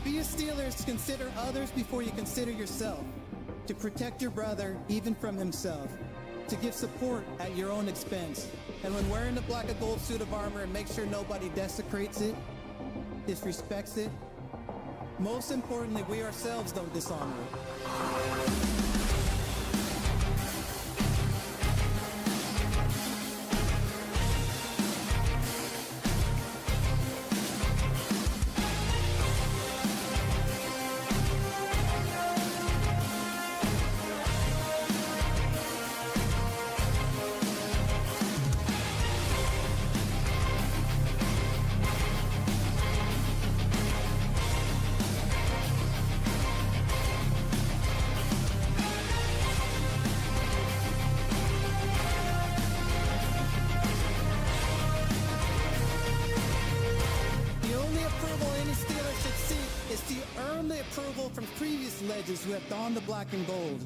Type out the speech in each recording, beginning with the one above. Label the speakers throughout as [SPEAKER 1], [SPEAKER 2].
[SPEAKER 1] be a Steeler is to consider others before you consider yourself. To protect your brother, even from himself. To give support at your own expense. And when wearing the black and gold suit of armor, and make sure nobody desecrates it, disrespects it. Most importantly, we ourselves don't dishonor it. Approval from previous legends who have donned the black and gold.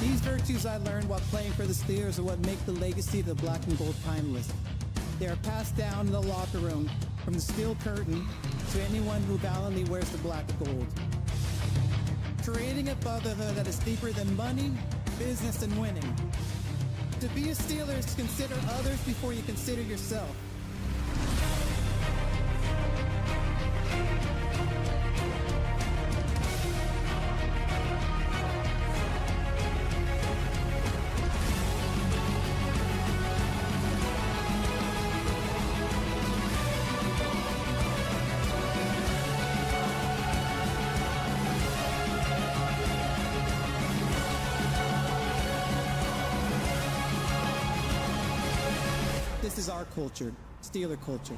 [SPEAKER 1] These virtues I learned while playing for the Steelers are what make the legacy of the black and gold timeless. They are passed down in the locker room from the steel curtain to anyone who valiantly wears the black and gold. Creating a brotherhood that is deeper than money, business, and winning. To be a Steeler is to consider others before you consider yourself. This is our culture, Steeler culture.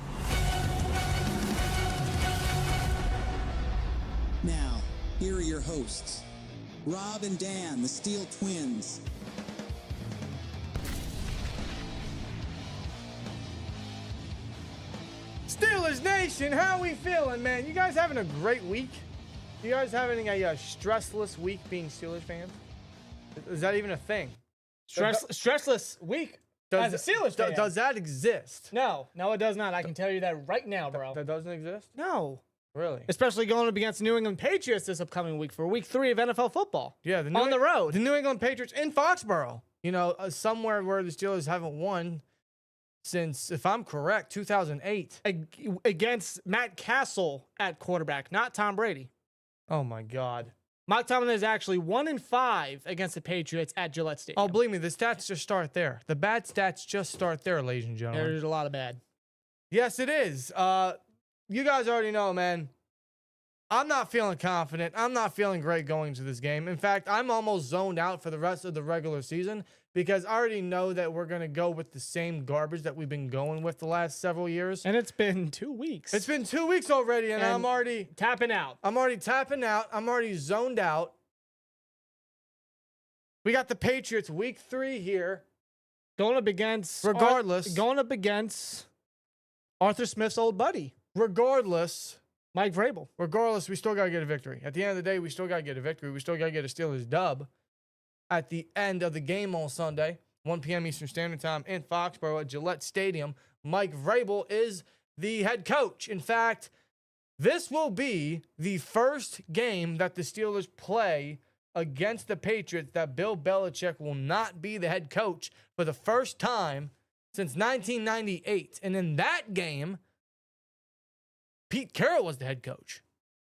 [SPEAKER 1] Now, here are your hosts, Rob and Dan, the SteelTwins.
[SPEAKER 2] Steelers Nation, how we feeling, man? You guys having a great week? You guys having a stressless week being Steelers fans? Is that even a thing?
[SPEAKER 3] Stressless week as a Steelers fan.
[SPEAKER 2] Does that exist?
[SPEAKER 3] No, it does not. I can tell you that right now, bro.
[SPEAKER 2] That doesn't exist?
[SPEAKER 3] No.
[SPEAKER 2] Really?
[SPEAKER 3] Especially going up against the New England Patriots this upcoming week for week 3 of NFL football.
[SPEAKER 2] Yeah,
[SPEAKER 3] on the road.
[SPEAKER 2] The New England Patriots in Foxborough. You know, somewhere where the Steelers haven't won since, if I'm correct, 2008.
[SPEAKER 3] Against Matt Castle at quarterback, not Tom Brady.
[SPEAKER 2] Oh, my God.
[SPEAKER 3] Mike Tomlin is actually 1-5 against the Patriots at Gillette Stadium.
[SPEAKER 2] Oh, believe me, the stats just start there. The bad stats just start there, ladies and gentlemen.
[SPEAKER 3] There's a lot of bad.
[SPEAKER 2] Yes, it is. You guys already know, man. I'm not feeling confident. I'm not feeling great going into this game. In fact, I'm almost zoned out for the rest of the regular season because I already know that we're going to go with the same garbage that we've been going with the last several years.
[SPEAKER 3] And it's been 2 weeks.
[SPEAKER 2] It's been 2 weeks already, and I'm already
[SPEAKER 3] tapping out.
[SPEAKER 2] I'm already tapping out. I'm already zoned out. We got the Patriots week 3 here.
[SPEAKER 3] Going up against Arthur Smith's old buddy.
[SPEAKER 2] Regardless,
[SPEAKER 3] Mike Vrabel.
[SPEAKER 2] Regardless, we still got to get a victory. At the end of the day, we still got to get a victory. We still got to get a Steelers dub at the end of the game on Sunday, 1 p.m. Eastern Standard Time in Foxborough at Gillette Stadium. Mike Vrabel is the head coach. In fact, this will be the first game that the Steelers play against the Patriots that Bill Belichick will not be the head coach for the first time since 1998. And in that game, Pete Carroll was the head coach.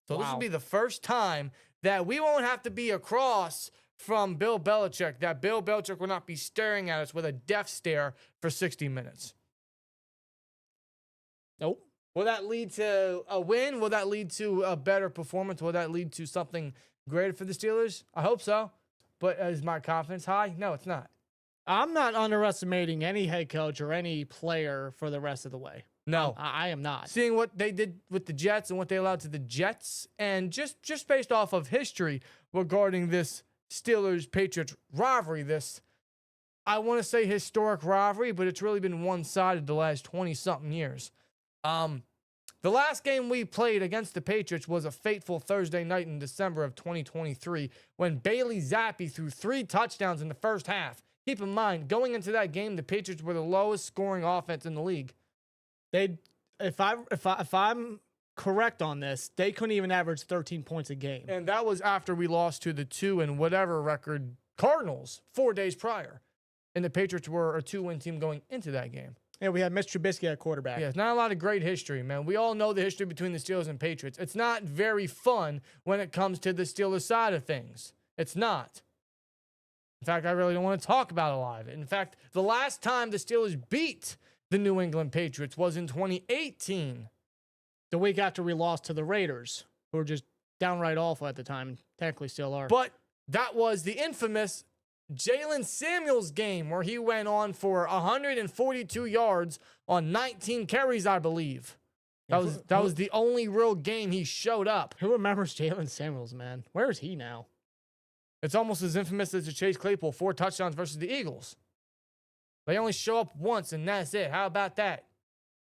[SPEAKER 2] So This will be the first time that we won't have to be across from Bill Belichick, that Bill Belichick will not be staring at us with a death stare for 60 minutes.
[SPEAKER 3] Nope.
[SPEAKER 2] Will that lead to a win? Will that lead to a better performance? Will that lead to something greater for the Steelers? I hope so. But is my confidence high? No, it's not.
[SPEAKER 3] I'm not underestimating any head coach or any player for the rest of the way.
[SPEAKER 2] No.
[SPEAKER 3] I am not.
[SPEAKER 2] Seeing what they did with the Jets and what they allowed to the Jets, and just based off of history regarding this Steelers-Patriots rivalry, this I want to say historic rivalry, but it's really been one-sided the last 20-something years. The last game we played against the Patriots was a fateful Thursday night in December of 2023 when Bailey Zappi threw 3 touchdowns in the first half. Keep in mind, going into that game, the Patriots were the lowest scoring offense in the league.
[SPEAKER 3] If I'm correct on this, they couldn't even average 13 points a game.
[SPEAKER 2] And that was after we lost to the 2 and whatever record Cardinals 4 days prior. And the Patriots were a 2-win team going into that game.
[SPEAKER 3] Yeah, we had Mitch Trubisky at quarterback.
[SPEAKER 2] Yeah, it's not a lot of great history, man. We all know the history between the Steelers and Patriots. It's not very fun when it comes to the Steelers side of things. It's not. In fact, I really don't want to talk about a lot of it. In fact, the last time the Steelers beat the New England Patriots was in 2018.
[SPEAKER 3] The week after we lost to the Raiders, who were just downright awful at the time, technically still are.
[SPEAKER 2] But that was the infamous Jalen Samuels game where he went on for 142 yards on 19 carries, I believe. That was the only real game he showed up.
[SPEAKER 3] Who remembers Jalen Samuels, man? Where is he now?
[SPEAKER 2] It's almost as infamous as the Chase Claypool 4 touchdowns versus the Eagles. They only show up once, and that's it. How about that?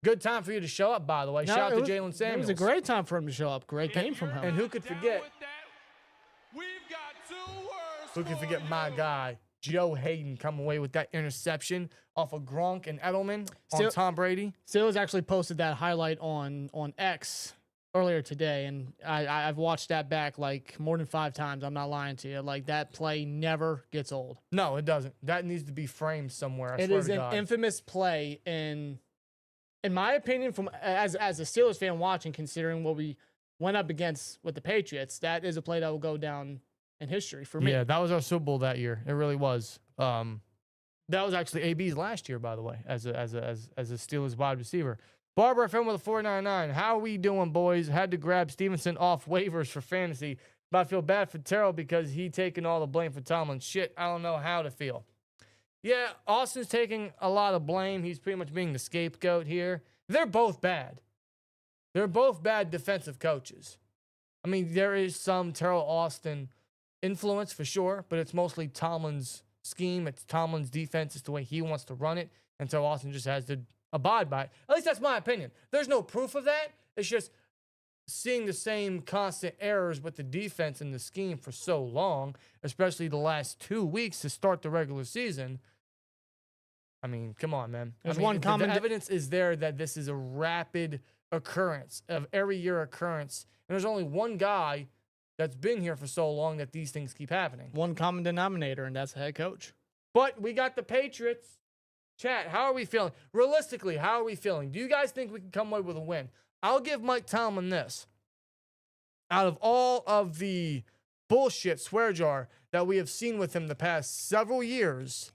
[SPEAKER 2] Good time for you to show up, by the way. Shout out to Jalen Samuels.
[SPEAKER 3] It was a great time for him to show up. Great game from him.
[SPEAKER 2] And who could forget? Who can forget my guy, Joe Hayden, coming away with that interception off of Gronk and Edelman on Tom Brady?
[SPEAKER 3] Steelers actually posted that highlight on X earlier today, and I've watched that back like more than 5 times. I'm not lying to you. Like, that play never gets old.
[SPEAKER 2] No, it doesn't. That needs to be framed somewhere.
[SPEAKER 3] It is an infamous play, in my opinion, from as a Steelers fan watching, considering what we went up against with the Patriots, that is a play that will go down in history for me.
[SPEAKER 2] Yeah, that was our Super Bowl that year. It really was. That was actually AB's last year, by the way, as a Steelers wide receiver. Barbara FM with a 499. How we doing, boys? Had to grab Stevenson off waivers for fantasy, but I feel bad for Terrell because he taking all the blame for Tomlin. Shit, I don't know how to feel. Yeah, Austin's taking a lot of blame. He's pretty much being the scapegoat here. They're both bad. They're both bad defensive coaches. I mean, there is some Terrell Austin influence for sure, but it's mostly Tomlin's scheme. It's Tomlin's defense. It's the way he wants to run it. And so Austin just has to abide by it. At least that's my opinion. There's no proof of that. It's just seeing the same constant errors with the defense and the scheme for so long, especially the last 2 weeks to start the regular season. I mean, come on, man.
[SPEAKER 3] There's
[SPEAKER 2] the evidence is there that this is a rapid occurrence, of every year occurrence. And there's only one guy that's been here for so long that these things keep happening.
[SPEAKER 3] One common denominator, and that's the head coach.
[SPEAKER 2] But we got the Patriots. Chat, how are we feeling? Realistically, how are we feeling? Do you guys think we can come away with a win? I'll give Mike Tomlin this. Out of all of the bullshit swear jar that we have seen with him the past several years,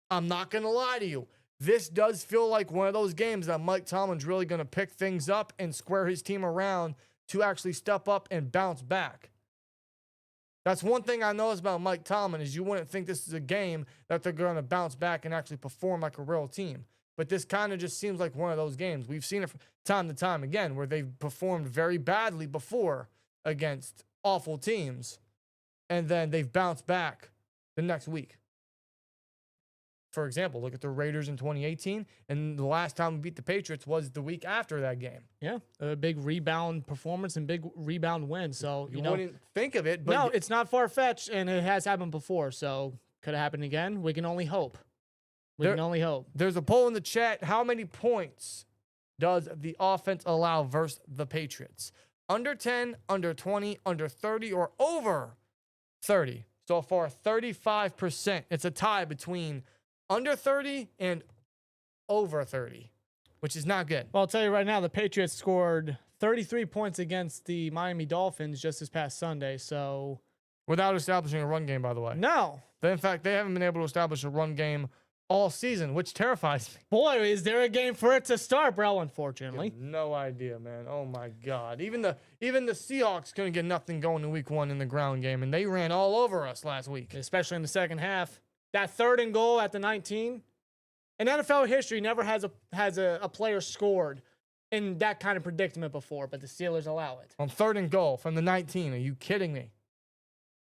[SPEAKER 2] I'm not going to lie to you. This does feel like one of those games that Mike Tomlin's really going to pick things up and square his team around to actually step up and bounce back. That's one thing I noticed about Mike Tomlin is you wouldn't think this is a game that they're going to bounce back and actually perform like a real team. But this kind of just seems like one of those games. We've seen it from time to time again where they've performed very badly before against awful teams, and then they've bounced back the next week. For example, look at the Raiders in 2018, and the last time we beat the Patriots was the week after that game.
[SPEAKER 3] Yeah, a big rebound performance and big rebound win. So,
[SPEAKER 2] you wouldn't think of it, but
[SPEAKER 3] no, it's not far-fetched, and it has happened before. So, could it happen again? We can only hope. We can only hope.
[SPEAKER 2] There's a poll in the chat. How many points does the offense allow versus the Patriots? Under 10, under 20, under 30, or over 30? So far, 35%. It's a tie between under 30 and over 30, which is not good.
[SPEAKER 3] Well, I'll tell you right now, the Patriots scored 33 points against the Miami Dolphins just this past Sunday. So,
[SPEAKER 2] without establishing a run game, by the way.
[SPEAKER 3] No.
[SPEAKER 2] In fact, they haven't been able to establish a run game all season, which terrifies me.
[SPEAKER 3] Boy, is there a game for it to start, bro, unfortunately.
[SPEAKER 2] No idea, man. Oh, my God. Even the Seahawks couldn't get nothing going in week 1 in the ground game, and they ran all over us last week.
[SPEAKER 3] Especially in the second half. That 3rd and goal at the 19. In NFL history, never has a player scored in that kind of predicament before, but the Steelers allow it.
[SPEAKER 2] On 3rd and goal from the 19. Are you kidding me?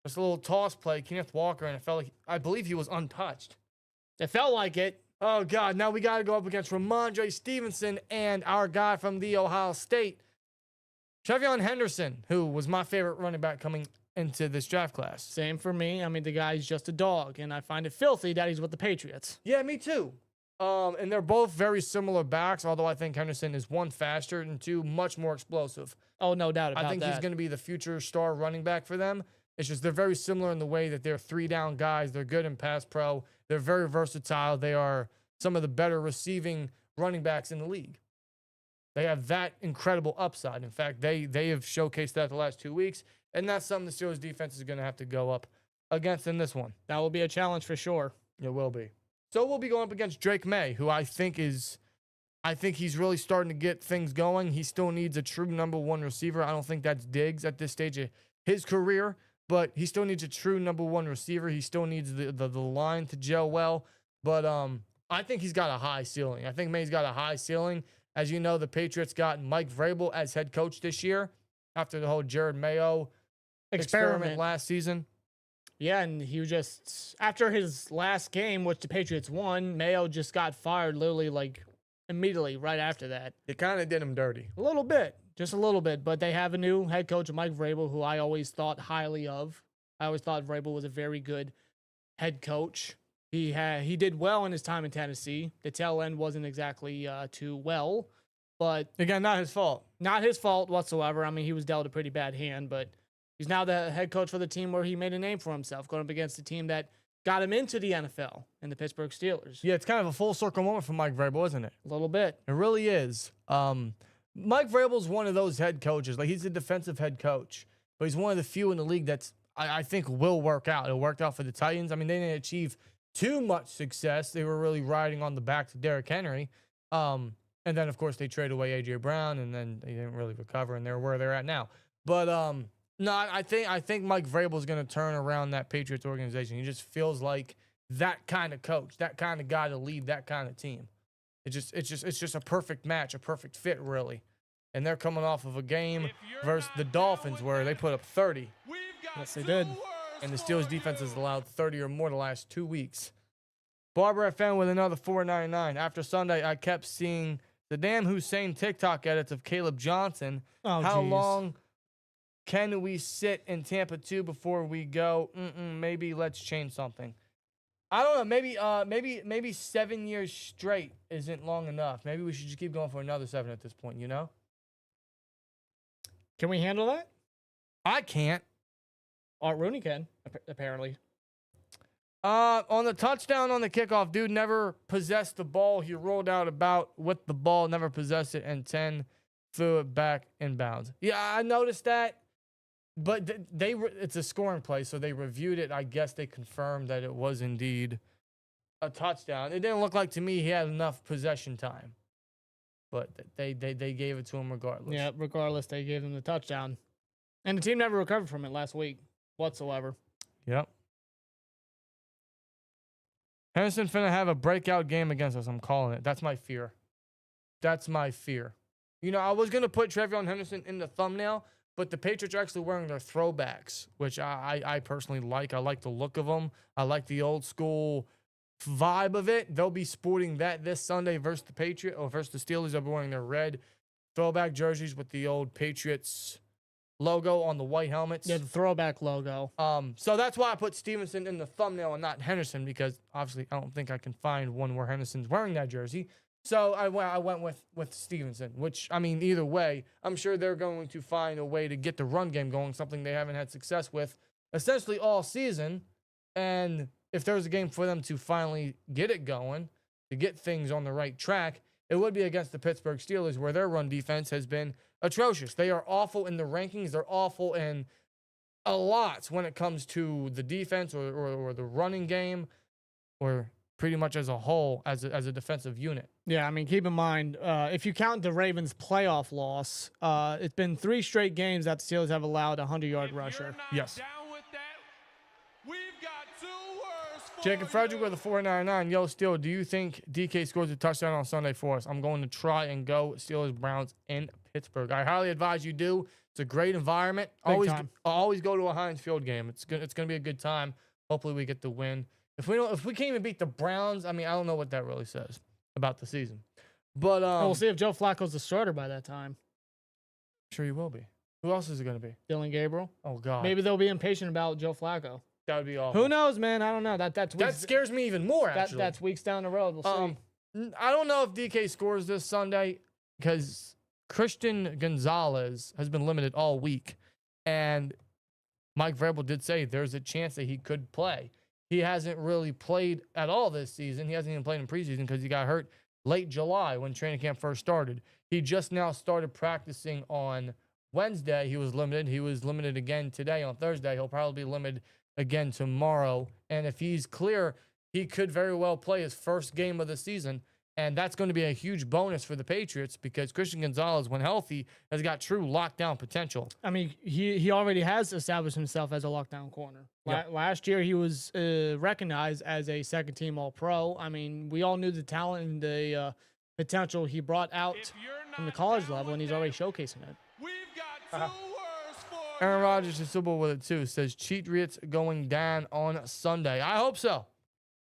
[SPEAKER 2] Just a little toss play. Kenneth Walker, and it felt like, I believe he was untouched.
[SPEAKER 3] It felt like it.
[SPEAKER 2] Oh, God. Now we got to go up against Ramondre Stevenson and our guy from the Ohio State, Trevion Henderson, who was my favorite running back coming into this draft class.
[SPEAKER 3] Same for me. I mean, the guy's just a dog, and I find it filthy that he's with the Patriots.
[SPEAKER 2] Yeah, me too. And they're both very similar backs, although I think Henderson is one faster and two much more explosive.
[SPEAKER 3] Oh, no doubt about that.
[SPEAKER 2] I think he's going to be the future star running back for them. It's just they're very similar in the way that they're 3-down guys. They're good in pass pro. They're very versatile. They are some of the better receiving running backs in the league. They have that incredible upside. In fact, they have showcased that the last 2 weeks, and that's something the Steelers defense is going to have to go up against in this one.
[SPEAKER 3] That will be a challenge for sure.
[SPEAKER 2] It will be. So we'll be going up against Drake May, who I think he's really starting to get things going. He still needs a true number one receiver. I don't think that's Diggs at this stage of his career, but he still needs a true number one receiver. He still needs the line to gel well. But I think he's got a high ceiling. I think May's got a high ceiling. As you know, the Patriots got Mike Vrabel as head coach this year after the whole Jared Mayo experiment last season.
[SPEAKER 3] Yeah, and he was just, after his last game, which the Patriots won, Mayo just got fired literally like immediately right after that.
[SPEAKER 2] It kind of did him dirty.
[SPEAKER 3] A little bit, just a little bit. But they have a new head coach, Mike Vrabel, who I always thought highly of. I always thought Vrabel was a very good head coach. He did well in his time in Tennessee. The tail end wasn't exactly too well, but
[SPEAKER 2] again, not his fault.
[SPEAKER 3] Not his fault whatsoever. I mean, he was dealt a pretty bad hand, but he's now the head coach for the team where he made a name for himself, going up against the team that got him into the NFL in the Pittsburgh Steelers.
[SPEAKER 2] Yeah, it's kind of a full circle moment for Mike Vrabel, isn't it?
[SPEAKER 3] A little bit.
[SPEAKER 2] It really is. Mike Vrabel's one of those head coaches. Like, he's a defensive head coach, but he's one of the few in the league that's I think will work out. It worked out for the Titans. I mean, they didn't achieve too much success. They were really riding on the backs of Derrick Henry. And then, of course, they traded away A.J. Brown, and then they didn't really recover, and they're where they're at now. But no, I think Mike Vrabel is going to turn around that Patriots organization. He just feels like that kind of coach, that kind of guy to lead that kind of team. It's just a perfect match, a perfect fit, really. And they're coming off of a game versus the Dolphins where they put up 30.
[SPEAKER 3] Yes, they did.
[SPEAKER 2] And the Steelers defense has allowed 30 or more the last 2 weeks. Barber FM with another $4.99. After Sunday, I kept seeing the damn Hussein TikTok edits of Caleb Johnson.
[SPEAKER 3] Oh,
[SPEAKER 2] How
[SPEAKER 3] geez.
[SPEAKER 2] long can we sit in Tampa 2 before we go? Maybe let's change something. I don't know. Maybe 7 years straight isn't long enough. Maybe we should just keep going for another 7 at this point, you know?
[SPEAKER 3] Can we handle that?
[SPEAKER 2] I can't.
[SPEAKER 3] Art Rooney can, apparently.
[SPEAKER 2] On the touchdown on the kickoff, dude never possessed the ball. He rolled out about with the ball, never possessed it, and 10 threw it back inbounds. Yeah, I noticed that. But it's a scoring play, so they reviewed it. I guess they confirmed that it was indeed a touchdown. It didn't look like to me he had enough possession time. But they gave it to him regardless.
[SPEAKER 3] Yeah, regardless, they gave him the touchdown. And the team never recovered from it last week whatsoever.
[SPEAKER 2] Yep. Henderson finna have a breakout game against us. I'm calling it. That's my fear. That's my fear. You know, I was going to put Trevion Henderson in the thumbnail, but the Patriots are actually wearing their throwbacks, which I personally like. I like the look of them. I like the old school vibe of it. They'll be sporting that this Sunday versus the Patriots or versus the Steelers. They'll be wearing their red throwback jerseys with the old Patriots logo on the white helmets.
[SPEAKER 3] Yeah, the throwback logo.
[SPEAKER 2] So that's why I put Stevenson in the thumbnail and not Henderson, because obviously I don't think I can find one where Henderson's wearing that jersey. So I went with Stevenson, which, I mean, either way, I'm sure they're going to find a way to get the run game going, something they haven't had success with essentially all season. And if there's a game for them to finally get it going, to get things on the right track, it would be against the Pittsburgh Steelers, where their run defense has been atrocious. They are awful in the rankings. They're awful in a lot when it comes to the defense or the running game, or pretty much as a whole, as a defensive unit.
[SPEAKER 3] Yeah, I mean, keep in mind, if you count the Ravens' playoff loss, it's been 3 straight games that the Steelers have allowed a 100-yard rusher.
[SPEAKER 2] Yes. Jacob Frederick with a $4.99. Yo, Steel, do you think DK scores a touchdown on Sunday for us? I'm going to try and go Steelers-Browns in Pittsburgh. I highly advise you do. It's a great environment. Always go to a Heinz Field game. It's going to be a good time. Hopefully we get the win. If we can't even beat the Browns, I mean, I don't know what that really says about the season. But
[SPEAKER 3] And we'll see if Joe Flacco's the starter by that time.
[SPEAKER 2] Sure, he will be. Who else is it going to be?
[SPEAKER 3] Dylan Gabriel.
[SPEAKER 2] Oh God,
[SPEAKER 3] Maybe they'll be impatient about Joe Flacco.
[SPEAKER 2] that would be awful.
[SPEAKER 3] Who knows, man? I don't know. That
[SPEAKER 2] scares me even more. Actually,
[SPEAKER 3] that's weeks down the road. We'll see.
[SPEAKER 2] I don't know if DK scores this Sunday because Christian Gonzalez has been limited all week, and Mike Vrabel did say there's a chance that he could play. He hasn't really played at all this season. He hasn't even played in preseason because he got hurt late July when training camp first started. He just now started practicing on Wednesday. He was limited. He was limited again today on Thursday. He'll probably be limited again tomorrow. And if he's clear, he could very well play his first game of the season. And that's going to be a huge bonus for the Patriots because Christian Gonzalez, when healthy, has got true lockdown potential.
[SPEAKER 3] I mean, he already has established himself as a lockdown corner.
[SPEAKER 2] Yep.
[SPEAKER 3] Last year, he was recognized as a second-team All-Pro. I mean, we all knew the talent and the potential he brought out from the college level, and he's already showcasing it.
[SPEAKER 2] Aaron Rodgers is simple with it, too. Says, Patriots going down on Sunday. I hope so.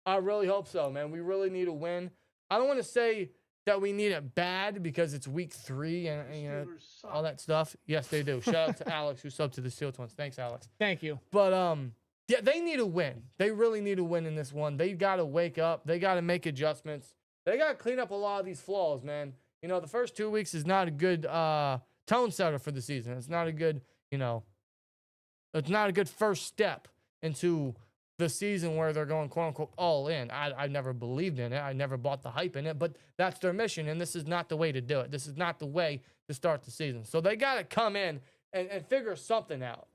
[SPEAKER 2] I really hope so, man. We really need a win. I don't want to say that we need it bad because it's week 3 and you know all that stuff. Yes, they do. Shout out to Alex who subbed to the SteelTwins. Thanks, Alex.
[SPEAKER 3] Thank you.
[SPEAKER 2] But yeah, they need a win. They really need a win in this one. They got to wake up. They got to make adjustments. They got to clean up a lot of these flaws, man. You know, the first 2 weeks is not a good tone setter for the season. It's not a good, it's not a good first step into the season where they're going, quote unquote, all in. I never believed in it. I never bought the hype in it, but that's their mission, and this is not the way to do it. This is not the way to start the season. So they got to come in and figure something out.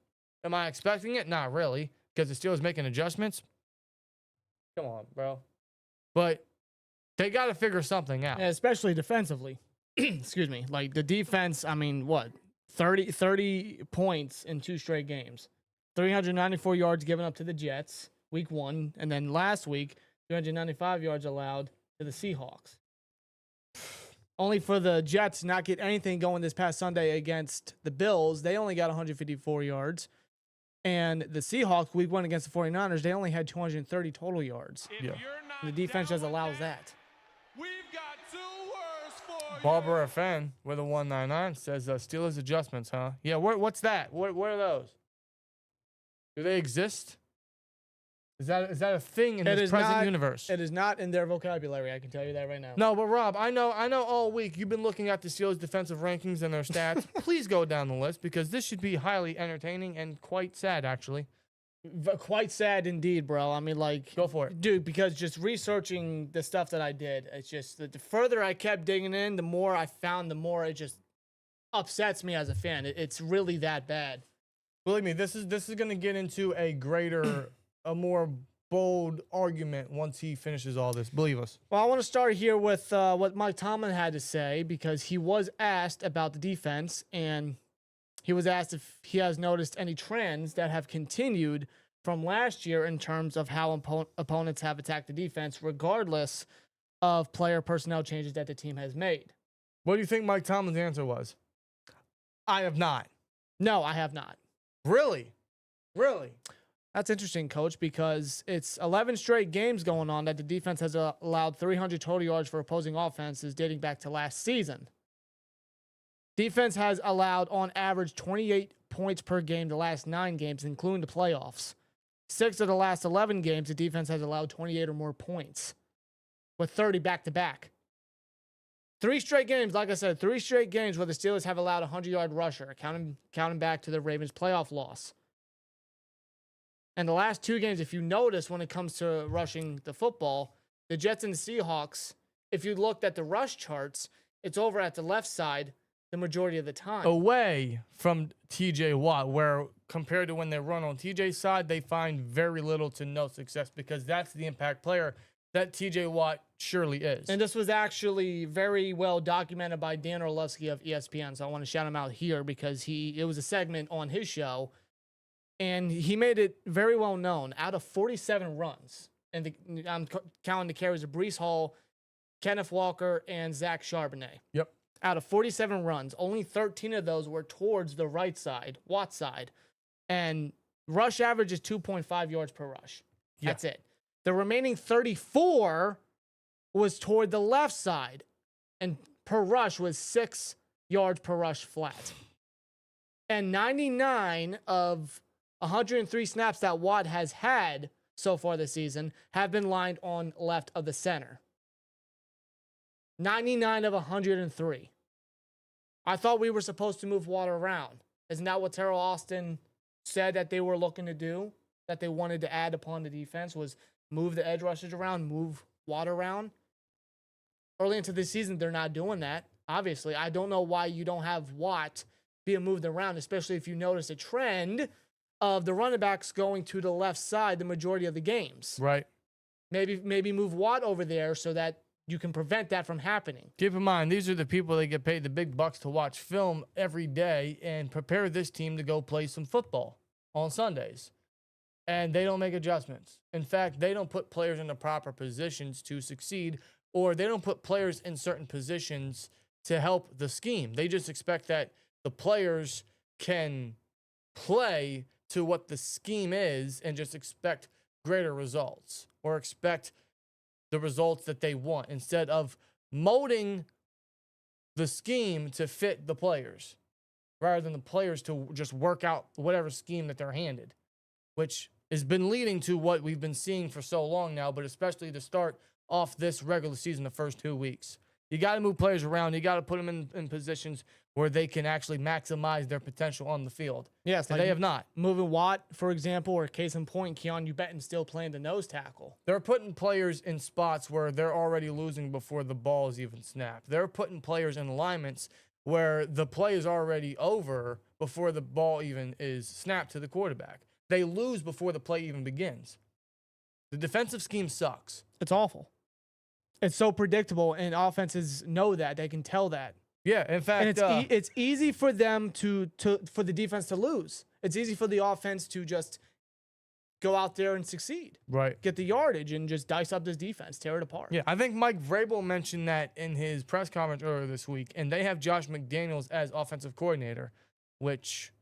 [SPEAKER 2] Am I expecting it? Not really, because the Steelers making adjustments. Come on, bro. But they got to figure something out.
[SPEAKER 3] Yeah, especially defensively. Excuse me. Like the defense, I mean, what? 30 points in 2 straight games. 394 yards given up to the Jets, week 1. And then last week, 395 yards allowed to the Seahawks. Only for the Jets not get anything going this past Sunday against the Bills. They only got 154 yards. And the Seahawks, week 1 against the 49ers, they only had 230 total yards.
[SPEAKER 2] Yeah.
[SPEAKER 3] And the defense just allows that.
[SPEAKER 2] Barbara FN with a 199 says Steelers adjustments, huh? Yeah, what's that? What are those? Do they exist? Is that a thing in this present universe?
[SPEAKER 3] It is not in their vocabulary. I can tell you that right now.
[SPEAKER 2] No, but Rob, I know all week you've been looking at the Steelers' defensive rankings and their stats. Please go down the list because this should be highly entertaining and quite sad, actually.
[SPEAKER 3] Quite sad indeed, bro. I mean, like,
[SPEAKER 2] go for it,
[SPEAKER 3] dude. Because just researching the stuff that I did, it's just the further I kept digging in, the more I found, the more it just upsets me as a fan. It's really that bad.
[SPEAKER 2] Believe me, this is going to get into a more bold argument once he finishes all this. Believe us.
[SPEAKER 3] Well, I want to start here with what Mike Tomlin had to say because he was asked about the defense and he was asked if he has noticed any trends that have continued from last year in terms of how opponents have attacked the defense, regardless of player personnel changes that the team has made.
[SPEAKER 2] What do you think Mike Tomlin's answer was? I have not.
[SPEAKER 3] No, I have not.
[SPEAKER 2] Really? Really?
[SPEAKER 3] That's interesting, Coach, because it's 11 straight games going on that the defense has allowed 300 total yards for opposing offenses dating back to last season. Defense has allowed, on average, 28 points per game the last 9 games, including the playoffs. 6 of the last 11 games, the defense has allowed 28 or more points, with 30 back-to-back. 3 straight games, like I said, 3 straight games where the Steelers have allowed a 100-yard rusher, counting back to the Ravens' playoff loss. And the last 2 games, if you notice when it comes to rushing the football, the Jets and the Seahawks, if you looked at the rush charts, it's over at the left side the majority of the time.
[SPEAKER 2] Away from TJ Watt, where compared to when they run on TJ's side, they find very little to no success because that's the impact player that TJ Watt surely is.
[SPEAKER 3] And this was actually very well documented by Dan Orlovsky of ESPN, so I want to shout him out here because it was a segment on his show, and he made it very well known. Out of 47 runs, and I'm counting the carries of Breece Hall, Kenneth Walker, and Zach Charbonnet.
[SPEAKER 2] Yep.
[SPEAKER 3] Out of 47 runs, only 13 of those were towards the right side, Watt side. And rush average is 2.5 yards per rush. That's it. The remaining 34 was toward the left side, and per rush was 6 yards per rush flat. And 99 of 103 snaps that Watt has had so far this season have been lined on left of the center. 99 of 103. I thought we were supposed to move Watt around. Isn't that what Terrell Austin said that they were looking to do? That they wanted to add upon the defense was move the edge rushers around, move Watt around. Early into the season, they're not doing that. Obviously, I don't know why you don't have Watt being moved around, especially if you notice a trend of the running backs going to the left side the majority of the games.
[SPEAKER 2] Right.
[SPEAKER 3] Maybe move Watt over there so that you can prevent that from happening.
[SPEAKER 2] Keep in mind, these are the people that get paid the big bucks to watch film every day and prepare this team to go play some football on Sundays. And they don't make adjustments. In fact, they don't put players in the proper positions to succeed, or they don't put players in certain positions to help the scheme. They just expect that the players can play to what the scheme is and just expect greater results or expect the results that they want instead of molding the scheme to fit the players rather than the players to just work out whatever scheme that they're handed, which has been leading to what we've been seeing for so long now, but especially to start off this regular season, the first 2 weeks. You got to move players around. You got to put them in positions where they can actually maximize their potential on the field.
[SPEAKER 3] Yes,
[SPEAKER 2] and
[SPEAKER 3] like
[SPEAKER 2] they have not.
[SPEAKER 3] Moving Watt, for example, or case in point, Keon Ubeton still playing the nose tackle.
[SPEAKER 2] They're putting players in spots where they're already losing before the ball is even snapped. They're putting players in alignments where the play is already over before the ball even is snapped to the quarterback. They lose before the play even begins. The defensive scheme sucks.
[SPEAKER 3] It's awful. It's so predictable, and offenses know that. They can tell that.
[SPEAKER 2] Yeah, in fact,
[SPEAKER 3] and it's easy for them for the defense to lose. It's easy for the offense to just go out there and succeed.
[SPEAKER 2] Right.
[SPEAKER 3] Get the yardage and just dice up this defense, tear it apart.
[SPEAKER 2] Yeah, I think Mike Vrabel mentioned that in his press conference earlier this week, and they have Josh McDaniels as offensive coordinator, which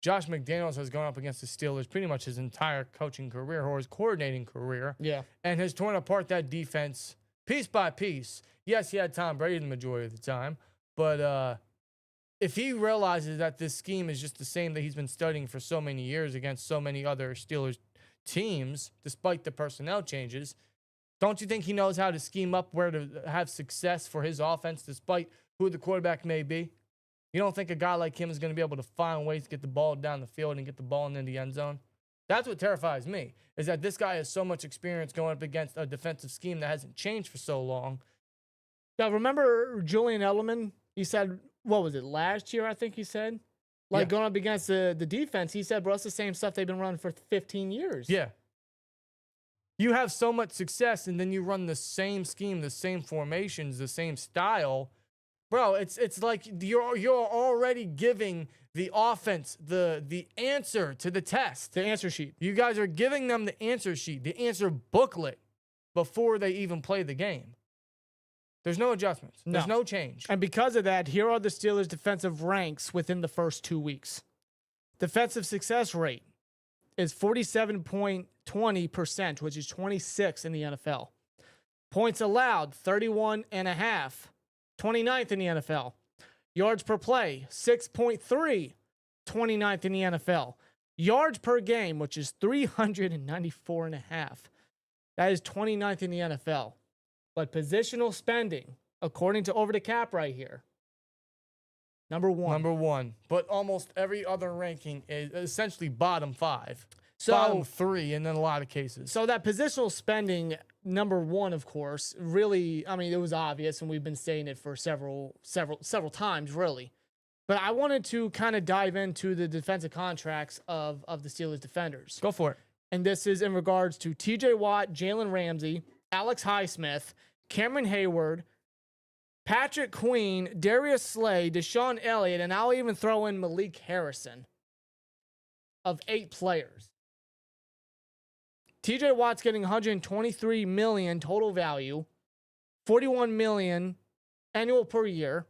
[SPEAKER 2] Josh McDaniels has gone up against the Steelers pretty much his entire coaching career or his coordinating career.
[SPEAKER 3] Yeah.
[SPEAKER 2] And has torn apart that defense piece by piece. Yes, he had Tom Brady the majority of the time, but if he realizes that this scheme is just the same that he's been studying for so many years against so many other Steelers teams, despite the personnel changes, don't you think he knows how to scheme up where to have success for his offense despite who the quarterback may be? You don't think a guy like him is going to be able to find ways to get the ball down the field and get the ball in the end zone? That's what terrifies me, is that this guy has so much experience going up against a defensive scheme that hasn't changed for so long.
[SPEAKER 3] Now, remember Julian Edelman? He said, what was it, last year, I think he said? Like, going up against the defense, he said, bro, it's the same stuff they've been running for 15 years.
[SPEAKER 2] Yeah. You have so much success, and then you run the same scheme, the same formations, the same style. Bro, it's like you're already giving the offense the answer to the test.
[SPEAKER 3] The answer sheet.
[SPEAKER 2] You guys are giving them the answer sheet, the answer booklet before they even play the game. There's no adjustments. There's no change.
[SPEAKER 3] And because of that, here are the Steelers' defensive ranks within the first 2 weeks. Defensive success rate is 47.20%, which is 26 in the NFL. Points allowed, 31.5, 29th in the NFL. Yards per play, 6.3, 29th in the NFL. Yards per game, which is 394.5. That is 29th in the NFL. But positional spending, according to Over the Cap right here, number one.
[SPEAKER 2] But almost every other ranking is essentially bottom 5.
[SPEAKER 3] So,
[SPEAKER 2] bottom 3 in a lot of cases.
[SPEAKER 3] So that positional spending, number 1, of course, really, I mean, it was obvious, and we've been saying it for several times, really. But I wanted to kind of dive into the defensive contracts of the Steelers defenders.
[SPEAKER 2] Go for it.
[SPEAKER 3] And this is in regards to TJ Watt, Jalen Ramsey, Alex Highsmith, Cameron Hayward, Patrick Queen, Darius Slay, Deshaun Elliott, and I'll even throw in Malik Harrison of 8 players. TJ Watt's getting $123 million total value, $41 million annual per year,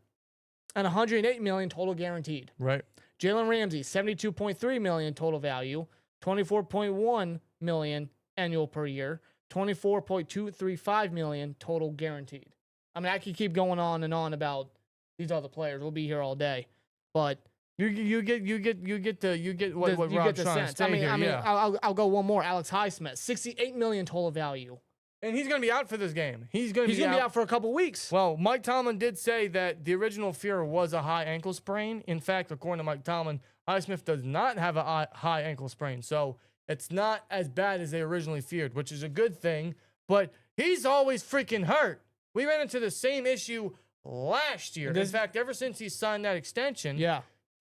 [SPEAKER 3] and $108 million total guaranteed.
[SPEAKER 2] Right.
[SPEAKER 3] Jalen Ramsey, $72.3 million total value, $24.1 million annual per year, $24.235 million total guaranteed. I mean, I could keep going on and on about these other players. We'll be here all day, but
[SPEAKER 2] you get what
[SPEAKER 3] you
[SPEAKER 2] Rob's
[SPEAKER 3] get the
[SPEAKER 2] trying to
[SPEAKER 3] sense.
[SPEAKER 2] say here. Yeah.
[SPEAKER 3] I'll go one more. Alex Highsmith, $68 million total value.
[SPEAKER 2] And he's going to be out for this game. He's going to be
[SPEAKER 3] out for a couple weeks.
[SPEAKER 2] Well, Mike Tomlin did say that the original fear was a high ankle sprain. In fact, according to Mike Tomlin, Highsmith does not have a high ankle sprain. So it's not as bad as they originally feared, which is a good thing. But he's always freaking hurt. We ran into the same issue last year. In fact, ever since he signed that extension,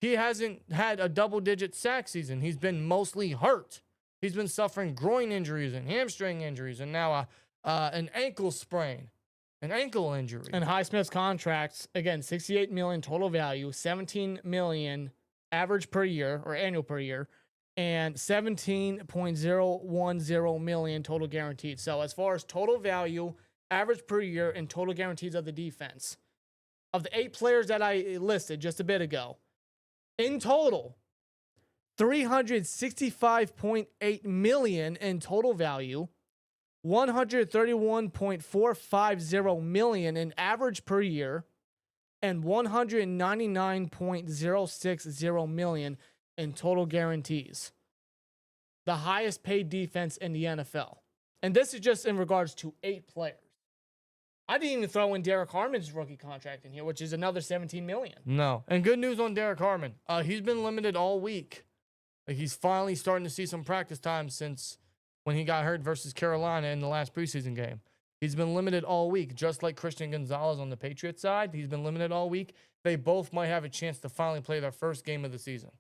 [SPEAKER 2] he hasn't had a double-digit sack season. He's been mostly hurt. He's been suffering groin injuries and hamstring injuries, and now an ankle sprain, an ankle injury.
[SPEAKER 3] And Highsmith's contracts, again, $68 million total value, $17 million average per year or annual per year, and $17.010 million total guaranteed. So as far as total value, average per year, and total guarantees of the defense, of the 8 players that I listed just a bit ago, in total, $365.8 million in total value, $131.450 million in average per year, and $199.060 million in total guarantees. The highest paid defense in the NFL. And this is just in regards to 8 players. I didn't even throw in Derek Harmon's rookie contract in here, which is another $17 million.
[SPEAKER 2] No. And good news on Derek Harmon. He's been limited all week. He's finally starting to see some practice time since when he got hurt versus Carolina in the last preseason game. He's been limited all week, just like Christian Gonzalez on the Patriots side. He's been limited all week. They both might have a chance to finally play their first game of the season.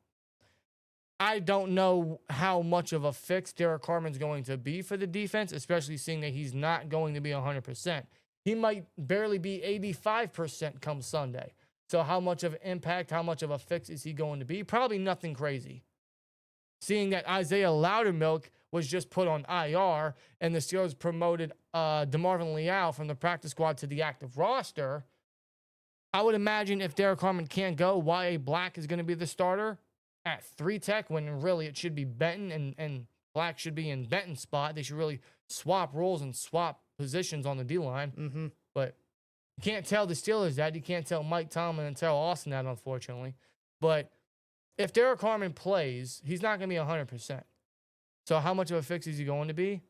[SPEAKER 2] I don't know how much of a fix Derek Harmon's going to be for the defense, especially seeing that he's not going to be 100%. He might barely be 85% come Sunday. So how much of an impact, how much of a fix is he going to be? Probably nothing crazy. Seeing that Isaiah Loudermilk was just put on IR and the Steelers promoted DeMarvin Leal from the practice squad to the active roster, I would imagine if Derek Harmon can't go, Y.A. Black is going to be the starter at 3 tech when really it should be Benton and Black should be in Benton's spot. They should really swap roles and swap positions on the D-line. But you can't tell the Steelers that. You can't tell Mike Tomlin and tell Austin that, unfortunately. But if Derek Harmon plays, he's not going to be 100%. So how much of a fix is he going to be?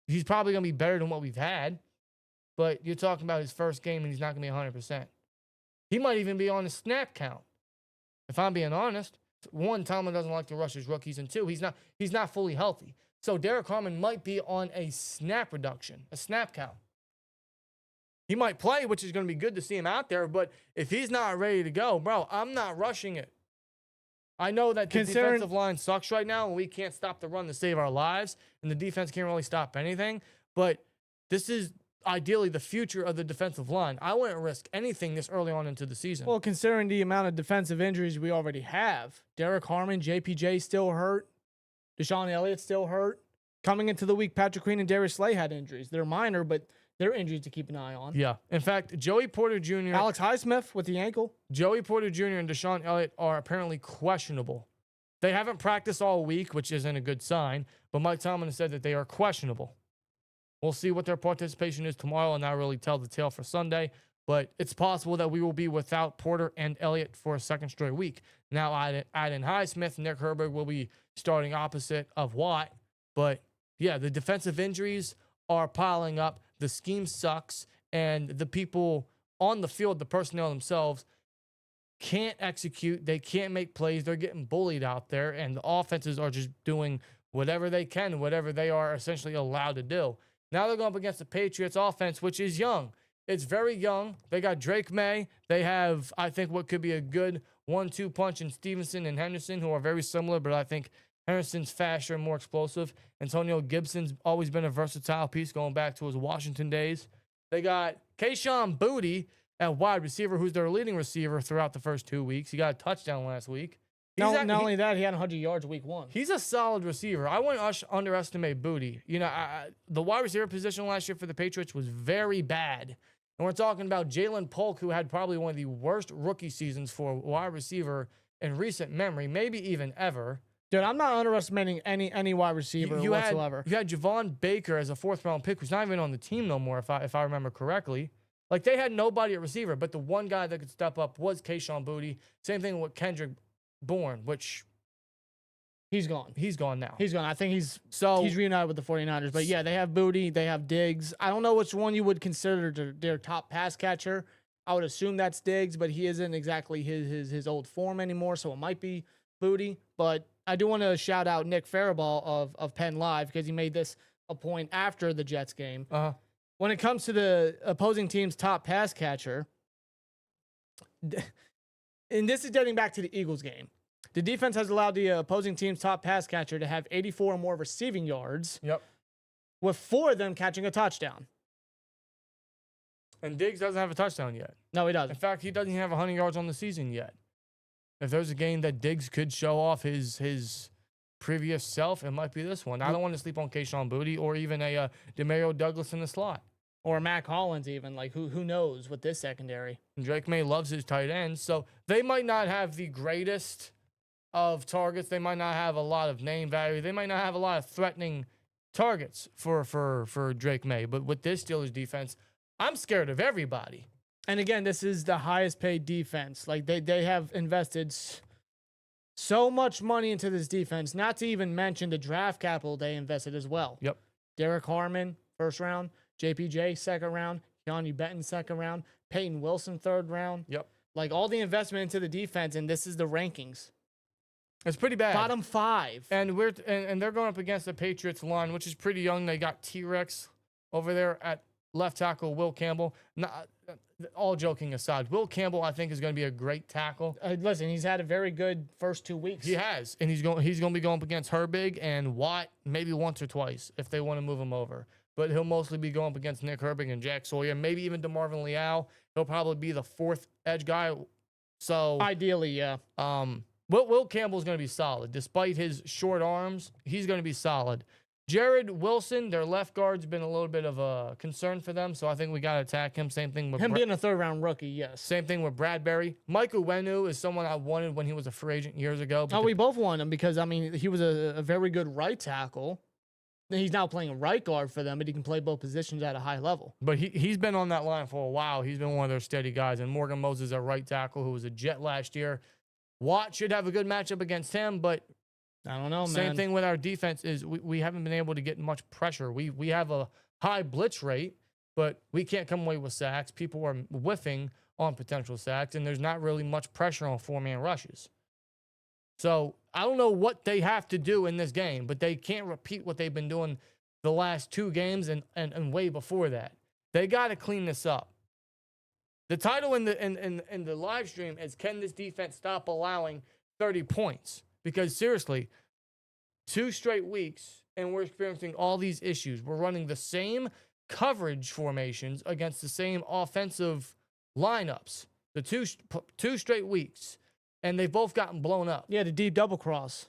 [SPEAKER 2] He's probably going to be better than what we've had. But you're talking about his first game and he's not going to be 100%. He might even be on the snap count. If I'm being honest. 1, Tomlin doesn't like to rush his rookies. And 2, he's not fully healthy. So Derek Harmon might be on a snap reduction, a snap count. He might play, which is going to be good to see him out there. But if he's not ready to go, bro, I'm not rushing it. I know that the defensive line sucks right now, and we can't stop the run to save our lives, and the defense can't really stop anything. But this is ideally the future of the defensive line. I wouldn't risk anything this early on into the season.
[SPEAKER 3] Well, considering the amount of defensive injuries we already have, Derek Harmon, JPJ still hurt, Deshaun Elliott still hurt. Coming into the week, Patrick Queen and Darius Slay had injuries. They're minor, but they're injuries to keep an eye on.
[SPEAKER 2] Yeah. In fact, Joey Porter Jr.
[SPEAKER 3] Alex Highsmith with the ankle.
[SPEAKER 2] Joey Porter Jr. and Deshaun Elliott are apparently questionable. They haven't practiced all week, which isn't a good sign, but Mike Tomlin said that they are questionable. We'll see what their participation is tomorrow and not really tell the tale for Sunday, but it's possible that we will be without Porter and Elliott for a second straight week. Now, Aiden Highsmith and Nick Herbert will be starting opposite of Watt, but yeah, the defensive injuries are piling up. The scheme sucks, and the people on the field, the personnel themselves, can't execute. They can't make plays. They're getting bullied out there, and the offenses are just doing whatever they can, whatever they are essentially allowed to do. Now they're going up against the Patriots offense, which is young. It's very young. They got Drake May. They have, I think, what could be a good 1-2 punch in Stevenson and Henderson, who are very similar, but I think Henderson's faster and more explosive. Antonio Gibson's always been a versatile piece going back to his Washington days. They got Kayshon Boutte at wide receiver, who's their leading receiver throughout the first 2 weeks. He got a touchdown last week.
[SPEAKER 3] Not only that, he had 100 yards week 1.
[SPEAKER 2] He's a solid receiver. I wouldn't underestimate Boutte. You know, the wide receiver position last year for the Patriots was very bad. And we're talking about Jalen Polk, who had probably one of the worst rookie seasons for a wide receiver in recent memory, maybe even ever.
[SPEAKER 3] Dude, I'm not underestimating any wide receiver whatsoever.
[SPEAKER 2] You had Javon Baker as a 4th-round pick, who's not even on the team no more, if I remember correctly. Like, they had nobody at receiver, but the one guy that could step up was Kayshon Boutte. Same thing with Kendrick Bourne, which
[SPEAKER 3] he's gone.
[SPEAKER 2] He's gone now.
[SPEAKER 3] He's gone. I think he's reunited with the 49ers. But yeah, they have Boutte, they have Diggs. I don't know which one you would consider their top pass catcher. I would assume that's Diggs, but he isn't exactly his old form anymore, so it might be Boutte. But I do want to shout out Nick Faribault of Penn Live, because he made this a point after the Jets game. When it comes to the opposing team's top pass catcher, and this is getting back to the Eagles game, the defense has allowed the opposing team's top pass catcher to have 84 or more receiving yards.
[SPEAKER 2] Yep.
[SPEAKER 3] With 4 of them catching a touchdown.
[SPEAKER 2] And Diggs doesn't have a touchdown yet.
[SPEAKER 3] No, he doesn't.
[SPEAKER 2] In fact, he doesn't even have 100 yards on the season yet. If there's a game that Diggs could show off his previous self, it might be this one. I don't want to sleep on Kayshon Boutte or even a Demario Douglas in the slot.
[SPEAKER 3] Or Mac Hollins even. Like, who knows with this secondary.
[SPEAKER 2] Drake May loves his tight ends, so they might not have the greatest of targets. They might not have a lot of name value. They might not have a lot of threatening targets for Drake May. But with this Steelers defense, I'm scared of everybody.
[SPEAKER 3] And again, this is the highest paid defense. Like, they have invested so much money into this defense, not to even mention the draft capital they invested as well.
[SPEAKER 2] Yep.
[SPEAKER 3] Derek Harmon, 1st round. JPJ, 2nd round. Keanu Benton, 2nd round. Peyton Wilson, 3rd round.
[SPEAKER 2] Yep.
[SPEAKER 3] Like, all the investment into the defense, and this is the rankings.
[SPEAKER 2] It's pretty bad.
[SPEAKER 3] Bottom 5.
[SPEAKER 2] And they're going up against the Patriots line, which is pretty young. They got T-Rex over there at left tackle, Will Campbell. All joking aside, Will Campbell, I think, is going to be a great tackle.
[SPEAKER 3] Listen, he's had a very good first 2 weeks.
[SPEAKER 2] He has, and he's going to be going up against Herbig and Watt maybe once or twice if they want to move him over. But he'll mostly be going up against Nick Herbig and Jack Sawyer, maybe even DeMarvin Leal. He'll probably be the 4th edge guy. So
[SPEAKER 3] ideally, yeah.
[SPEAKER 2] Will Campbell's going to be solid. Despite his short arms, he's going to be solid. Jared Wilson, their left guard's been a little bit of a concern for them, so I think we got to attack him. Same thing with
[SPEAKER 3] him being a 3rd-round rookie, yes.
[SPEAKER 2] Same thing with Bradbury. Michael Wenu is someone I wanted when he was a free agent years ago.
[SPEAKER 3] We both wanted him because, I mean, he was a very good right tackle. He's now playing right guard for them, but he can play both positions at a high level.
[SPEAKER 2] But he's been on that line for a while. He's been one of their steady guys. And Morgan Moses, a right tackle, who was a Jet last year. Watt should have a good matchup against him, but
[SPEAKER 3] I don't know, man.
[SPEAKER 2] Same thing with our defense is we haven't been able to get much pressure. We have a high blitz rate, but we can't come away with sacks. People are whiffing on potential sacks, and there's not really much pressure on 4-man rushes. So I don't know what they have to do in this game, but they can't repeat what they've been doing the last 2 games and way before that. They got to clean this up. The title in the live stream is, can this defense stop allowing 30 points? Because seriously, 2 straight weeks and we're experiencing all these issues. We're running the same coverage formations against the same offensive lineups. The two straight weeks, and they've both gotten blown up.
[SPEAKER 3] Yeah, the deep double cross.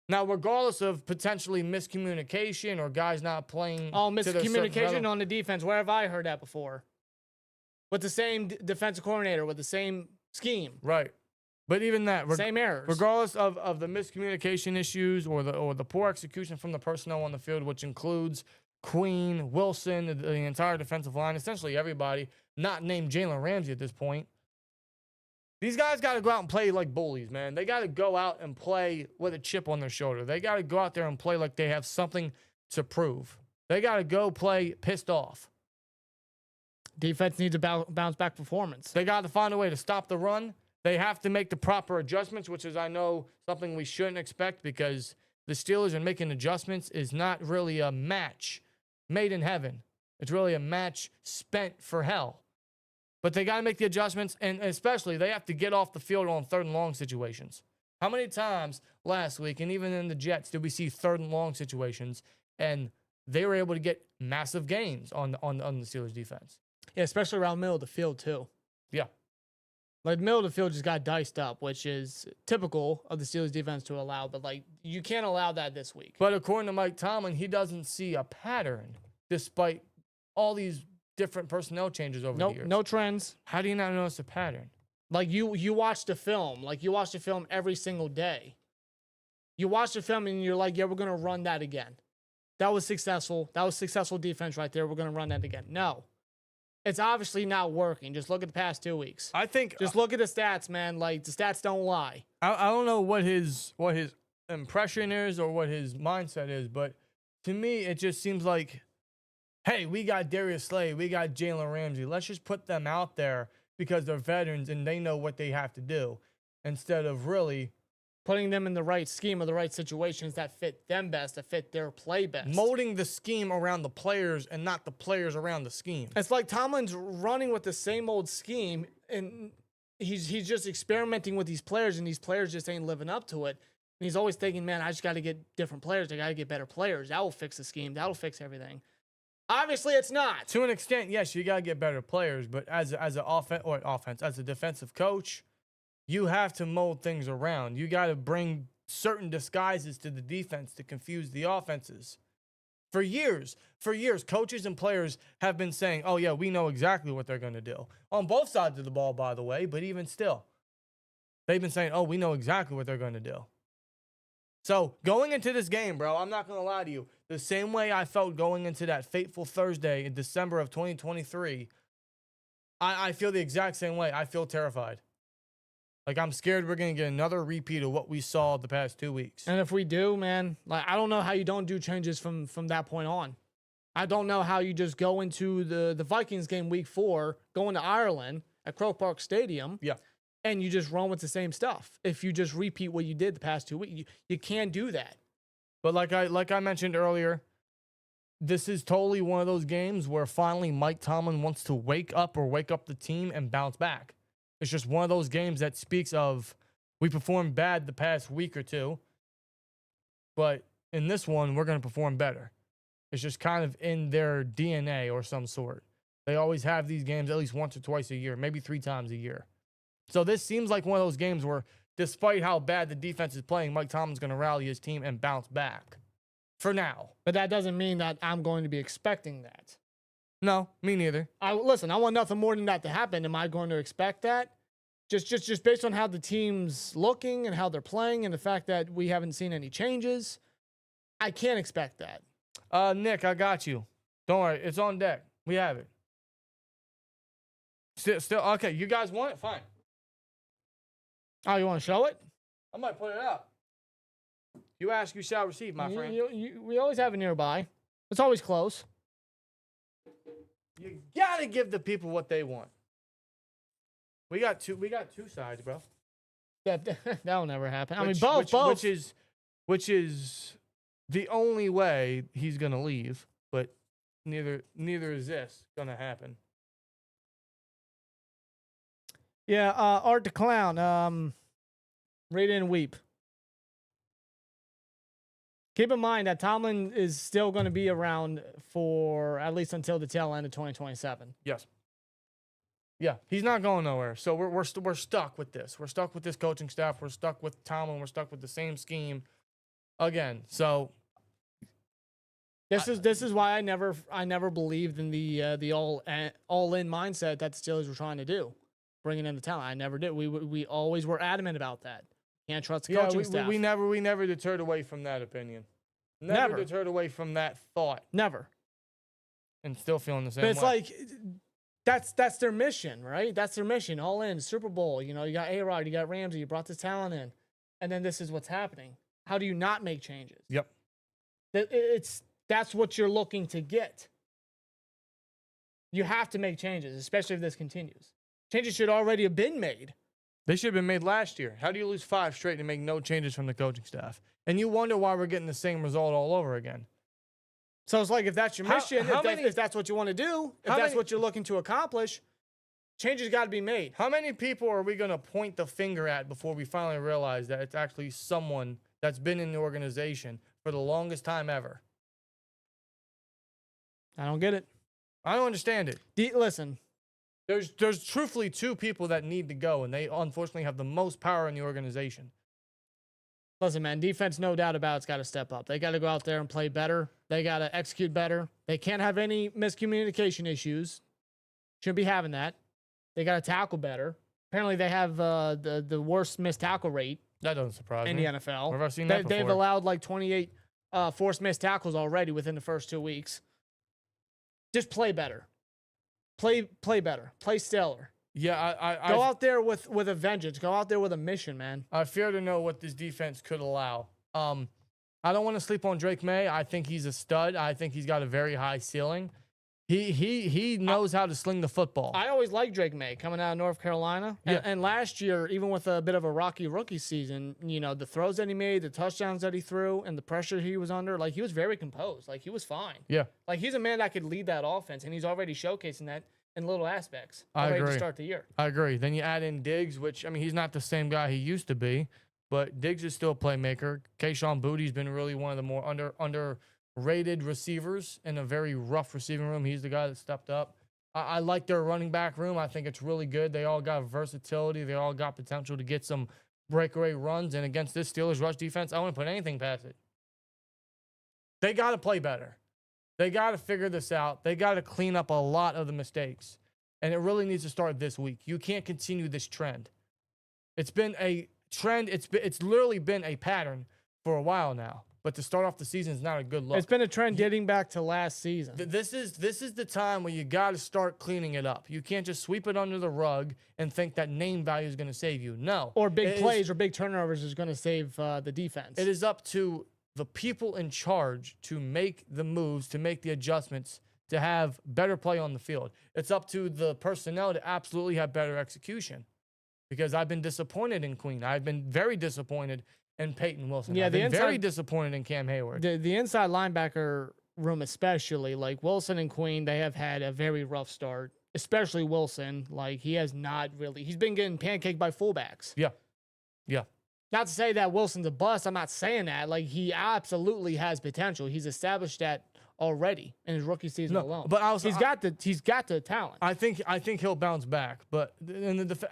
[SPEAKER 2] Now, regardless of potentially miscommunication or guys not playing.
[SPEAKER 3] Oh, miscommunication on the defense. Where have I heard that before? With the same defensive coordinator, with the same scheme.
[SPEAKER 2] Right. But even that,
[SPEAKER 3] same errors.
[SPEAKER 2] Regardless of the miscommunication issues or the poor execution from the personnel on the field, which includes Queen, Wilson, the entire defensive line, essentially everybody, not named Jalen Ramsey at this point. These guys got to go out and play like bullies, man. They got to go out and play with a chip on their shoulder. They got to go out there and play like they have something to prove. They got to go play pissed off.
[SPEAKER 3] Defense needs a bounce back performance.
[SPEAKER 2] They got to find a way to stop the run. They have to make the proper adjustments, which is, I know, something we shouldn't expect because the Steelers are making adjustments is not really a match made in heaven. It's really a match spent for hell. But they got to make the adjustments, and especially they have to get off the field on 3rd and long situations. How many times last week, and even in the Jets, did we see 3rd and long situations, and they were able to get massive gains on the Steelers defense?
[SPEAKER 3] Yeah, especially around middle of the field, too.
[SPEAKER 2] Yeah.
[SPEAKER 3] Like, middle of the field just got diced up, which is typical of the Steelers defense to allow, but, like, you can't allow that this week.
[SPEAKER 2] But according to Mike Tomlin, he doesn't see a pattern despite all these different personnel changes over the years.
[SPEAKER 3] No trends.
[SPEAKER 2] How do you not notice a pattern?
[SPEAKER 3] Like, you watch the film. Like, you watch the film every single day. You watch the film and you're like, yeah, we're going to run that again. That was successful. That was successful defense right there. We're going to run that again. No. It's obviously not working. Just look at the past 2 weeks.
[SPEAKER 2] I think
[SPEAKER 3] just look at the stats, man. Like, the stats don't lie.
[SPEAKER 2] I don't know what his impression is or what his mindset is, but to me, it just seems like, hey, we got Darius Slay, we got Jalen Ramsey. Let's just put them out there because they're veterans and they know what they have to do, instead of really
[SPEAKER 3] putting them in the right scheme or the right situations that fit them best, that fit their play best.
[SPEAKER 2] Molding the scheme around the players and not the players around the scheme.
[SPEAKER 3] It's like Tomlin's running with the same old scheme, and he's just experimenting with these players, and these players just ain't living up to it. And he's always thinking, man, I just got to get different players. I got to get better players. That will fix the scheme. That will fix everything. Obviously, it's not.
[SPEAKER 2] To an extent, yes, you got to get better players, but as a defensive coach, you have to mold things around. You got to bring certain disguises to the defense to confuse the offenses. For years, coaches and players have been saying, oh, yeah, we know exactly what they're going to do. On both sides of the ball, by the way, but even still. They've been saying, oh, we know exactly what they're going to do. So going into this game, bro, I'm not going to lie to you. The same way I felt going into that fateful Thursday in December of 2023, I feel the exact same way. I feel terrified. Like, I'm scared we're going to get another repeat of what we saw the past 2 weeks.
[SPEAKER 3] And if we do, man, like, I don't know how you don't do changes from that point on. I don't know how you just go into the Vikings game week 4, going to Ireland at Croke Park Stadium.
[SPEAKER 2] Yeah.
[SPEAKER 3] And you just run with the same stuff. If you just repeat what you did the past 2 weeks, you can't do that.
[SPEAKER 2] But like I mentioned earlier, this is totally one of those games where finally Mike Tomlin wants to wake up the team and bounce back. It's just one of those games that speaks of, we performed bad the past week or two, but in this one, we're going to perform better. It's just kind of in their DNA or some sort. They always have these games at least once or twice a year, maybe 3 times a year. So this seems like one of those games where, despite how bad the defense is playing, Mike Tomlin's going to rally his team and bounce back. For now.
[SPEAKER 3] But that doesn't mean that I'm going to be expecting that.
[SPEAKER 2] No, me neither.
[SPEAKER 3] Listen, I want nothing more than that to happen. Am I going to expect that? Just based on how the team's looking and how they're playing and the fact that we haven't seen any changes, I can't expect that.
[SPEAKER 2] Nick, I got you. Don't worry. It's on deck. We have it. Still, okay, you guys want it? Fine.
[SPEAKER 3] Oh, you want to show it?
[SPEAKER 2] I might put it up. You ask, you shall receive, my friend.
[SPEAKER 3] We always have it nearby. It's always close.
[SPEAKER 2] You gotta give the people what they want. We got two sides, bro.
[SPEAKER 3] That'll never happen. I mean, both.
[SPEAKER 2] Which is the only way he's gonna leave, but neither is this gonna happen.
[SPEAKER 3] Yeah, Art the Clown. Read it and weep. Keep in mind that Tomlin is still going to be around for at least until the tail end of 2027.
[SPEAKER 2] Yes. Yeah, he's not going nowhere. So we're stuck with this. We're stuck with this coaching staff. We're stuck with Tomlin. We're stuck with the same scheme again. So
[SPEAKER 3] this is why I never believed in the all in mindset that the Steelers were trying to do, bringing in the talent. I never did. We always were adamant about that. Can't trust the coaching staff.
[SPEAKER 2] We never deterred away from that opinion. Never deterred away from that thought.
[SPEAKER 3] Never.
[SPEAKER 2] And still feeling the same
[SPEAKER 3] way. But it's
[SPEAKER 2] way.
[SPEAKER 3] like that's their mission, right? That's their mission. All in Super Bowl. You know, you got A-Rod, you got Ramsey, you brought this talent in, and then this is what's happening. How do you not make changes?
[SPEAKER 2] Yep.
[SPEAKER 3] That's what you're looking to get. You have to make changes, especially if this continues. Changes should already have been made.
[SPEAKER 2] They should have been made last year. How do you lose 5 straight and make no changes from the coaching staff? And you wonder why we're getting the same result all over again.
[SPEAKER 3] So it's like, if that's your mission, if that's what you want to do, if that's what you're looking to accomplish, changes got to be made.
[SPEAKER 2] How many people are we going to point the finger at before we finally realize that it's actually someone that's been in the organization for the longest time ever?
[SPEAKER 3] I don't get it.
[SPEAKER 2] I don't understand it.
[SPEAKER 3] Listen.
[SPEAKER 2] There's truthfully 2 people that need to go, and they unfortunately have the most power in the organization.
[SPEAKER 3] Listen, man, defense, no doubt about it's got to step up. They got to go out there and play better. They got to execute better. They can't have any miscommunication issues. Shouldn't be having that. They got to tackle better. Apparently, they have the worst missed tackle rate
[SPEAKER 2] That doesn't surprise
[SPEAKER 3] in
[SPEAKER 2] me.
[SPEAKER 3] the NFL.
[SPEAKER 2] Where have I seen that
[SPEAKER 3] They've
[SPEAKER 2] before?
[SPEAKER 3] allowed like 28 forced missed tackles already within the first 2 weeks. Just play better. Play better. Play stellar.
[SPEAKER 2] Yeah,
[SPEAKER 3] Go out there with a vengeance. Go out there with a mission, man.
[SPEAKER 2] I fear to know what this defense could allow. I don't want to sleep on Drake May. I think he's a stud. I think he's got a very high ceiling. He knows how to sling the football.
[SPEAKER 3] I always liked Drake May coming out of North Carolina.
[SPEAKER 2] Yeah.
[SPEAKER 3] And last year, even with a bit of a rocky rookie season, you know, the throws that he made, the touchdowns that he threw, and the pressure he was under, like, he was very composed. Like, he was fine.
[SPEAKER 2] Yeah.
[SPEAKER 3] Like, he's a man that could lead that offense, and he's already showcasing that in little aspects
[SPEAKER 2] I
[SPEAKER 3] already
[SPEAKER 2] agree.
[SPEAKER 3] to start the year.
[SPEAKER 2] I agree. Then you add in Diggs, which, I mean, he's not the same guy he used to be, but Diggs is still a playmaker. Kayshawn Booty's been really one of the more underrated receivers in a very rough receiving room. He's the guy that stepped up. I like their running back room. I think it's really good. They all got versatility. They all got potential to get some breakaway runs. And against this Steelers rush defense, I wouldn't put anything past it. They got to play better. They got to figure this out. They got to clean up a lot of the mistakes. And it really needs to start this week. You can't continue this trend. It's been a trend. It's literally been a pattern for a while now. But to start off the season is not a good look.
[SPEAKER 3] It's been a trend dating back to last season.
[SPEAKER 2] This is the time where you got to start cleaning it up. You can't just sweep it under the rug and think that name value is going to save you. No.
[SPEAKER 3] Or big plays or big turnovers is going to save the defense.
[SPEAKER 2] It is up to the people in charge to make the moves, to make the adjustments, to have better play on the field. It's up to the personnel to absolutely have better execution. Because I've been disappointed in Queen. I've been very disappointed in Peyton Wilson.
[SPEAKER 3] Yeah,
[SPEAKER 2] I've been very disappointed in Cam Hayward.
[SPEAKER 3] The inside linebacker room especially, like Wilson and Queen, they have had a very rough start, especially Wilson. Like, he has not really – he's been getting pancaked by fullbacks.
[SPEAKER 2] Yeah. Yeah.
[SPEAKER 3] Not to say that Wilson's a bust. I'm not saying that. Like, he absolutely has potential. He's established that already in his rookie season alone.
[SPEAKER 2] But
[SPEAKER 3] he's got the talent.
[SPEAKER 2] I think he'll bounce back. But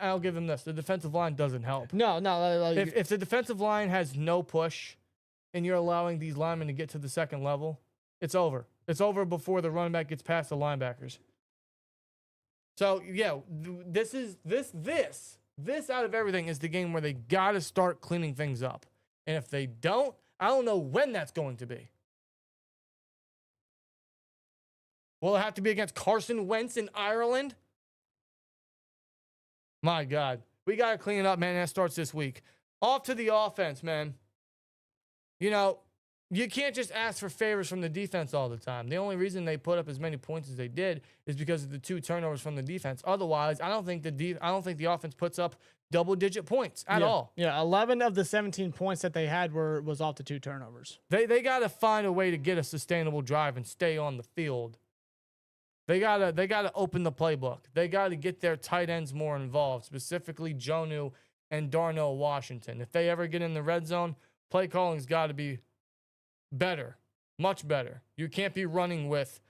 [SPEAKER 2] I'll give him this: the defensive line doesn't help.
[SPEAKER 3] No. Like,
[SPEAKER 2] If the defensive line has no push, and you're allowing these linemen to get to the second level, it's over. It's over before the running back gets past the linebackers. So yeah, this out of everything is the game where they got to start cleaning things up. And if they don't, I don't know when that's going to be. Will it have to be against Carson Wentz in Ireland? My God. We got to clean it up, man. That starts this week. Off to the offense, man. You know, you can't just ask for favors from the defense all the time. The only reason they put up as many points as they did is because of the 2 turnovers from the defense. Otherwise, I don't think the offense puts up double-digit points at all.
[SPEAKER 3] Yeah, 11 of the 17 points that they had was off the 2 turnovers.
[SPEAKER 2] They got to find a way to get a sustainable drive and stay on the field. They gotta open the playbook. They got to get their tight ends more involved, specifically Jonnu and Darnell Washington. If they ever get in the red zone, play calling's got to be better, much better. You can't be running with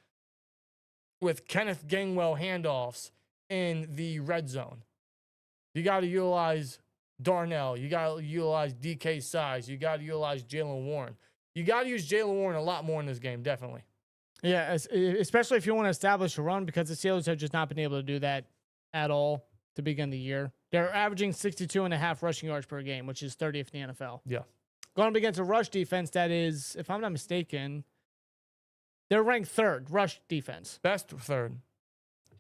[SPEAKER 2] Kenneth Gainwell handoffs in the red zone. You got to utilize Darnell. You got to utilize DK size. You got to utilize Jalen Warren. You got to use Jalen Warren a lot more in this game, definitely.
[SPEAKER 3] Yeah, especially if you want to establish a run, because the Steelers have just not been able to do that at all to begin the year. They're averaging 62.5 rushing yards per game, which is 30th in the NFL.
[SPEAKER 2] Yeah.
[SPEAKER 3] Going up against a rush defense that is, if I'm not mistaken, they're ranked 3rd rush defense.
[SPEAKER 2] Best or third?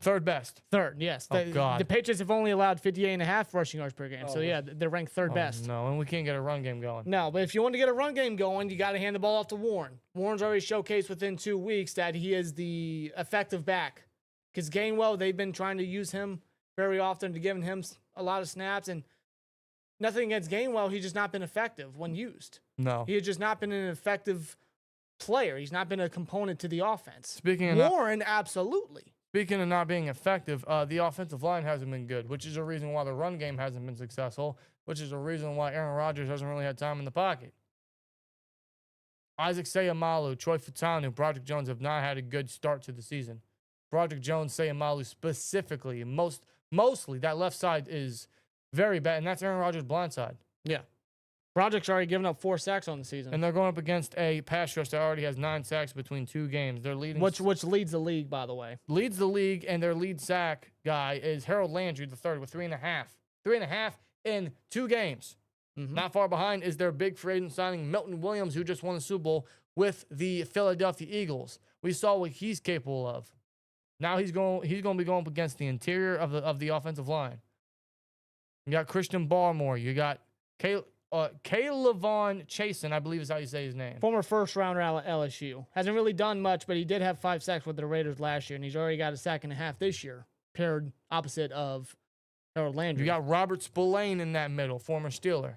[SPEAKER 2] Third best.
[SPEAKER 3] 3rd, yes.
[SPEAKER 2] God.
[SPEAKER 3] The Patriots have only allowed 58.5 rushing yards per game. So, yeah, they're ranked 3rd best.
[SPEAKER 2] No, and we can't get a run game going.
[SPEAKER 3] No, but if you want to get a run game going, you got to hand the ball off to Warren. Warren's already showcased within 2 weeks that he is the effective back. Because Gainwell, they've been trying to use him very often to giving him a lot of snaps. And nothing against Gainwell, he's just not been effective when used.
[SPEAKER 2] No.
[SPEAKER 3] He has just not been an effective player. He's not been a component to the offense.
[SPEAKER 2] Speaking of
[SPEAKER 3] Warren, absolutely.
[SPEAKER 2] Speaking of not being effective, the offensive line hasn't been good, which is a reason why the run game hasn't been successful, which is a reason why Aaron Rodgers hasn't really had time in the pocket. Isaac Seumalo, Troy Fautanu, Broderick Jones have not had a good start to the season. Broderick Jones, Seumalo specifically, mostly that left side is very bad, and that's Aaron Rodgers' blind side.
[SPEAKER 3] Yeah. Broderick's already given up 4 sacks on the season.
[SPEAKER 2] And they're going up against a pass rush that already has 9 sacks between 2 games. They're leading,
[SPEAKER 3] which leads the league, by the way.
[SPEAKER 2] Leads the league, and their lead sack guy is Harold Landry III with 3.5. 3.5 in 2 games. Not far behind is their big free agent signing, Milton Williams, who just won the Super Bowl with the Philadelphia Eagles. We saw what he's capable of. Now he's going to be going up against the interior of the offensive line. You got Christian Barmore. You got Kaylavon Chasen, I believe is how you say his name.
[SPEAKER 3] Former first-rounder at LSU. Hasn't really done much, but he did have 5 sacks with the Raiders last year, and he's already got a sack and a half this year, paired opposite of Harold Landry.
[SPEAKER 2] You got Robert Spillane in that middle, former Steeler.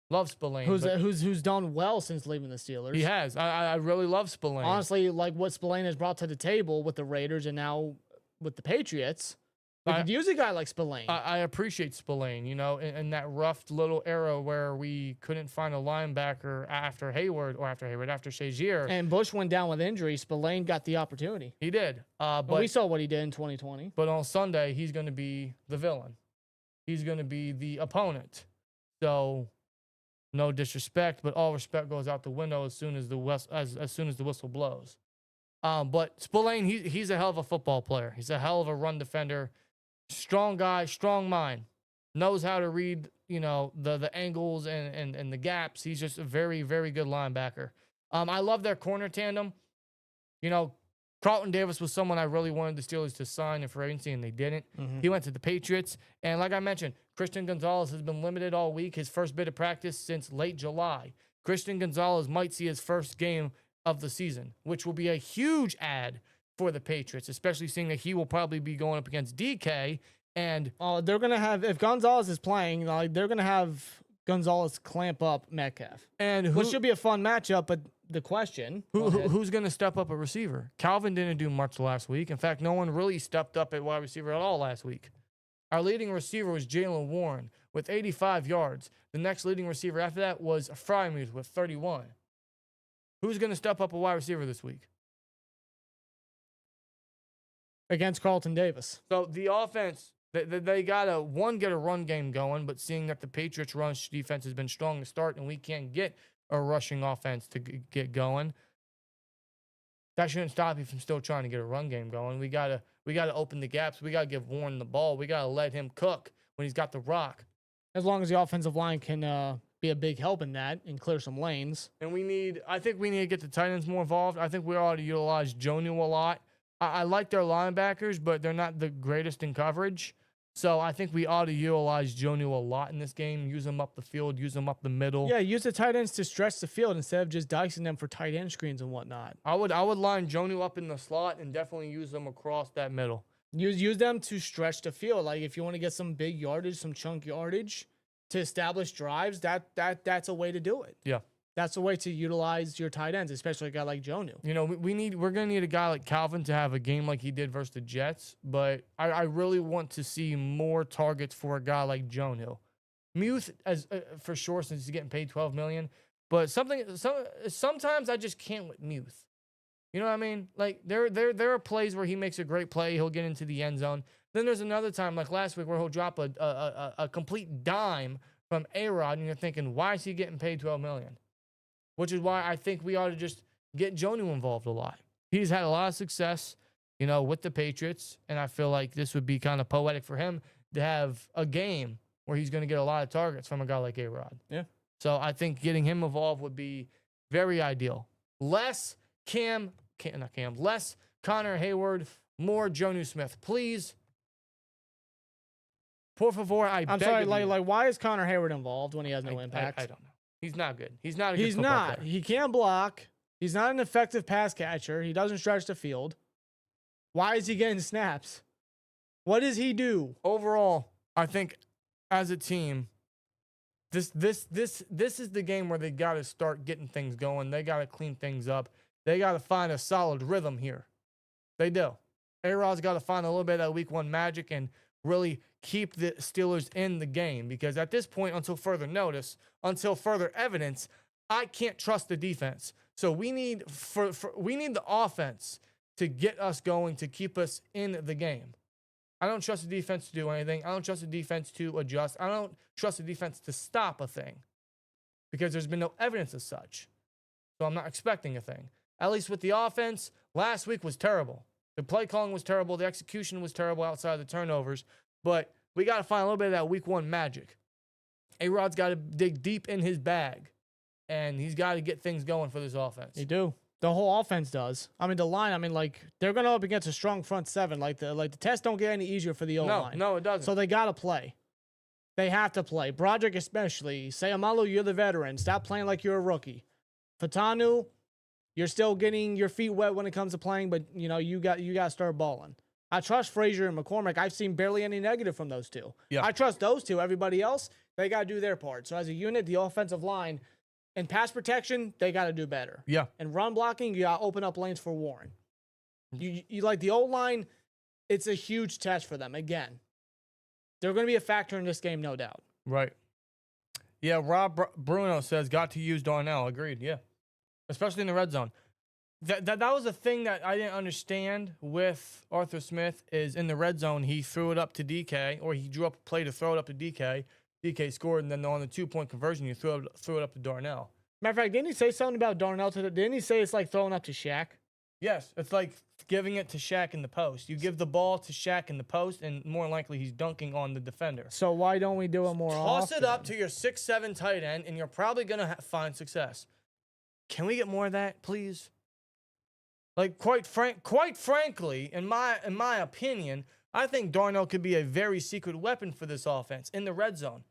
[SPEAKER 2] Love Spillane.
[SPEAKER 3] Who's done well since leaving the Steelers.
[SPEAKER 2] He has. I really love Spillane.
[SPEAKER 3] Honestly, like what Spillane has brought to the table with the Raiders and now with the Patriots, we could use a guy like Spillane.
[SPEAKER 2] I appreciate Spillane, in that rough little era where we couldn't find a linebacker after Shazier.
[SPEAKER 3] And Bush went down with injury. Spillane got the opportunity.
[SPEAKER 2] He did. But
[SPEAKER 3] we saw what he did in 2020.
[SPEAKER 2] But on Sunday, he's going to be the villain. He's going to be the opponent. So, no disrespect, but all respect goes out the window as soon as the whistle blows. But Spillane, he's a hell of a football player. He's a hell of a run defender. Strong guy, strong mind. Knows how to read, the angles and the gaps. He's just a very, very good linebacker. I love their corner tandem. Carlton Davis was someone I really wanted the Steelers to sign in free agency, and they didn't. He went to the Patriots. And like I mentioned, Christian Gonzalez has been limited all week, his first bit of practice since late July. Christian Gonzalez might see his first game of the season, which will be a huge add for the Patriots, especially seeing that he will probably be going up against DK. And
[SPEAKER 3] they're going to have, if Gonzalez is playing, they're going to have Gonzalez clamp up Metcalf. Which should be a fun matchup, but the question.
[SPEAKER 2] Who's going to step up a receiver? Calvin didn't do much last week. In fact, no one really stepped up at wide receiver at all last week. Our leading receiver was Jalen Warren with 85 yards. The next leading receiver after that was Freiermuth with 31. Who's going to step up a wide receiver this week?
[SPEAKER 3] Against Carlton Davis.
[SPEAKER 2] So the offense, they got to, get a run game going, but seeing that the Patriots' run defense has been strong to start and we can't get a rushing offense to get going, that shouldn't stop you from still trying to get a run game going. We gotta open the gaps. We gotta give Warren the ball. We gotta let him cook when he's got the rock.
[SPEAKER 3] As long as the offensive line can be a big help in that and clear some lanes.
[SPEAKER 2] And I think we need to get the tight ends more involved. I think we ought to utilize Jonnu a lot. I like their linebackers, but they're not the greatest in coverage. So I think we ought to utilize Jonnu a lot in this game. Use them up the field, use them up the middle.
[SPEAKER 3] Yeah, use the tight ends to stretch the field instead of just dicing them for tight end screens and whatnot.
[SPEAKER 2] I would line Jonnu up in the slot and definitely use them across that middle.
[SPEAKER 3] Use them to stretch the field. Like if you want to get some big yardage, some chunk yardage to establish drives, that's a way to do it.
[SPEAKER 2] Yeah.
[SPEAKER 3] That's a way to utilize your tight ends, especially a guy like Jonnu.
[SPEAKER 2] We're gonna need a guy like Calvin to have a game like he did versus the Jets, but I really want to see more targets for a guy like Jonnu. Muth, as for sure, since he's getting paid $12 million, but sometimes I just can't with Muth. You know what I mean? Like there are plays where he makes a great play, he'll get into the end zone. Then there's another time like last week where he'll drop a complete dime from A-Rod, and you're thinking, why is he getting paid $12 million? Which is why I think we ought to just get Jonnu involved a lot. He's had a lot of success, with the Patriots, and I feel like this would be kind of poetic for him to have a game where he's going to get a lot of targets from a guy like A-Rod.
[SPEAKER 3] Yeah.
[SPEAKER 2] So I think getting him involved would be very ideal. Less Connor Hayward, more Jonnu Smith. Please. Por favor, I'm
[SPEAKER 3] sorry, like why is Connor Hayward involved when he has no impact?
[SPEAKER 2] I don't know. He's not good. He's not a good football player.
[SPEAKER 3] He can't block. He's not an effective pass catcher. He doesn't stretch the field. Why is he getting snaps? What does he do?
[SPEAKER 2] Overall, I think as a team, this is the game where they got to start getting things going. They got to clean things up. They got to find a solid rhythm here. They do. A-Rod's got to find a little bit of that week one magic and really keep the Steelers in the game, because at this point, until further notice, until further evidence, I can't trust the defense. So we need the offense to get us going, to keep us in the game. I don't trust the defense to do anything. I don't trust the defense to adjust. I don't trust the defense to stop a thing, because there's been no evidence of such. So I'm not expecting a thing. At least with the offense, last week was terrible. The play calling was terrible. The execution was terrible outside of the turnovers. But we got to find a little bit of that week one magic. A-Rod's got to dig deep in his bag, and he's got to get things going for this offense.
[SPEAKER 3] They do. The whole offense does. I mean, the line. I mean, like they're going up against a strong front seven. Like the tests don't get any easier for the O-line.
[SPEAKER 2] No, it doesn't.
[SPEAKER 3] So they got to play. They have to play. Broderick especially. Sayamalu, you're the veteran. Stop playing like you're a rookie. Fatanu, you're still getting your feet wet when it comes to playing, but you got to start balling. I trust Frazier and McCormick. I've seen barely any negative from those two.
[SPEAKER 2] Yeah.
[SPEAKER 3] I trust those two. Everybody else, they got to do their part. So as a unit, the offensive line and pass protection, they got to do better.
[SPEAKER 2] Yeah.
[SPEAKER 3] And run blocking, you got to open up lanes for Warren. You like the O-line, it's a huge test for them. Again, they're going to be a factor in this game, no doubt.
[SPEAKER 2] Right. Yeah, Rob Bruno says, got to use Darnell. Agreed, yeah. Especially in the red zone. That was a thing that I didn't understand with Arthur Smith is in the red zone, he threw it up to DK, or he drew up a play to throw it up to DK. DK scored, and then on the 2-point conversion, you threw it up to Darnell.
[SPEAKER 3] Matter of fact, didn't he say something about Darnell today? Didn't he say it's like throwing up to Shaq?
[SPEAKER 2] Yes, it's like giving it to Shaq in the post. You give the ball to Shaq in the post, and more likely he's dunking on the defender.
[SPEAKER 3] So why don't we do it more often?
[SPEAKER 2] Toss it up to your 6'7" tight end, and you're probably going to find success. Can we get more of that, please? Like, quite frankly, in my opinion, I think Darnell could be a very secret weapon for this offense in the red zone.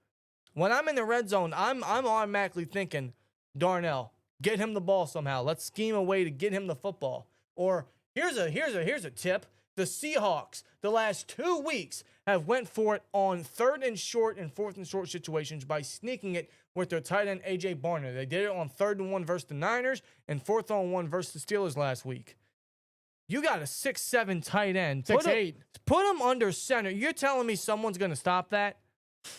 [SPEAKER 2] When I'm in the red zone, I'm automatically thinking, Darnell, get him the ball somehow. Let's scheme a way to get him the football. Or here's a tip. The Seahawks, the last 2 weeks, have went for it on 3rd and short and 4th and short situations by sneaking it with their tight end, A.J. Barner. They did it on 3rd and 1 versus the Niners and 4th and 1 versus the Steelers last week. You got a 6'7" tight end.
[SPEAKER 3] 6'8".
[SPEAKER 2] Put him under center. You're telling me someone's going to stop that?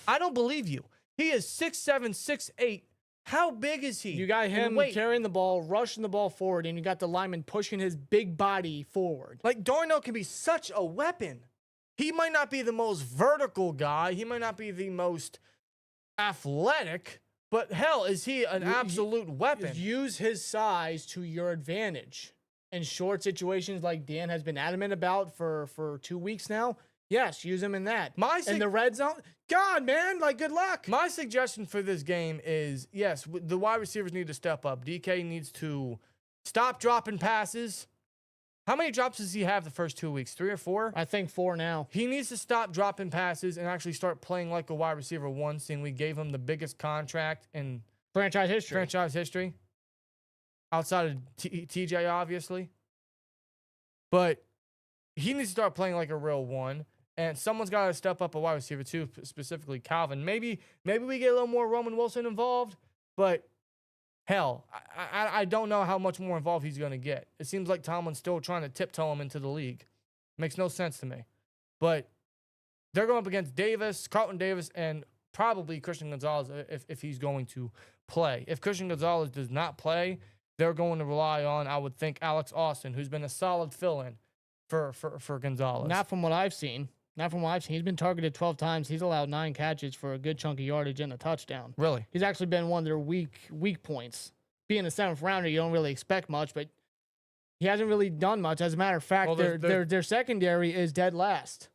[SPEAKER 2] I don't believe you. He is 6'7", 6'8". How big is he?
[SPEAKER 3] You got him carrying the ball, rushing the ball forward, and you got the lineman pushing his big body forward.
[SPEAKER 2] Like, Darnell can be such a weapon. He might not be the most vertical guy. He might not be the most athletic, but hell, is he an absolute weapon?
[SPEAKER 3] Use his size to your advantage. In short situations like Dan has been adamant about for 2 weeks now, yes, use him in that. In the red zone, God, man, like, good luck.
[SPEAKER 2] My suggestion for this game is, yes, the wide receivers need to step up. DK needs to stop dropping passes. How many drops does he have the first 2 weeks? 3 or 4?
[SPEAKER 3] I think 4 now.
[SPEAKER 2] He needs to stop dropping passes and actually start playing like a wide receiver one, seeing we gave him the biggest contract in
[SPEAKER 3] franchise history.
[SPEAKER 2] Outside of TJ, obviously. But he needs to start playing like a real one. And someone's got to step up a wide receiver too, specifically Calvin. Maybe we get a little more Roman Wilson involved, but hell, I don't know how much more involved he's going to get. It seems like Tomlin's still trying to tiptoe him into the league. Makes no sense to me. But they're going up against Carlton Davis, and probably Christian Gonzalez if he's going to play. If Christian Gonzalez does not play, they're going to rely on, I would think, Alex Austin, who's been a solid fill-in for Gonzalez.
[SPEAKER 3] Not from what I've seen. He's been targeted 12 times. He's allowed 9 catches for a good chunk of yardage and a touchdown.
[SPEAKER 2] Really?
[SPEAKER 3] He's actually been one of their weak points. Being a 7th rounder, you don't really expect much, but he hasn't really done much. As a matter of fact, their secondary is dead last.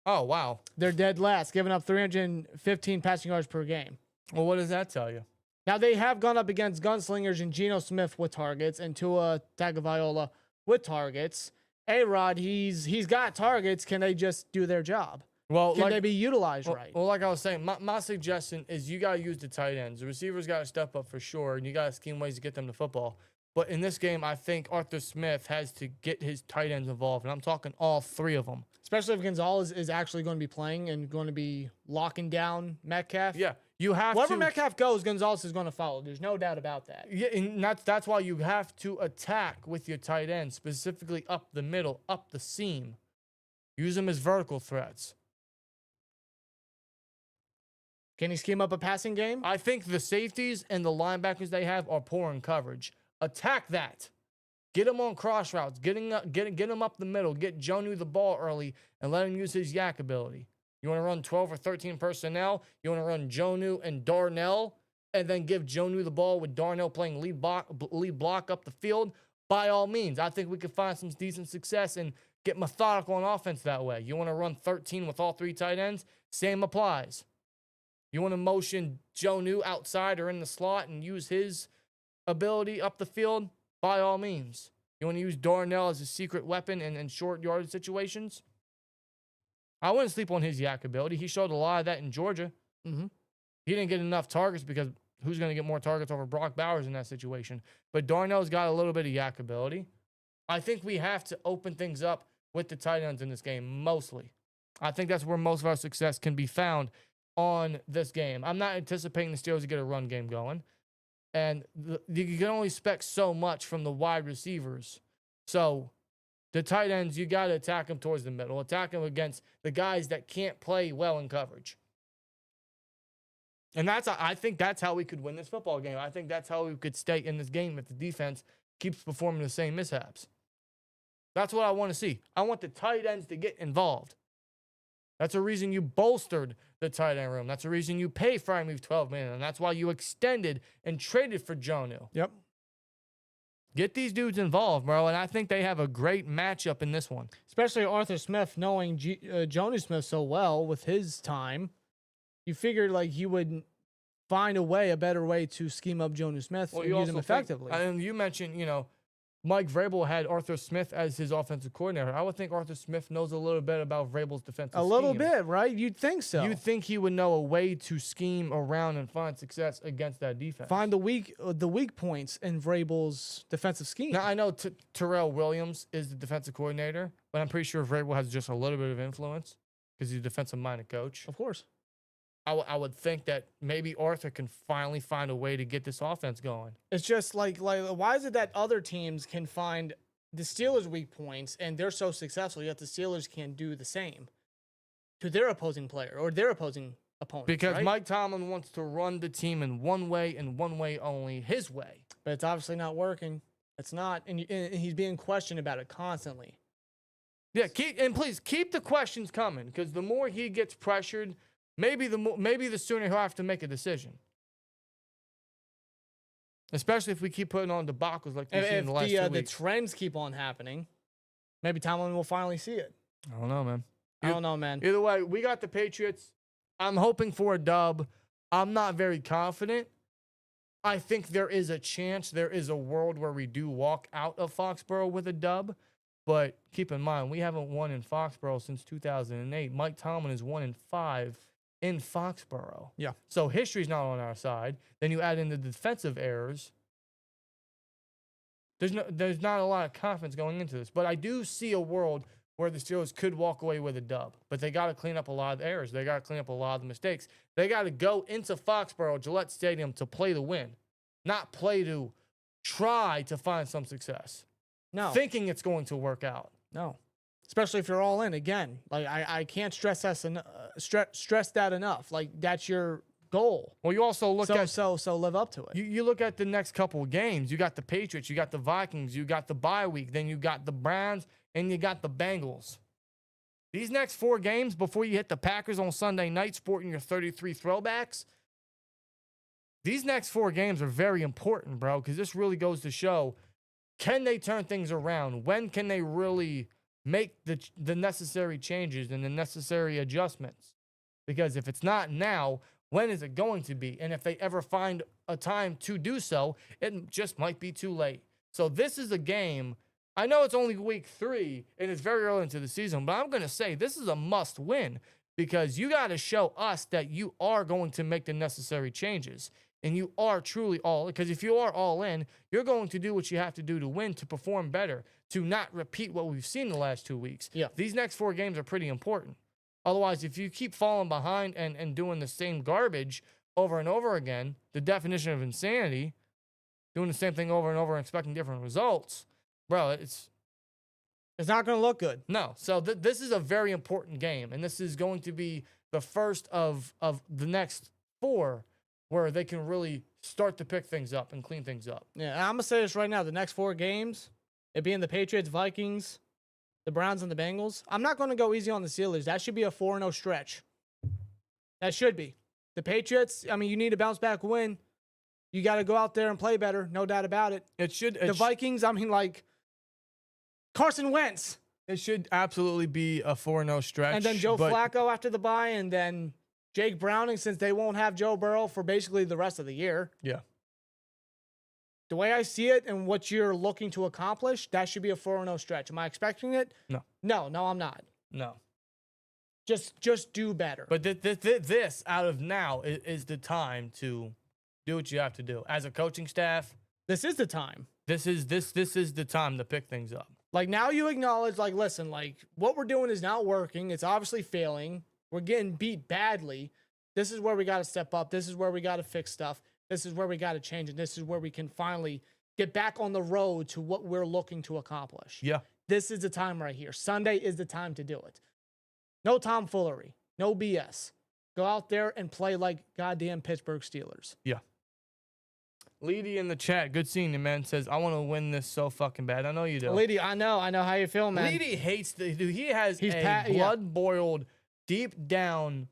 [SPEAKER 2] Oh, wow.
[SPEAKER 3] They're dead last, giving up 315 passing yards per game.
[SPEAKER 2] Well, what does that tell you?
[SPEAKER 3] Now, they have gone up against gunslingers and Geno Smith with targets and Tua Tagovailoa with targets. A-Rod, he's got targets. Can they just do their job?
[SPEAKER 2] Well,
[SPEAKER 3] Can they be utilized right?
[SPEAKER 2] Well, like I was saying, my suggestion is you got to use the tight ends. The receivers got to step up for sure, and you got to scheme ways to get them the football. But in this game, I think Arthur Smith has to get his tight ends involved, and I'm talking all 3 of them.
[SPEAKER 3] Especially if Gonzalez is actually going to be playing and going to be locking down Metcalf.
[SPEAKER 2] Yeah, you have
[SPEAKER 3] Wherever
[SPEAKER 2] to.
[SPEAKER 3] Metcalf goes, Gonzalez is going to follow. There's no doubt about that.
[SPEAKER 2] Yeah, and that's why you have to attack with your tight ends, specifically up the middle, up the seam. Use them as vertical threats.
[SPEAKER 3] Can he scheme up a passing game?
[SPEAKER 2] I think the safeties and the linebackers they have are poor in coverage. Attack that. Get him on cross routes. Get him up the middle. Get Jonnu the ball early and let him use his yak ability. You want to run 12 or 13 personnel? You want to run Jonnu and Darnell and then give Jonnu the ball with Darnell playing lead block up the field? By all means, I think we could find some decent success and get methodical on offense that way. You want to run 13 with all 3 tight ends? Same applies. You want to motion Joe New outside or in the slot and use his ability up the field? By all means. You want to use Darnell as a secret weapon in short yardage situations? I wouldn't sleep on his yak ability. He showed a lot of that in Georgia.
[SPEAKER 3] Mm-hmm.
[SPEAKER 2] He didn't get enough targets because who's going to get more targets over Brock Bowers in that situation? But Darnell's got a little bit of yak ability. I think we have to open things up with the tight ends in this game, mostly. I think that's where most of our success can be found on this game. I'm not anticipating the Steelers to get a run game going. And you can only expect so much from the wide receivers. So the tight ends, you got to attack them towards the middle. Attack them against the guys that can't play well in coverage. And I think that's how we could win this football game. I think that's how we could stay in this game if the defense keeps performing the same mishaps. That's what I want to see. I want the tight ends to get involved. That's a reason you bolstered the tight end room. That's a reason you pay Freiermuth $12 million. And that's why you extended and traded for Jonnu.
[SPEAKER 3] Yep.
[SPEAKER 2] Get these dudes involved, bro. And I think they have a great matchup in this one.
[SPEAKER 3] Especially Arthur Smith, knowing Jonnu Smith so well with his time. You figured like he would find a better way to scheme up Jonnu Smith and use him effectively.
[SPEAKER 2] And you mentioned, Mike Vrabel had Arthur Smith as his offensive coordinator. I would think Arthur Smith knows a little bit about Vrabel's defensive scheme.
[SPEAKER 3] A little bit, right? You'd think so.
[SPEAKER 2] You'd think he would know a way to scheme around and find success against that defense.
[SPEAKER 3] Find the weak points in Vrabel's defensive scheme.
[SPEAKER 2] Now, I know Terrell Williams is the defensive coordinator, but I'm pretty sure Vrabel has just a little bit of influence because he's a defensive-minded coach.
[SPEAKER 3] Of course.
[SPEAKER 2] I would think that maybe Arthur can finally find a way to get this offense going.
[SPEAKER 3] It's just like why is it that other teams can find the Steelers' weak points and they're so successful, yet the Steelers can't do the same to their opposing player or their opposing opponent?
[SPEAKER 2] Because
[SPEAKER 3] right?
[SPEAKER 2] Mike Tomlin wants to run the team in one way and one way only, his way.
[SPEAKER 3] But it's obviously not working. It's not, and he's being questioned about it constantly.
[SPEAKER 2] Yeah, please keep the questions coming because the more he gets pressured, maybe the sooner he'll have to make a decision. Especially if we keep putting on debacles like we've seen in the last 2 weeks.
[SPEAKER 3] The trends keep on happening, maybe Tomlin will finally see it.
[SPEAKER 2] I don't know, man.
[SPEAKER 3] I don't know, man.
[SPEAKER 2] Either way, we got the Patriots. I'm hoping for a dub. I'm not very confident. I think there is a chance, there is a world where we do walk out of Foxborough with a dub. But keep in mind, we haven't won in Foxborough since 2008. Mike Tomlin is 1-5 in Foxborough.
[SPEAKER 3] Yeah.
[SPEAKER 2] So history's not on our side. Then you add in the defensive errors. There's not a lot of confidence going into this. But I do see a world where the Steelers could walk away with a dub. But they got to clean up a lot of the errors. They got to clean up a lot of the mistakes. They got to go into Foxborough, Gillette Stadium, to play to win. Not play to try to find some success.
[SPEAKER 3] No.
[SPEAKER 2] Thinking it's going to work out.
[SPEAKER 3] No. Especially if you're all in. Again, like I can't stress that enough. Like that's your goal.
[SPEAKER 2] Well, you also look at
[SPEAKER 3] so live up to it.
[SPEAKER 2] You look at the next couple of games. You got the Patriots, you got the Vikings, you got the bye week, then you got the Browns, and you got the Bengals. These next 4 games before you hit the Packers on Sunday night, sporting your 33 throwbacks. These next 4 games are very important, bro, because this really goes to show, can they turn things around? When can they really make the necessary changes and the necessary adjustments? Because if it's not now, when is it going to be? And if they ever find a time to do so, it just might be too late. So this is a game. I know it's only week 3 and it's very early into the season, but I'm going to say this is a must win because you got to show us that you are going to make the necessary changes. And you are truly all in. Because if you are all in, you're going to do what you have to do to win, to perform better, to not repeat what we've seen the last 2 weeks.
[SPEAKER 3] Yeah.
[SPEAKER 2] These next 4 games are pretty important. Otherwise, if you keep falling behind and doing the same garbage over and over again, the definition of insanity, doing the same thing over and over and expecting different results, bro, it's
[SPEAKER 3] not going to look good.
[SPEAKER 2] No. So this is a very important game. And this is going to be the first of the next 4 where they can really start to pick things up and clean things up.
[SPEAKER 3] Yeah, and I'm going to say this right now. The next 4 games, it being the Patriots, Vikings, the Browns, and the Bengals, I'm not going to go easy on the Steelers. That should be a 4-0 stretch. That should be. The Patriots, I mean, you need a bounce-back win. You got to go out there and play better, no doubt about it. The Vikings, I mean, like, Carson Wentz.
[SPEAKER 2] It should absolutely be a 4-0 stretch.
[SPEAKER 3] And then Joe Flacco after the bye, and then Jake Browning, since they won't have Joe Burrow for basically the rest of the year.
[SPEAKER 2] Yeah.
[SPEAKER 3] The way I see it and what you're looking to accomplish, that should be a 4-0 stretch. Am I expecting it?
[SPEAKER 2] No.
[SPEAKER 3] No, I'm not.
[SPEAKER 2] No.
[SPEAKER 3] Just do better.
[SPEAKER 2] But this out of now is the time to do what you have to do. As a coaching staff,
[SPEAKER 3] this is the time.
[SPEAKER 2] this is the time to pick things up.
[SPEAKER 3] Like, now you acknowledge, like, listen, like, what we're doing is not working. It's obviously failing. We're getting beat badly. This is where we got to step up. This is where we got to fix stuff. This is where we got to change it. This is where we can finally get back on the road to what we're looking to accomplish.
[SPEAKER 2] Yeah.
[SPEAKER 3] This is the time right here. Sunday is the time to do it. No tomfoolery. No BS. Go out there and play like goddamn Pittsburgh Steelers.
[SPEAKER 2] Yeah. Leedy in the chat, good seeing you, man, says, I want to win this so fucking bad. I know you do.
[SPEAKER 3] Leedy, I know how you feel, man.
[SPEAKER 2] Leedy hates the dude. He has
[SPEAKER 3] He's
[SPEAKER 2] blood-boiled, deep down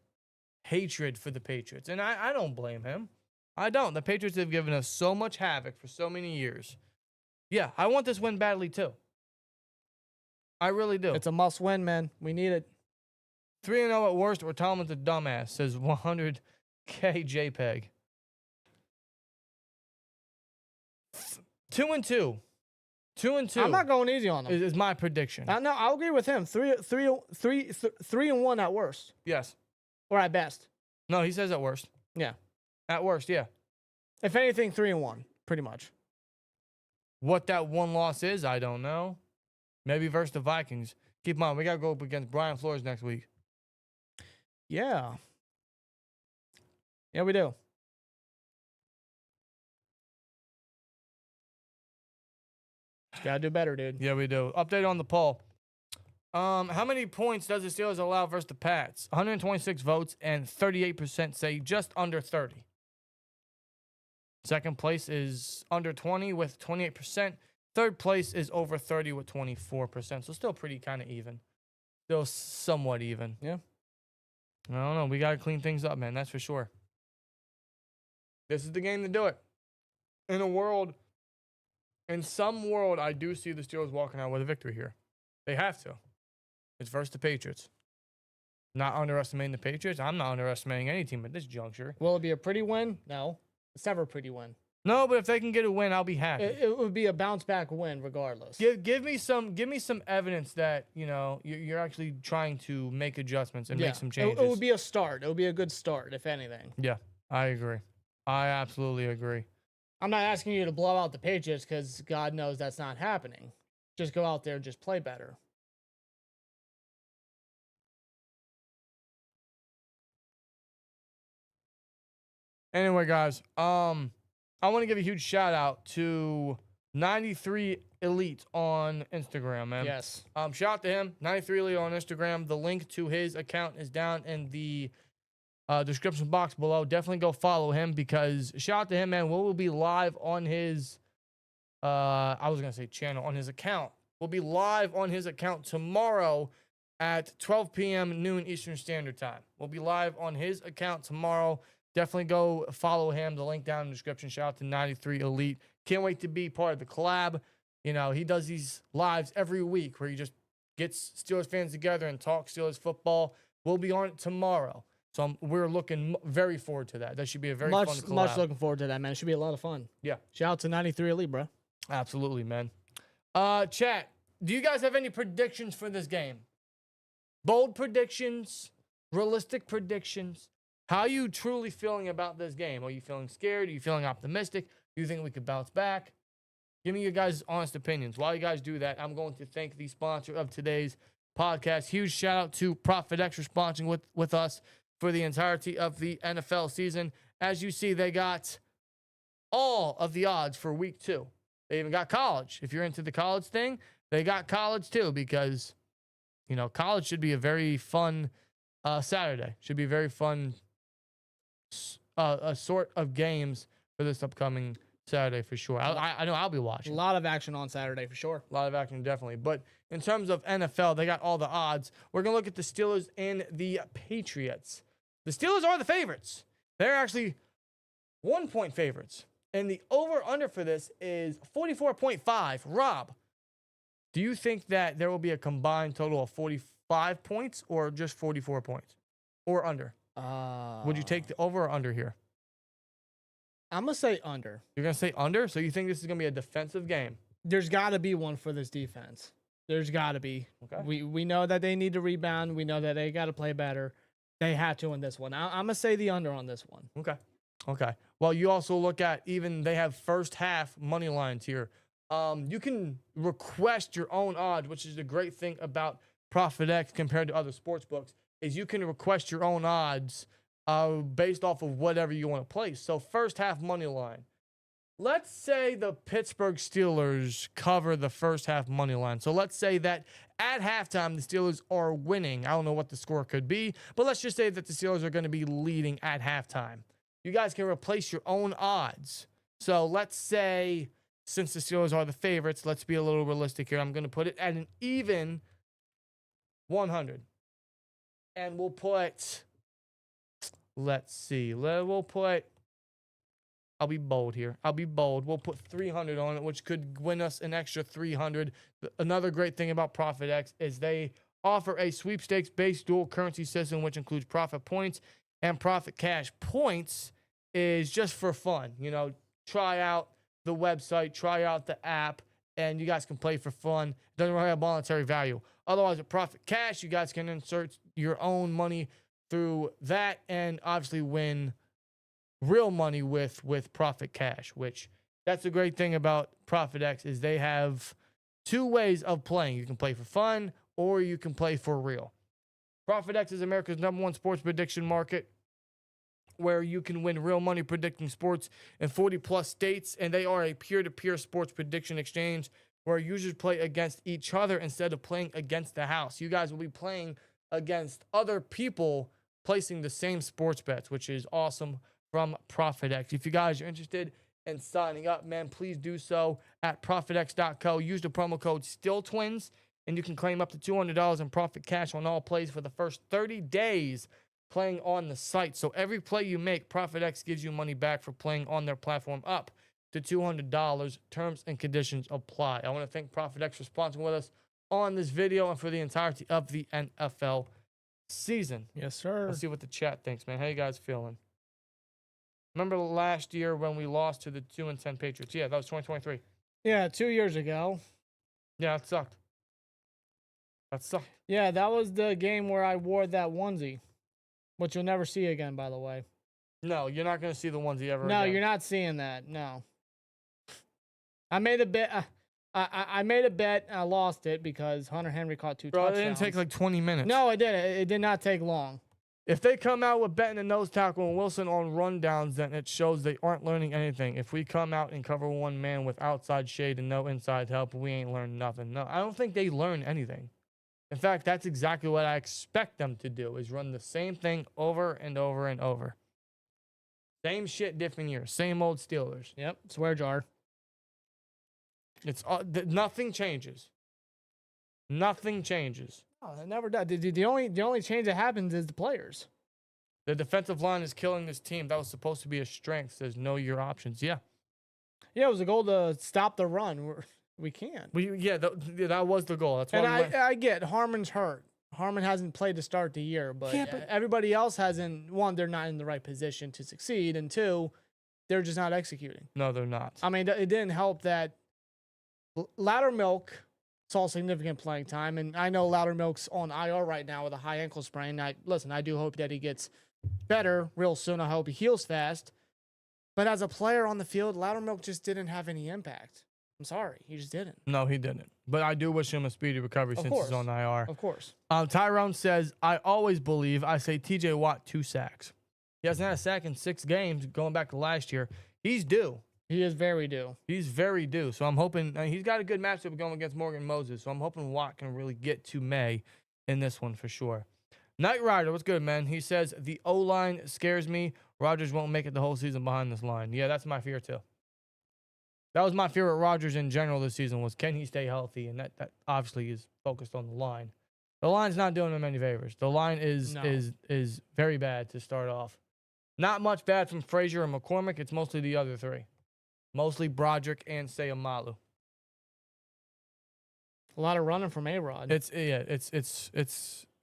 [SPEAKER 2] hatred for the Patriots. And I don't blame him. I don't. The Patriots have given us so much havoc for so many years. Yeah, I want this win badly too. I really do.
[SPEAKER 3] It's a must win, man. We need it.
[SPEAKER 2] 3-0 at worst, or Tomlin's a dumbass, says 100K JPEG. 2-2. 2-2.
[SPEAKER 3] I'm not going easy on him.
[SPEAKER 2] Is my prediction.
[SPEAKER 3] No, I'll agree with him. 3-1 at worst,
[SPEAKER 2] Yes.
[SPEAKER 3] or at best.
[SPEAKER 2] No, he says at worst.
[SPEAKER 3] Yeah.
[SPEAKER 2] At worst, yeah.
[SPEAKER 3] If anything, 3-1, pretty much.
[SPEAKER 2] What that one loss is, I don't know. Maybe versus the Vikings. Keep in mind, we got to go up against Brian Flores next week.
[SPEAKER 3] Yeah. Yeah, we do. Gotta do better, dude.
[SPEAKER 2] Yeah, we do. Update on the poll. How many points does the Steelers allow versus the Pats? 126 votes, and 38% say just under 30. Second place is under 20 with 28%. Third place is over 30 with 24%. So still pretty kind of even. Still somewhat even.
[SPEAKER 3] Yeah.
[SPEAKER 2] I don't know. We got to clean things up, man. That's for sure. This is the game to do it. In some world, I do see the Steelers walking out with a victory here. They have to. It's versus the Patriots. Not underestimating the Patriots. I'm not underestimating any team at this juncture.
[SPEAKER 3] Will it be a pretty win? No. It's never a pretty win.
[SPEAKER 2] No, but if they can get a win, I'll be happy.
[SPEAKER 3] It would be a bounce back win regardless.
[SPEAKER 2] Give me some evidence that, you're actually trying to make adjustments and make some changes.
[SPEAKER 3] It would be a start. It would be a good start, if anything.
[SPEAKER 2] Yeah, I agree. I absolutely agree.
[SPEAKER 3] I'm not asking you to blow out the Patriots because God knows that's not happening. Just go out there and just play better.
[SPEAKER 2] Anyway, guys, I want to give a huge shout out to 93 Elite on Instagram, man.
[SPEAKER 3] Yes.
[SPEAKER 2] Shout out to him, 93 Elite on Instagram. The link to his account is down in the description box below. Definitely go follow him because shout out to him, man. We will be live on his, I was going to say channel, on his account. We'll be live on his account tomorrow at 12 p.m. noon Eastern Standard Time. We'll be live on his account tomorrow. Definitely go follow him. The link down in the description. Shout out to 93 Elite. Can't wait to be part of the collab. He does these lives every week where he just gets Steelers fans together and talks Steelers football. We'll be on it tomorrow. So we're looking very forward to that. That should be a very fun collab.
[SPEAKER 3] Much looking forward to that, man. It should be a lot of fun.
[SPEAKER 2] Yeah.
[SPEAKER 3] Shout out to 93 Elite, bro.
[SPEAKER 2] Absolutely, man. Chat, do you guys have any predictions for this game? Bold predictions, realistic predictions. How are you truly feeling about this game? Are you feeling scared? Are you feeling optimistic? Do you think we could bounce back? Give me your guys' honest opinions. While you guys do that, I'm going to thank the sponsor of today's podcast. Huge shout out to Profit X for sponsoring with us for the entirety of the NFL season. As you see, they got all of the odds for week 2. They even got college. If you're into the college thing, they got college too because, college should be a very fun Saturday. Should be a very fun a sort of games for this upcoming Saturday for sure. I know I'll be watching.
[SPEAKER 3] A lot of action on Saturday for sure.
[SPEAKER 2] A lot of action, definitely. But in terms of NFL, they got all the odds. We're going to look at the Steelers and the Patriots. The Steelers are the favorites. They're actually 1-point favorites. And the over-under for this is 44.5. Rob, do you think that there will be a combined total of 45 points or just 44 points? Or under? Would you take the over or under here?
[SPEAKER 3] I'm going to say under.
[SPEAKER 2] You're going to say under? So you think this is going to be a defensive game?
[SPEAKER 3] There's got to be one for this defense. There's got to be.
[SPEAKER 2] Okay.
[SPEAKER 3] We know that they need to rebound. We know that they got to play better. They have to win this one. I'm going to say the under on this one.
[SPEAKER 2] Okay. Okay. Well, you also look at even they have first half money lines here. You can request your own odds, which is the great thing about ProfitX compared to other sports books, is you can request your own odds based off of whatever you want to place. So first half money line. Let's say the Pittsburgh Steelers cover the first half money line. So let's say that at halftime, the Steelers are winning. I don't know what the score could be, but let's just say that the Steelers are going to be leading at halftime. You guys can replace your own odds. So let's say, since the Steelers are the favorites, let's be a little realistic here. I'm going to put it at an even 100. And we'll put, let's see, we'll put, I'll be bold here. I'll be bold. We'll put 300 on it, which could win us an extra 300. Another great thing about ProfitX is they offer a sweepstakes-based dual currency system, which includes profit points and profit cash. Points is just for fun. You know, try out the website, try out the app, and you guys can play for fun. It doesn't really have monetary value. Otherwise, with profit cash, you guys can insert your own money through that and obviously win real money with profit cash, which that's the great thing about ProfitX is they have two ways of playing. You can play for fun or you can play for real. ProfitX is America's #1 sports prediction market where you can win real money predicting sports in 40 plus states, and they are a peer-to-peer sports prediction exchange where users play against each other instead of playing against the house. You guys will be playing against other people placing the same sports bets, which is awesome from ProfitX. If you guys are interested in signing up, man, please do so at ProfitX.co. Use the promo code SteelTwins, and you can claim up to $200 in profit cash on all plays for the first 30 days playing on the site. So every play you make, ProfitX gives you money back for playing on their platform up to $200. Terms and conditions apply. I want to thank ProfitX for sponsoring with us on this video and for the entirety of the NFL season.
[SPEAKER 3] Yes, sir.
[SPEAKER 2] Let's see what the chat thinks, man. How you guys feeling? Remember last year when we lost to the 2-10 Patriots? Yeah, that was 2023.
[SPEAKER 3] Yeah, 2 years ago.
[SPEAKER 2] Yeah, that sucked. That sucked.
[SPEAKER 3] Yeah, that was the game where I wore that onesie, which you'll never see again, by the way.
[SPEAKER 2] No, you're not going to see the onesie ever
[SPEAKER 3] No,
[SPEAKER 2] again.
[SPEAKER 3] you're not seeing that. No. I made a bet. I made a bet. And I lost it because Hunter Henry caught 2 touchdowns.
[SPEAKER 2] Bro, it didn't take like 20 minutes.
[SPEAKER 3] No, it didn't. It did not take long.
[SPEAKER 2] If they come out with betting a nose tackle and Wilson on rundowns, then it shows they aren't learning anything. If we come out and cover one man with outside shade and no inside help, we ain't learned nothing. No, I don't think they learn anything. In fact, that's exactly what I expect them to do, is run the same thing over and over and over. Same shit, different year. Same old Steelers.
[SPEAKER 3] Yep, swear jar.
[SPEAKER 2] It's nothing changes. Nothing changes.
[SPEAKER 3] Oh, it never does. The only change that happens is the players.
[SPEAKER 2] The defensive line is killing this team. That was supposed to be a strength. Says know your options. Yeah.
[SPEAKER 3] Yeah, it was a goal to stop the run. We can't.
[SPEAKER 2] That was the goal. That's why.
[SPEAKER 3] And I get Harmon's hurt. Harmon hasn't played to start the year, but everybody else hasn't. One, they're not in the right position to succeed, and two, they're just not executing.
[SPEAKER 2] No, they're not.
[SPEAKER 3] I mean, it didn't help that Loudermilk saw significant playing time, and I know Loudermilk's on IR right now with a high ankle sprain. I do hope that he gets better real soon. I hope he heals fast. But as a player on the field, Loudermilk just didn't have any impact. I'm sorry, he just didn't.
[SPEAKER 2] No, he didn't. But I do wish him a speedy recovery since he's on IR.
[SPEAKER 3] Of course.
[SPEAKER 2] Tyrone says, I always believe I say TJ Watt 2 sacks. He hasn't had a sack in 6 games going back to last year. He's due.
[SPEAKER 3] He is very due.
[SPEAKER 2] He's very due. So I'm hoping he's got a good matchup going against Morgan Moses. So I'm hoping Watt can really get to May in this one for sure. Knight Rider, what's good, man? He says, the O-line scares me. Rodgers won't make it the whole season behind this line. Yeah, that's my fear too. That was my fear with Rodgers in general this season was, can he stay healthy? And that obviously is focused on the line. The line's not doing him any favors. The line is very bad to start off. Not much bad from Frazier and McCormick. It's mostly the other 3. Mostly Broderick and Sayamalu. A
[SPEAKER 3] lot of running from A-Rod.
[SPEAKER 2] It's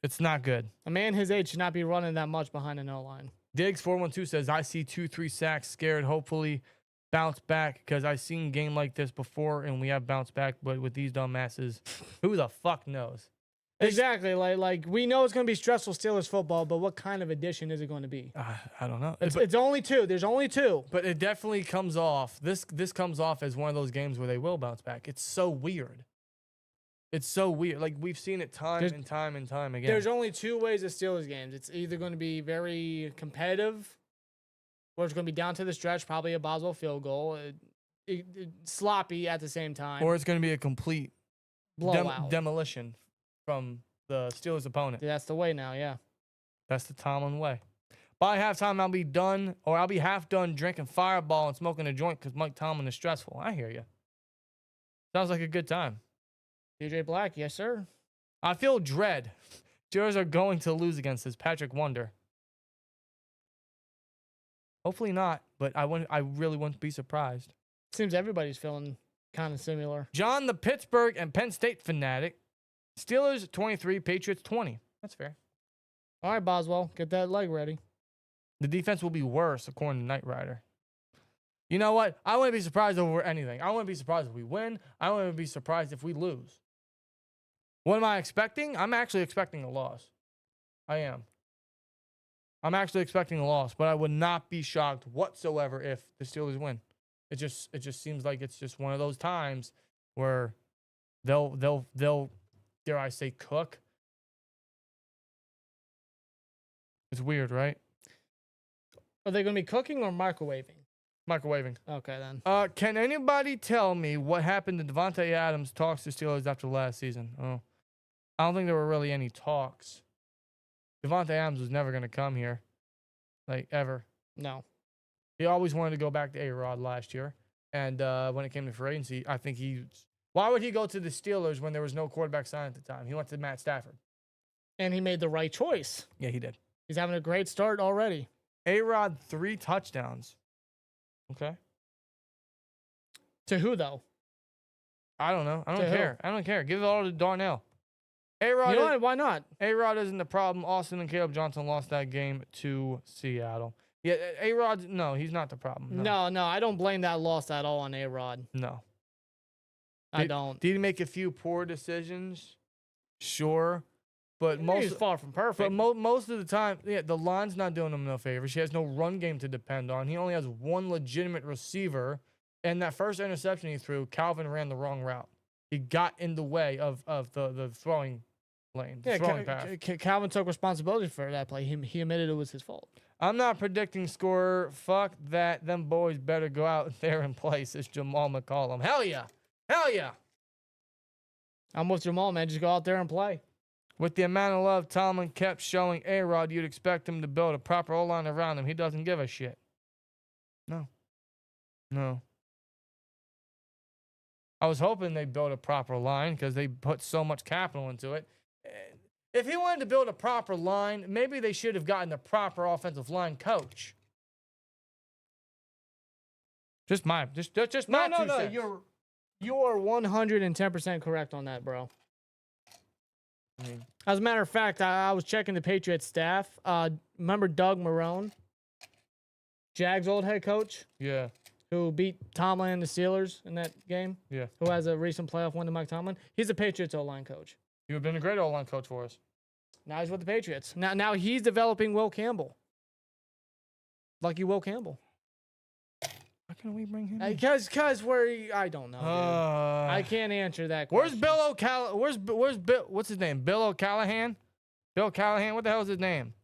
[SPEAKER 2] It's not good.
[SPEAKER 3] A man his age should not be running that much behind an O-line.
[SPEAKER 2] Diggs 412 says, I see 2-3 sacks, scared, hopefully bounce back, because I've seen a game like this before and we have bounced back, but with these dumbasses, who the fuck knows?
[SPEAKER 3] Exactly. Like we know it's going to be stressful Steelers football, but what kind of addition is it going to be?
[SPEAKER 2] I don't know.
[SPEAKER 3] It's only 2. There's only 2.
[SPEAKER 2] But it definitely comes off. This comes off as one of those games where they will bounce back. It's so weird. It's so weird. Like, we've seen it time and time again.
[SPEAKER 3] There's only 2 ways of Steelers games. It's either going to be very competitive, or it's going to be down to the stretch, probably a Boswell field goal, sloppy at the same time,
[SPEAKER 2] or it's going to be a complete
[SPEAKER 3] blowout,
[SPEAKER 2] demolition from the Steelers' opponent.
[SPEAKER 3] That's the way now, yeah.
[SPEAKER 2] That's the Tomlin way. By halftime, I'll be done, or I'll be half done drinking Fireball and smoking a joint because Mike Tomlin is stressful. I hear you. Sounds like a good time.
[SPEAKER 3] DJ Black, yes, sir.
[SPEAKER 2] I feel dread. Steelers are going to lose against this Patrick Wonder. Hopefully not, but I really wouldn't be surprised.
[SPEAKER 3] Seems everybody's feeling kind of similar.
[SPEAKER 2] John, the Pittsburgh and Penn State fanatic. Steelers 23, Patriots 20. That's fair.
[SPEAKER 3] All right, Boswell, get that leg ready.
[SPEAKER 2] The defense will be worse, according to Knight Rider. You know what? I wouldn't be surprised over anything. I wouldn't be surprised if we win. I wouldn't be surprised if we lose. What am I expecting? I'm actually expecting a loss. I am. I'm actually expecting a loss, but I would not be shocked whatsoever if the Steelers win. It just seems like it's just one of those times where they'll dare I say cook. It's weird, right?
[SPEAKER 3] Are they going to be cooking or microwaving?
[SPEAKER 2] Microwaving.
[SPEAKER 3] Okay, then.
[SPEAKER 2] Can anybody tell me what happened to Devontae Adams' talks to Steelers after last season? Oh, I don't think there were really any talks. Devontae Adams was never going to come here, like, ever.
[SPEAKER 3] No.
[SPEAKER 2] He always wanted to go back to A-Rod last year. And when it came to free agency, I think why would he go to the Steelers when there was no quarterback signed at the time? He went to Matt Stafford.
[SPEAKER 3] And he made the right choice.
[SPEAKER 2] Yeah, he did.
[SPEAKER 3] He's having a great start already.
[SPEAKER 2] A-Rod, 3 touchdowns. Okay.
[SPEAKER 3] To who, though?
[SPEAKER 2] I don't know. I don't
[SPEAKER 3] To
[SPEAKER 2] care. I don't care. Give it all to Darnell. A-Rod,
[SPEAKER 3] you know what? Why not?
[SPEAKER 2] A-Rod isn't the problem. Austin and Caleb Johnson lost that game to Seattle. Yeah, A-Rod, no, he's not the problem.
[SPEAKER 3] No, I don't blame that loss at all on A-Rod.
[SPEAKER 2] No.
[SPEAKER 3] I don't.
[SPEAKER 2] Did he make a few poor decisions? Sure. But
[SPEAKER 3] He's far from perfect.
[SPEAKER 2] But most of the time, yeah, the line's not doing him no favors. She has no run game to depend on. He only has one legitimate receiver. And that first interception he threw, Calvin ran the wrong route. He got in the way of the throwing lane, the throwing path.
[SPEAKER 3] Calvin took responsibility for that play. He admitted it was his fault.
[SPEAKER 2] I'm not predicting score. Fuck that. Them boys better go out there and play, says Jamal McCollum. Hell yeah. Hell yeah.
[SPEAKER 3] I'm with Jamal, man. Just go out there and play.
[SPEAKER 2] With the amount of love Tomlin kept showing A-Rod, you'd expect him to build a proper O-line around him. He doesn't give a shit. No. I was hoping they'd build a proper line because they put so much capital into it. If he wanted to build a proper line, maybe they should have gotten a proper offensive line coach. Just my two cents.
[SPEAKER 3] No. You are 110% correct on that, bro. As a matter of fact, I was checking the Patriots staff. Remember Doug Marrone, Jags' old head coach?
[SPEAKER 2] Yeah.
[SPEAKER 3] Who beat Tomlin and the Steelers in that game?
[SPEAKER 2] Yeah.
[SPEAKER 3] Who has a recent playoff win to Mike Tomlin? He's a Patriots O-line coach.
[SPEAKER 2] You have been a great O-line coach for us.
[SPEAKER 3] Now he's with the Patriots. Now he's developing Will Campbell. Lucky Will Campbell.
[SPEAKER 2] Why can't we bring him in?
[SPEAKER 3] Because I don't know, dude. I can't answer that question.
[SPEAKER 2] Where's Bill? What's his name? Bill O'Callahan? Bill Callahan? What the hell is his name?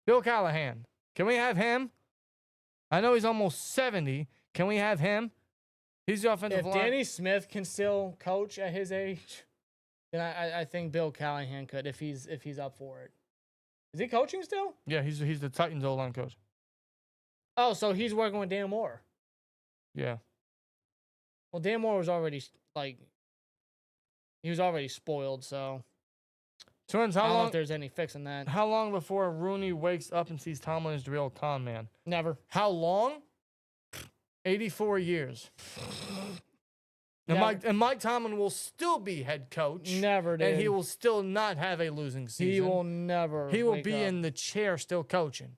[SPEAKER 2] Bill Callahan. Can we have him? I know he's almost 70. Can we have him? He's the offensive line.
[SPEAKER 3] If Danny Smith can still coach at his age, then I think Bill Callahan could if he's up for it. Is he coaching still?
[SPEAKER 2] Yeah, he's the Titans O-line coach.
[SPEAKER 3] Oh, so he's working with Dan Moore.
[SPEAKER 2] Yeah.
[SPEAKER 3] Well, Dan Moore was already he was already spoiled, so
[SPEAKER 2] Twins,
[SPEAKER 3] I don't know if there's any fixing that.
[SPEAKER 2] How long before Rooney wakes up and sees Tomlin as the real con man?
[SPEAKER 3] Never.
[SPEAKER 2] How long? 84 years. And Mike Tomlin will still be head coach.
[SPEAKER 3] Never did.
[SPEAKER 2] And he will still not have a losing season.
[SPEAKER 3] He will never.
[SPEAKER 2] He will be in the chair still coaching.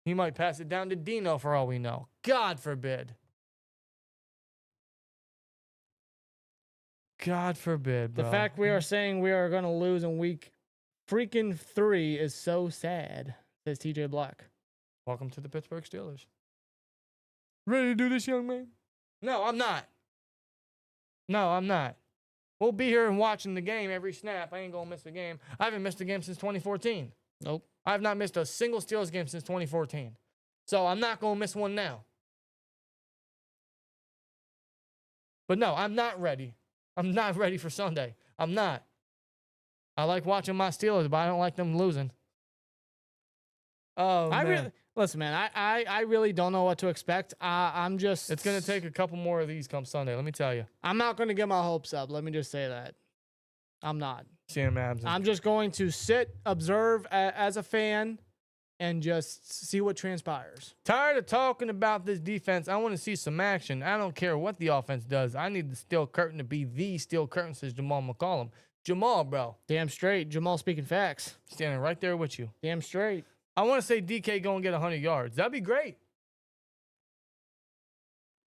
[SPEAKER 2] He might pass it down to Dino for all we know. God forbid. God forbid, bro.
[SPEAKER 3] The fact we are saying we are going to lose in week freaking 3 is so sad, says TJ Black.
[SPEAKER 2] Welcome to the Pittsburgh Steelers. Ready to do this, young man? No, I'm not. No, I'm not. We'll be here and watching the game every snap. I ain't going to miss a game. I haven't missed a game since 2014.
[SPEAKER 3] Nope.
[SPEAKER 2] I have not missed a single Steelers game since 2014. So I'm not going to miss one now. But no, I'm not ready. I'm not ready for Sunday. I'm not. I like watching my Steelers, but I don't like them losing. Oh, man.
[SPEAKER 3] Listen, man, I really don't know what to expect. I'm just...
[SPEAKER 2] It's going to take a couple more of these come Sunday, let me tell you.
[SPEAKER 3] I'm not going to get my hopes up. Let me just say that. I'm not.
[SPEAKER 2] Sam Adams.
[SPEAKER 3] I'm just going to sit, observe as a fan, and just see what transpires.
[SPEAKER 2] Tired of talking about this defense. I want to see some action. I don't care what the offense does. I need the steel curtain to be the steel curtain, says Jamal McCollum. Jamal, bro.
[SPEAKER 3] Damn straight. Jamal speaking facts.
[SPEAKER 2] Standing right there with you.
[SPEAKER 3] Damn straight.
[SPEAKER 2] I want to say DK going to get 100 yards. That'd be great.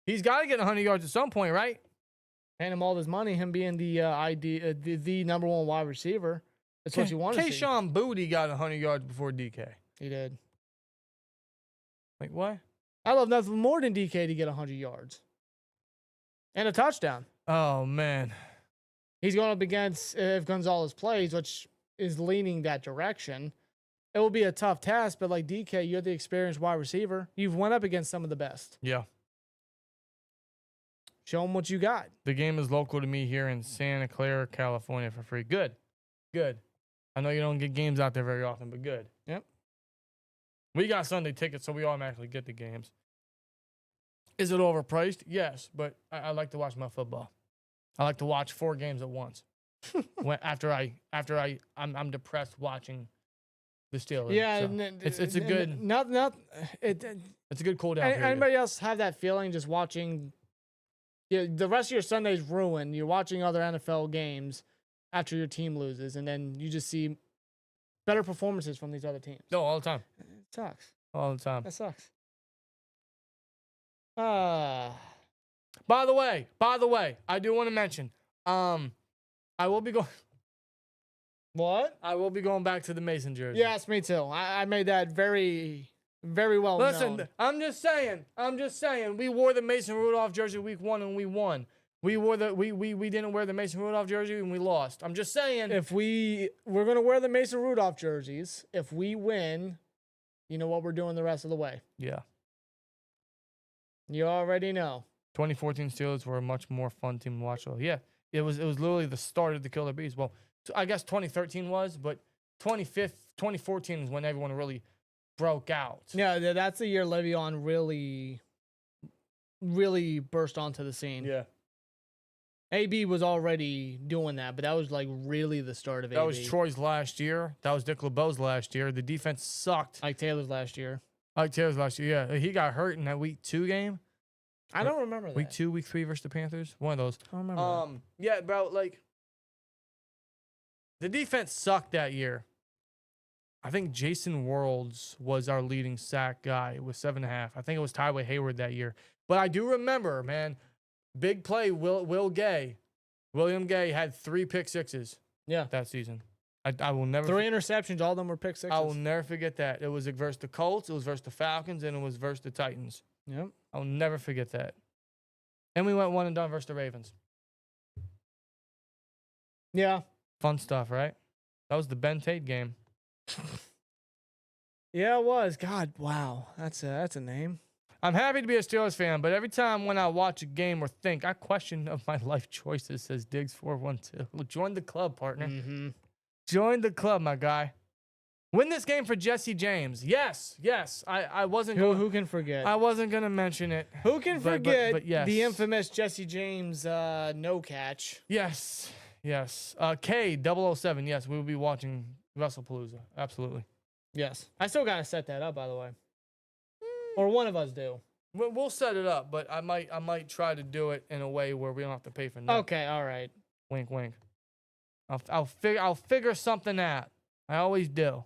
[SPEAKER 2] He's got to get 100 yards at some point, right?
[SPEAKER 3] Paying him all this money, him being the the number 1 wide receiver. That's what you want to see.
[SPEAKER 2] Kayshon Boutte got 100 yards before DK.
[SPEAKER 3] He did.
[SPEAKER 2] Like, what?
[SPEAKER 3] I love nothing more than DK to get 100 yards. And a touchdown.
[SPEAKER 2] Oh, man.
[SPEAKER 3] He's going up against, if Gonzalez plays, which is leaning that direction, it will be a tough task, but like DK, you're the experienced wide receiver. You've went up against some of the best.
[SPEAKER 2] Yeah.
[SPEAKER 3] Show them what you got.
[SPEAKER 2] The game is local to me here in Santa Clara, California for free. Good. Good. I know you don't get games out there very often, but good.
[SPEAKER 3] Yep.
[SPEAKER 2] We got Sunday tickets, so we automatically get the games. Is it overpriced? Yes, but I like to watch my football. I like to watch 4 games at once. I'm depressed watching the Steelers.
[SPEAKER 3] Yeah,
[SPEAKER 2] so it's a good. It's a good cool down period.
[SPEAKER 3] Anybody else have that feeling just watching? Yeah, the rest of your Sunday's ruined. You're watching other NFL games after your team loses, and then you just see better performances from these other teams.
[SPEAKER 2] No, all the time.
[SPEAKER 3] It sucks.
[SPEAKER 2] All the time.
[SPEAKER 3] That sucks.
[SPEAKER 2] By the way, I do want to mention, I will be going.
[SPEAKER 3] What?
[SPEAKER 2] I will be going back to the Mason jersey.
[SPEAKER 3] Yes, me too. I made that very, very well
[SPEAKER 2] Listen,
[SPEAKER 3] known.
[SPEAKER 2] I'm just saying. We wore the Mason Rudolph jersey week 1 and we won. We didn't wear the Mason Rudolph jersey and we lost. I'm just saying.
[SPEAKER 3] If we're gonna wear the Mason Rudolph jerseys, if we win, you know what we're doing the rest of the way.
[SPEAKER 2] Yeah.
[SPEAKER 3] You already know.
[SPEAKER 2] 2014 Steelers were a much more fun team to watch. So yeah, it was literally the start of the Killer Bees. Well, I guess 2013 was, but 2014 is when everyone really broke out.
[SPEAKER 3] Yeah, that's the year Le'Veon really burst onto the scene.
[SPEAKER 2] Yeah.
[SPEAKER 3] AB was already doing that, but that was like really the start of AB.
[SPEAKER 2] That was Troy's last year. That was Dick LeBeau's last year. The defense sucked.
[SPEAKER 3] Ike Taylor's last year.
[SPEAKER 2] Yeah. He got hurt in that week 2 game.
[SPEAKER 3] I don't remember that.
[SPEAKER 2] Week 2, week 3 versus the Panthers. One of those.
[SPEAKER 3] I don't remember
[SPEAKER 2] Yeah, bro, like, the defense sucked that year. I think Jason Worlds was our leading sack guy with 7.5. I think it was Tyway Hayward that year. But I do remember, man, big play, William Gay had 3 pick sixes.
[SPEAKER 3] Yeah.
[SPEAKER 2] That season. I will never.
[SPEAKER 3] 3 interceptions, all of them were pick sixes.
[SPEAKER 2] I will never forget that. It was versus the Colts, it was versus the Falcons, and it was versus the Titans.
[SPEAKER 3] Yep.
[SPEAKER 2] I'll never forget that. And we went 1 and done versus the Ravens.
[SPEAKER 3] Yeah.
[SPEAKER 2] Fun stuff, right? That was the Ben Tate game.
[SPEAKER 3] Yeah, it was. God, wow. That's a name.
[SPEAKER 2] I'm happy to be a Steelers fan, but every time when I watch a game or think, I question of my life choices, says Diggs412. Well, join the club, partner.
[SPEAKER 3] Mm-hmm.
[SPEAKER 2] Join the club, my guy. Win this game for Jesse James. Yes. I wasn't going.
[SPEAKER 3] Who can forget?
[SPEAKER 2] I wasn't going to mention it.
[SPEAKER 3] Who can forget
[SPEAKER 2] but yes.
[SPEAKER 3] the infamous Jesse James no catch?
[SPEAKER 2] Yes. K007. Yes, we will be watching WrestlePalooza. Absolutely.
[SPEAKER 3] Yes. I still got to set that up, by the way. Or one of us do.
[SPEAKER 2] We'll set it up, but I might try to do it in a way where we don't have to pay for nothing.
[SPEAKER 3] Okay, all right.
[SPEAKER 2] Wink, wink. I'll figure something out. I always do.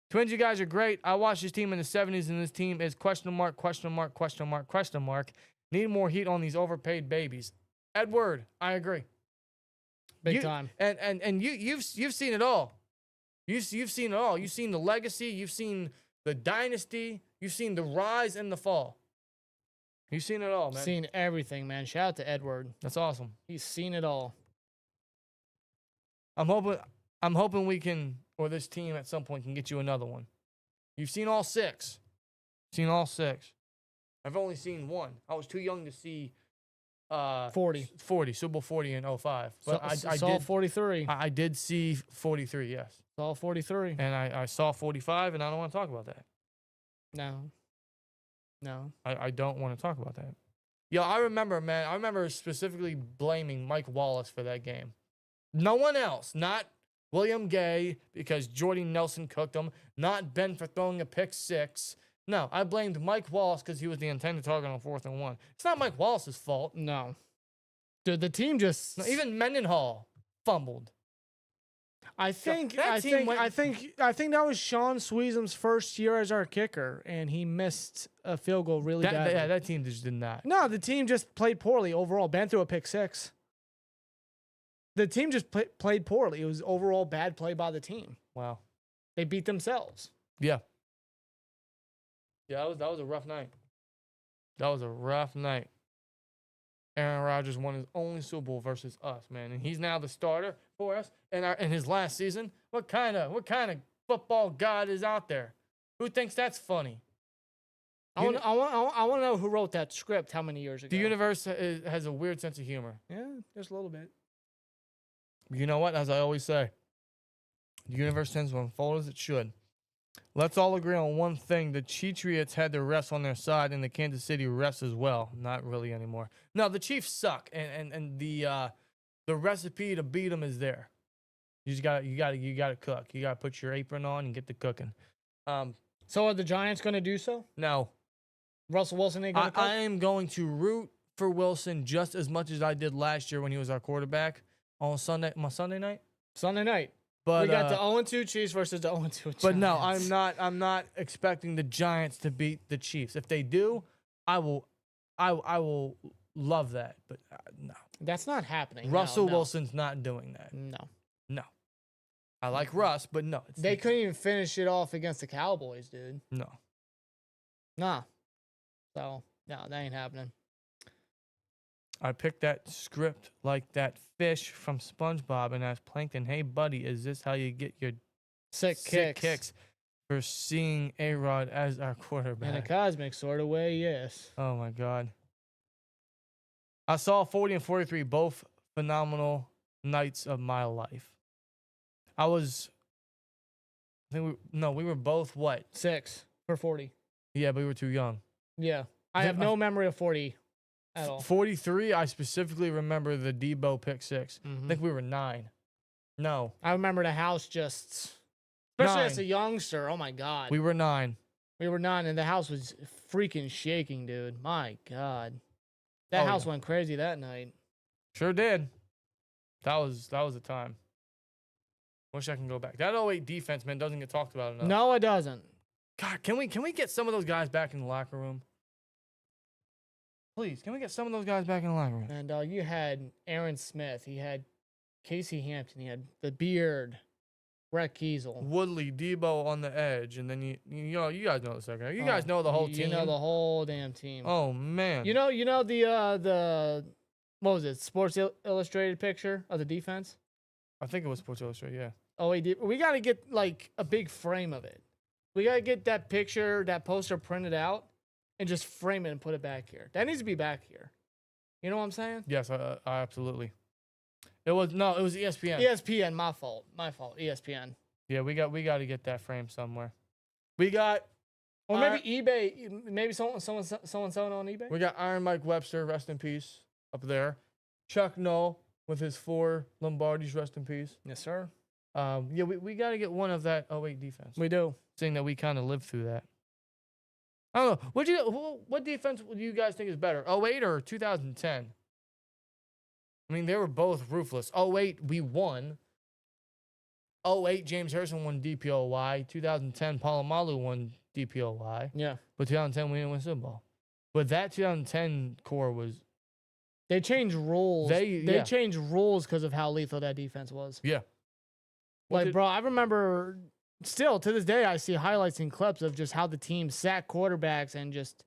[SPEAKER 2] Twins, you guys are great. I watched this team in the 70s, and this team is question mark, question mark, question mark, question mark. Need more heat on these overpaid babies. Edward, I agree.
[SPEAKER 3] Big time.
[SPEAKER 2] And you've seen it all. You've seen it all. You've seen the legacy. You've seen the dynasty. You've seen the rise and the fall. You've seen it all, man.
[SPEAKER 3] Seen everything, man. Shout out to Edward.
[SPEAKER 2] That's awesome.
[SPEAKER 3] He's seen it all.
[SPEAKER 2] I'm hoping we can, or this team at some point can get you another one. You've seen all 6. Seen all 6. I've only seen one. I was too young to see
[SPEAKER 3] 40.
[SPEAKER 2] Super Bowl 40 in 05. But I
[SPEAKER 3] saw
[SPEAKER 2] did
[SPEAKER 3] 43.
[SPEAKER 2] I did see 43, yes.
[SPEAKER 3] Saw 43.
[SPEAKER 2] And I saw 45, and I don't want to talk about that.
[SPEAKER 3] No.
[SPEAKER 2] I don't want to talk about that. Yo, I remember, man. I remember specifically blaming Mike Wallace for that game. No one else. Not William Gay because Jordy Nelson cooked him. Not Ben for throwing a pick 6. No, I blamed Mike Wallace because he was the intended target on 4th and 1. It's not Mike Wallace's fault.
[SPEAKER 3] No. Dude, the team just...
[SPEAKER 2] No, even Mendenhall fumbled.
[SPEAKER 3] I think
[SPEAKER 2] that
[SPEAKER 3] was Sean Sweezum's first year as our kicker, and he missed a field goal really badly.
[SPEAKER 2] Yeah, that team just did not.
[SPEAKER 3] No, the team just played poorly overall. Ben threw a pick 6. The team just played poorly. It was overall bad play by the team.
[SPEAKER 2] Wow.
[SPEAKER 3] They beat themselves.
[SPEAKER 2] Yeah. Yeah, that was a rough night. That was a rough night. Aaron Rodgers won his only Super Bowl versus us, man, and he's now the starter for us. In his last season, what kind of football god is out there? Who thinks that's funny?
[SPEAKER 3] I want to know who wrote that script. How many years ago?
[SPEAKER 2] The universe has a weird sense of humor.
[SPEAKER 3] Yeah, just a little bit.
[SPEAKER 2] You know what? As I always say, the universe tends to unfold as it should. Let's all agree on one thing. The Patriots had their refs on their side, and the Kansas City refs as well. Not really anymore. No, the Chiefs suck, and the recipe to beat them is there. You just gotta cook. You gotta put your apron on and get to cooking.
[SPEAKER 3] So are the Giants going to do so?
[SPEAKER 2] No.
[SPEAKER 3] Russell Wilson ain't going to cook?
[SPEAKER 2] I am going to root for Wilson just as much as I did last year when he was our quarterback on Sunday night.
[SPEAKER 3] Sunday night.
[SPEAKER 2] But
[SPEAKER 3] we got the 0-2 Chiefs versus the 0-2 Giants.
[SPEAKER 2] But no, I'm not expecting the Giants to beat the Chiefs. If they do, I will love that. But no,
[SPEAKER 3] that's not happening.
[SPEAKER 2] Russell
[SPEAKER 3] No.
[SPEAKER 2] Wilson's not doing that.
[SPEAKER 3] No.
[SPEAKER 2] I like Russ, but no.
[SPEAKER 3] They couldn't even finish it off against the Cowboys, dude.
[SPEAKER 2] No.
[SPEAKER 3] Nah. So, no, that ain't happening.
[SPEAKER 2] I picked that script like that fish from SpongeBob and asked Plankton, "Hey, buddy, is this how you get your
[SPEAKER 3] Sick kicks
[SPEAKER 2] for seeing A-Rod as our quarterback?"
[SPEAKER 3] In a cosmic sort of way, yes.
[SPEAKER 2] Oh, my God. I saw 40 and 43, both phenomenal nights of my life. We were both what?
[SPEAKER 3] 6 for 40.
[SPEAKER 2] Yeah, but we were too young.
[SPEAKER 3] Yeah. I have no memory of 40 at all.
[SPEAKER 2] 43, I specifically remember the Debo pick 6.
[SPEAKER 3] Mm-hmm.
[SPEAKER 2] I think we were 9. No.
[SPEAKER 3] I remember the house especially
[SPEAKER 2] 9.
[SPEAKER 3] as a youngster. Oh, my God.
[SPEAKER 2] We were 9.
[SPEAKER 3] We were 9, and the house was freaking shaking, dude. My God. That house went crazy that night.
[SPEAKER 2] Sure did. That was a time. Wish I can go back. That 08 defense, man, doesn't get talked about enough.
[SPEAKER 3] No, it doesn't.
[SPEAKER 2] God, can we get some of those guys back in the locker room? Please, can we get some of those guys back in the locker room?
[SPEAKER 3] And you had Aaron Smith. He had Casey Hampton. He had the Beard, Brett Kiesel.
[SPEAKER 2] Woodley, Debo on the edge, and then you guys know the second. You guys know the whole team.
[SPEAKER 3] You know the whole damn team.
[SPEAKER 2] Oh man.
[SPEAKER 3] You know the what was it? Sports Illustrated picture of the defense.
[SPEAKER 2] I think it was Sports Illustrated. Yeah.
[SPEAKER 3] Oh, we got to get like a big frame of it. We got to get that picture, that poster printed out, and just frame it and put it back here. That needs to be back here. You know what I'm saying?
[SPEAKER 2] Yes, I absolutely. It was ESPN.
[SPEAKER 3] ESPN, my fault. ESPN.
[SPEAKER 2] Yeah, we got to get that frame somewhere. We got,
[SPEAKER 3] or maybe eBay. Maybe someone selling on eBay.
[SPEAKER 2] We got Iron Mike Webster, rest in peace, up there. Chuck Noll with his 4 Lombardis, rest in peace.
[SPEAKER 3] Yes, sir.
[SPEAKER 2] Yeah, we got to get one of that 08 defense.
[SPEAKER 3] We do.
[SPEAKER 2] Seeing that we kind of lived through that. I don't know. What defense do you guys think is better, 08 or 2010? I mean, they were both ruthless. 08, we won. 08, James Harrison won DPOY. 2010, Palomalu won DPOY.
[SPEAKER 3] Yeah.
[SPEAKER 2] But 2010, we didn't win Super Bowl. But that 2010 core was...
[SPEAKER 3] They changed rules. They
[SPEAKER 2] yeah.
[SPEAKER 3] changed rules because of how lethal that defense was.
[SPEAKER 2] Yeah.
[SPEAKER 3] Like, bro, I remember... Still, to this day, I see highlights and clips of just how the team sack quarterbacks and just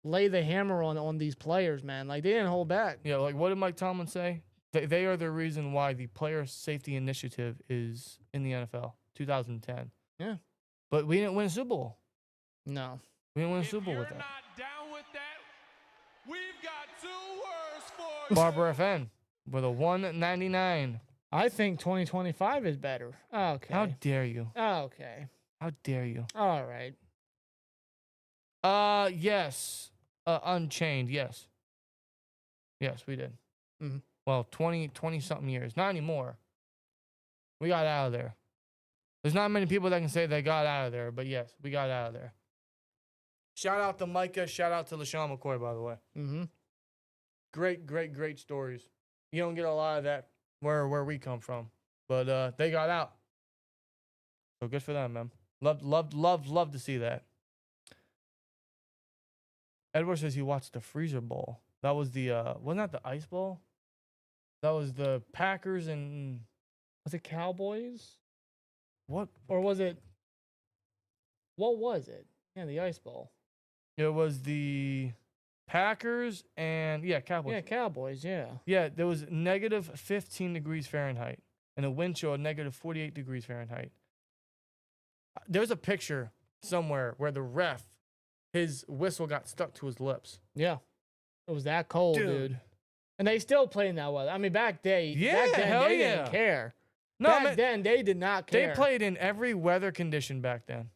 [SPEAKER 3] lay the hammer on these players, man. Like, they didn't hold back.
[SPEAKER 2] Yeah, like, what did Mike Tomlin say? They are the reason why the player safety initiative is in the NFL, 2010.
[SPEAKER 3] Yeah.
[SPEAKER 2] But we didn't win a Super Bowl.
[SPEAKER 3] No.
[SPEAKER 2] We didn't win a Super Bowl with that.
[SPEAKER 4] If you're not down with that, we've got 2 words for you.
[SPEAKER 2] Barber FN with a 199.
[SPEAKER 3] I think 2025 is better. Okay.
[SPEAKER 2] How dare you?
[SPEAKER 3] Okay.
[SPEAKER 2] How dare you?
[SPEAKER 3] All right.
[SPEAKER 2] Yes. Unchained, yes. Yes, we did.
[SPEAKER 3] Mm-hmm.
[SPEAKER 2] Well, 20-something years. Not anymore. We got out of there. There's not many people that can say they got out of there, but yes, we got out of there. Shout out to Micah. Shout out to LaShawn McCoy, by the way.
[SPEAKER 3] Mm-hmm.
[SPEAKER 2] Great stories. You don't get a lot of that where we come from. But they got out. So good for them, man. Love to see that. Edward says he watched the Freezer Bowl. That was the wasn't that the Ice Bowl? That was the Packers and
[SPEAKER 3] Was it Cowboys?
[SPEAKER 2] what?
[SPEAKER 3] Or was it... What was it? Yeah, the Ice Bowl.
[SPEAKER 2] It was the Packers and Cowboys.
[SPEAKER 3] Yeah, Cowboys, yeah.
[SPEAKER 2] Yeah, there was negative 15 degrees Fahrenheit and a wind chill of negative 48 degrees Fahrenheit. There's a picture somewhere where the ref, his whistle got stuck to his lips.
[SPEAKER 3] Yeah. It was that cold, dude. And they still play in that weather. I mean, back then, they didn't care.
[SPEAKER 2] No,
[SPEAKER 3] back then, they did not care.
[SPEAKER 2] They played in every weather condition back then.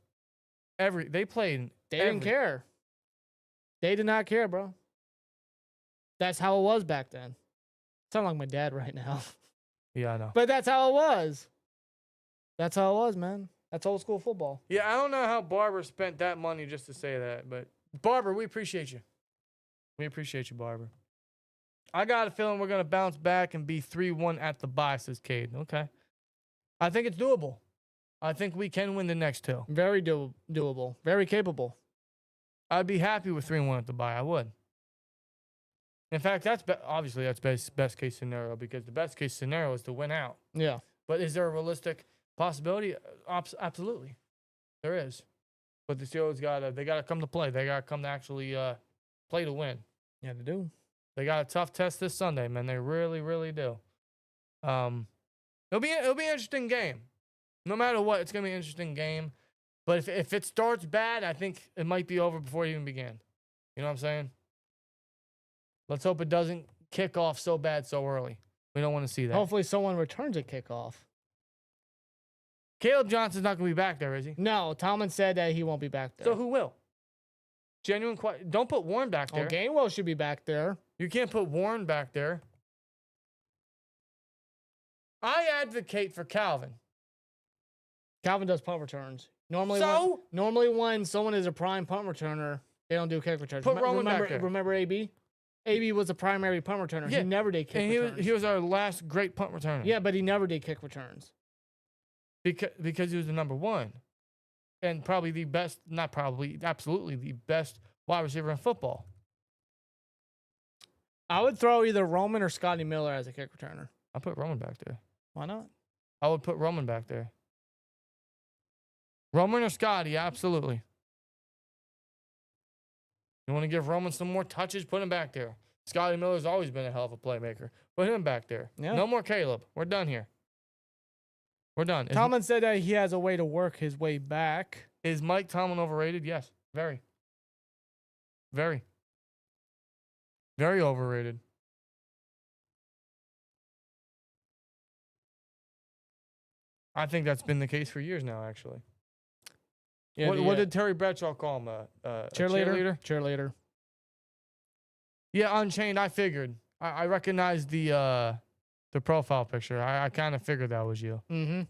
[SPEAKER 2] They played in
[SPEAKER 3] They didn't care. They did not care, bro. That's how it was back then. Sound like my dad right now.
[SPEAKER 2] Yeah, I know.
[SPEAKER 3] But that's how it was. That's how it was, man. That's old school football.
[SPEAKER 2] Yeah, I don't know how Barber spent that money just to say that, but Barber, we appreciate you. We appreciate you, Barber. I got a feeling we're going to bounce back and be 3-1 at the bye, says Cade. Okay. I think it's doable. I think we can win the next 2.
[SPEAKER 3] Very doable. Very capable.
[SPEAKER 2] I'd be happy with 3-1 at the bye. I would. In fact, obviously that's best case scenario because the best case scenario is to win out.
[SPEAKER 3] Yeah.
[SPEAKER 2] But is there a realistic possibility? Absolutely. There is. But the Steelers they got to come to play. They got to come to actually play to win.
[SPEAKER 3] Yeah, they do.
[SPEAKER 2] They got a tough test this Sunday, man. They really, really do. It'll be an interesting game. No matter what, it's gonna be an interesting game. But if it starts bad, I think it might be over before it even began. You know what I'm saying? Let's hope it doesn't kick off so bad so early. We don't want to see that.
[SPEAKER 3] Hopefully someone returns at kickoff.
[SPEAKER 2] Caleb Johnson's not gonna be back there, is he?
[SPEAKER 3] No, Tomlin said that he won't be back there.
[SPEAKER 2] So who will? Don't put Warren back there.
[SPEAKER 3] Oh, Gainwell should be back there.
[SPEAKER 2] You can't put Warren back there. I advocate for Calvin.
[SPEAKER 3] Calvin does punt returns. Normally when someone is a prime punt returner, they don't do kick returns.
[SPEAKER 2] Put Roman back there.
[SPEAKER 3] Remember AB? AB was a primary punt returner.
[SPEAKER 2] Yeah.
[SPEAKER 3] He never did kick returns.
[SPEAKER 2] He was our last great punt returner.
[SPEAKER 3] Yeah, but he never did kick returns.
[SPEAKER 2] Because he was the number 1. And probably the best, not probably, absolutely the best wide receiver in football.
[SPEAKER 3] I would throw either Roman or Scotty Miller as a kick returner.
[SPEAKER 2] I'll put Roman back there.
[SPEAKER 3] Why not?
[SPEAKER 2] I would put Roman back there. Roman or Scotty, absolutely. You want to give Roman some more touches? Put him back there. Scotty Miller's always been a hell of a playmaker. Put him back there.
[SPEAKER 3] Yeah.
[SPEAKER 2] No more Caleb. We're done here. We're done.
[SPEAKER 3] Tomlin said that he has a way to work his way back.
[SPEAKER 2] Is Mike Tomlin overrated? Yes. Very. Very. Very overrated. I think that's been the case for years now, actually.
[SPEAKER 3] Yeah,
[SPEAKER 2] what did Terry Bradshaw call him?
[SPEAKER 3] Cheerleader? Cheerleader.
[SPEAKER 2] Yeah, Unchained. I figured. I recognized the profile picture. I kind of figured that was you.
[SPEAKER 3] Mm-hmm.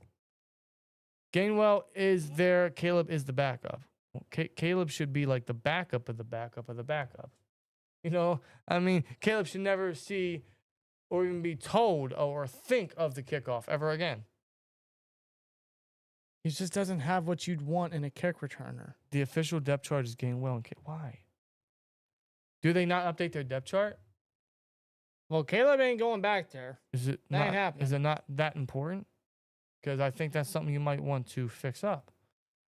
[SPEAKER 2] Gainwell is there. Caleb is the backup. Caleb should be like the backup of the backup of the backup. You know, I mean, Caleb should never see or even be told or think of the kickoff ever again.
[SPEAKER 3] He just doesn't have what you'd want in a kick returner.
[SPEAKER 2] The official depth chart is getting well. Why? Do they not update their depth chart?
[SPEAKER 3] Well, Caleb ain't going back there.
[SPEAKER 2] Is it
[SPEAKER 3] That
[SPEAKER 2] not?
[SPEAKER 3] ain't happening.
[SPEAKER 2] Is it not that important? Because I think that's something you might want to fix up.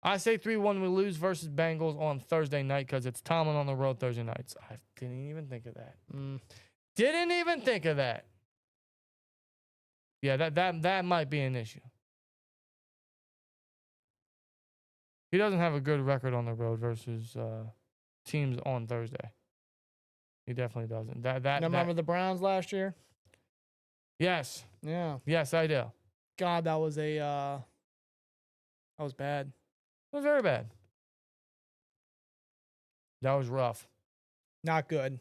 [SPEAKER 2] I say 3-1 we lose versus Bengals on Thursday night because it's Tomlin on the road Thursday nights. I didn't even think of that. Didn't even think of that. Yeah, that might be an issue. He doesn't have a good record on the road versus teams on Thursday. He definitely doesn't.
[SPEAKER 3] Remember the Browns last year?
[SPEAKER 2] Yes.
[SPEAKER 3] Yeah.
[SPEAKER 2] Yes, I do.
[SPEAKER 3] God, that was bad.
[SPEAKER 2] It was very bad. That was rough.
[SPEAKER 3] Not good.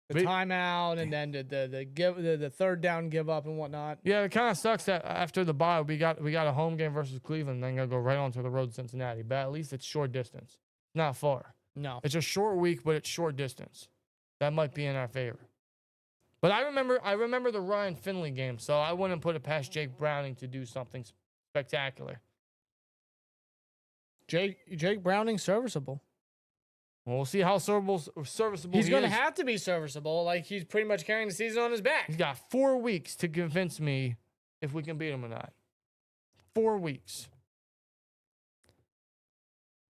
[SPEAKER 3] The timeout and then the third down give up and whatnot.
[SPEAKER 2] Yeah, it kind of sucks that after the bye we got a home game versus Cleveland, then gotta go right onto the road to Cincinnati. But at least it's short distance, not far.
[SPEAKER 3] No,
[SPEAKER 2] It's a short week, but it's short distance. That might be in our favor. But I remember the Ryan Finley game, so I wouldn't put it past Jake Browning to do something spectacular.
[SPEAKER 3] Jake Browning serviceable.
[SPEAKER 2] Well, we'll see how serviceable
[SPEAKER 3] He's going to
[SPEAKER 2] is.
[SPEAKER 3] have to be serviceable. Like, he's pretty much carrying the season on his back.
[SPEAKER 2] He's got 4 weeks to convince me if we can beat him or not. 4 weeks.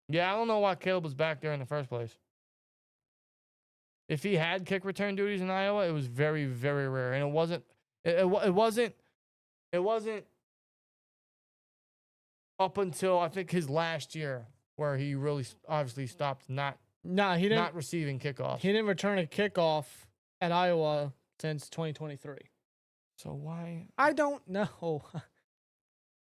[SPEAKER 2] Yeah, I don't know why Caleb was back there in the first place. If he had kick return duties in Iowa, it was very, very rare, and it wasn't up until I think his last year where he really obviously stopped not receiving kickoffs.
[SPEAKER 3] He didn't return a kickoff at Iowa since 2023.
[SPEAKER 2] So why?
[SPEAKER 3] I don't know.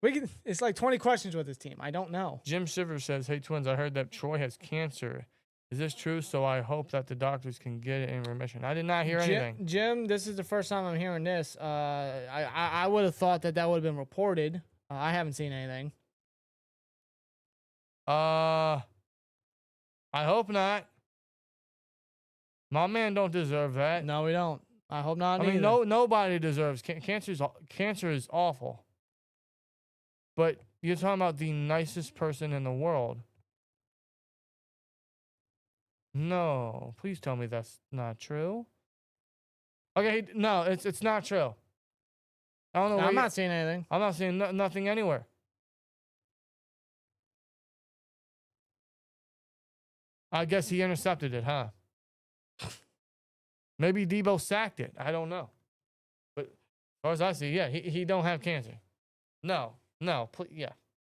[SPEAKER 3] It's like 20 questions with his team. I don't know.
[SPEAKER 2] Jim Shivers says, "Hey Twins, I heard that Troy has cancer. Is this true? So I hope that the doctors can get it in remission." I did not hear anything.
[SPEAKER 3] Jim, this is the first time I'm hearing this. I would have thought that would have been reported. I haven't seen anything.
[SPEAKER 2] I hope not. My man don't deserve that.
[SPEAKER 3] No, we don't. I hope not.
[SPEAKER 2] I mean, nobody deserves cancer. Cancer is awful. But you're talking about the nicest person in the world. No, please tell me that's not true. Okay, no, it's not true. I don't know.
[SPEAKER 3] I'm not seeing anything.
[SPEAKER 2] I'm not seeing nothing anywhere. I guess he intercepted it, huh? Maybe Debo sacked it. I don't know. But as far as I see, yeah, he don't have cancer. No, please, yeah,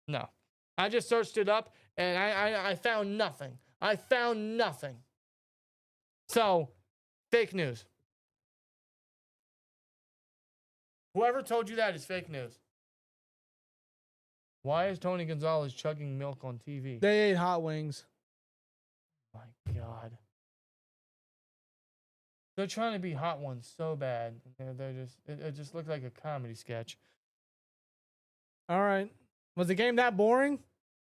[SPEAKER 2] no. I just searched it up and I found nothing. I found nothing. So, fake news. Whoever told you that is fake news. Why is Tony Gonzalez chugging milk on TV?
[SPEAKER 3] They ate hot wings.
[SPEAKER 2] My God. They're trying to be hot ones so bad. It just looked like a comedy sketch.
[SPEAKER 3] All right. Was the game that boring?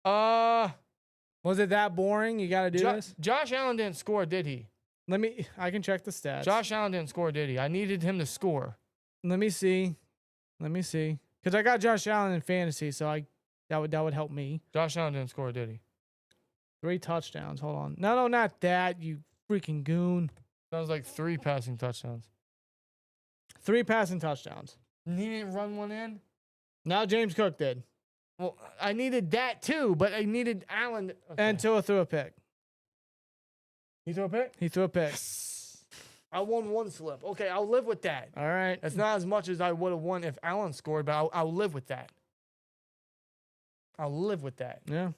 [SPEAKER 3] Was it that boring? You got to do this?
[SPEAKER 2] Josh Allen didn't score, did he?
[SPEAKER 3] I can check the stats.
[SPEAKER 2] Josh Allen didn't score, did he? I needed him to score.
[SPEAKER 3] Let me see. Because I got Josh Allen in fantasy, so that would help me.
[SPEAKER 2] Josh Allen didn't score, did he?
[SPEAKER 3] 3 touchdowns. Hold on. No, not that, you freaking goon.
[SPEAKER 2] Sounds like 3 passing touchdowns.
[SPEAKER 3] 3 passing touchdowns.
[SPEAKER 2] And he didn't run one in?
[SPEAKER 3] Now James Cook did.
[SPEAKER 2] Well, I needed that too, but I needed Allen. Okay.
[SPEAKER 3] And Tua threw a pick.
[SPEAKER 2] He threw a pick?
[SPEAKER 3] He threw a pick.
[SPEAKER 2] I won 1 slip. Okay, I'll live with that.
[SPEAKER 3] All right.
[SPEAKER 2] It's not as much as I would have won if Allen scored, but I'll live with that. I'll live with that.
[SPEAKER 3] Yeah.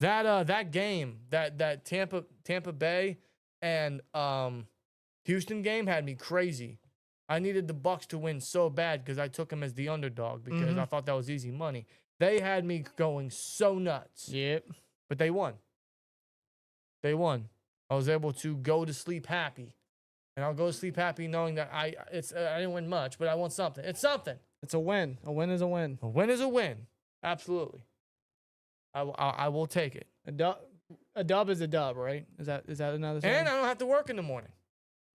[SPEAKER 2] That game, that Tampa Bay and Houston game had me crazy. I needed the Bucs to win so bad because I took them as the underdog because I thought that was easy money. They had me going so nuts.
[SPEAKER 3] Yep.
[SPEAKER 2] But they won. They won. I was able to go to sleep happy. And I'll go to sleep happy knowing that I didn't win much, but I won something. It's something.
[SPEAKER 3] It's a win. A win is a win.
[SPEAKER 2] A win is a win. Absolutely. I will take it.
[SPEAKER 3] A dub is a dub, right? Is that another thing?
[SPEAKER 2] And I don't have to work in the morning.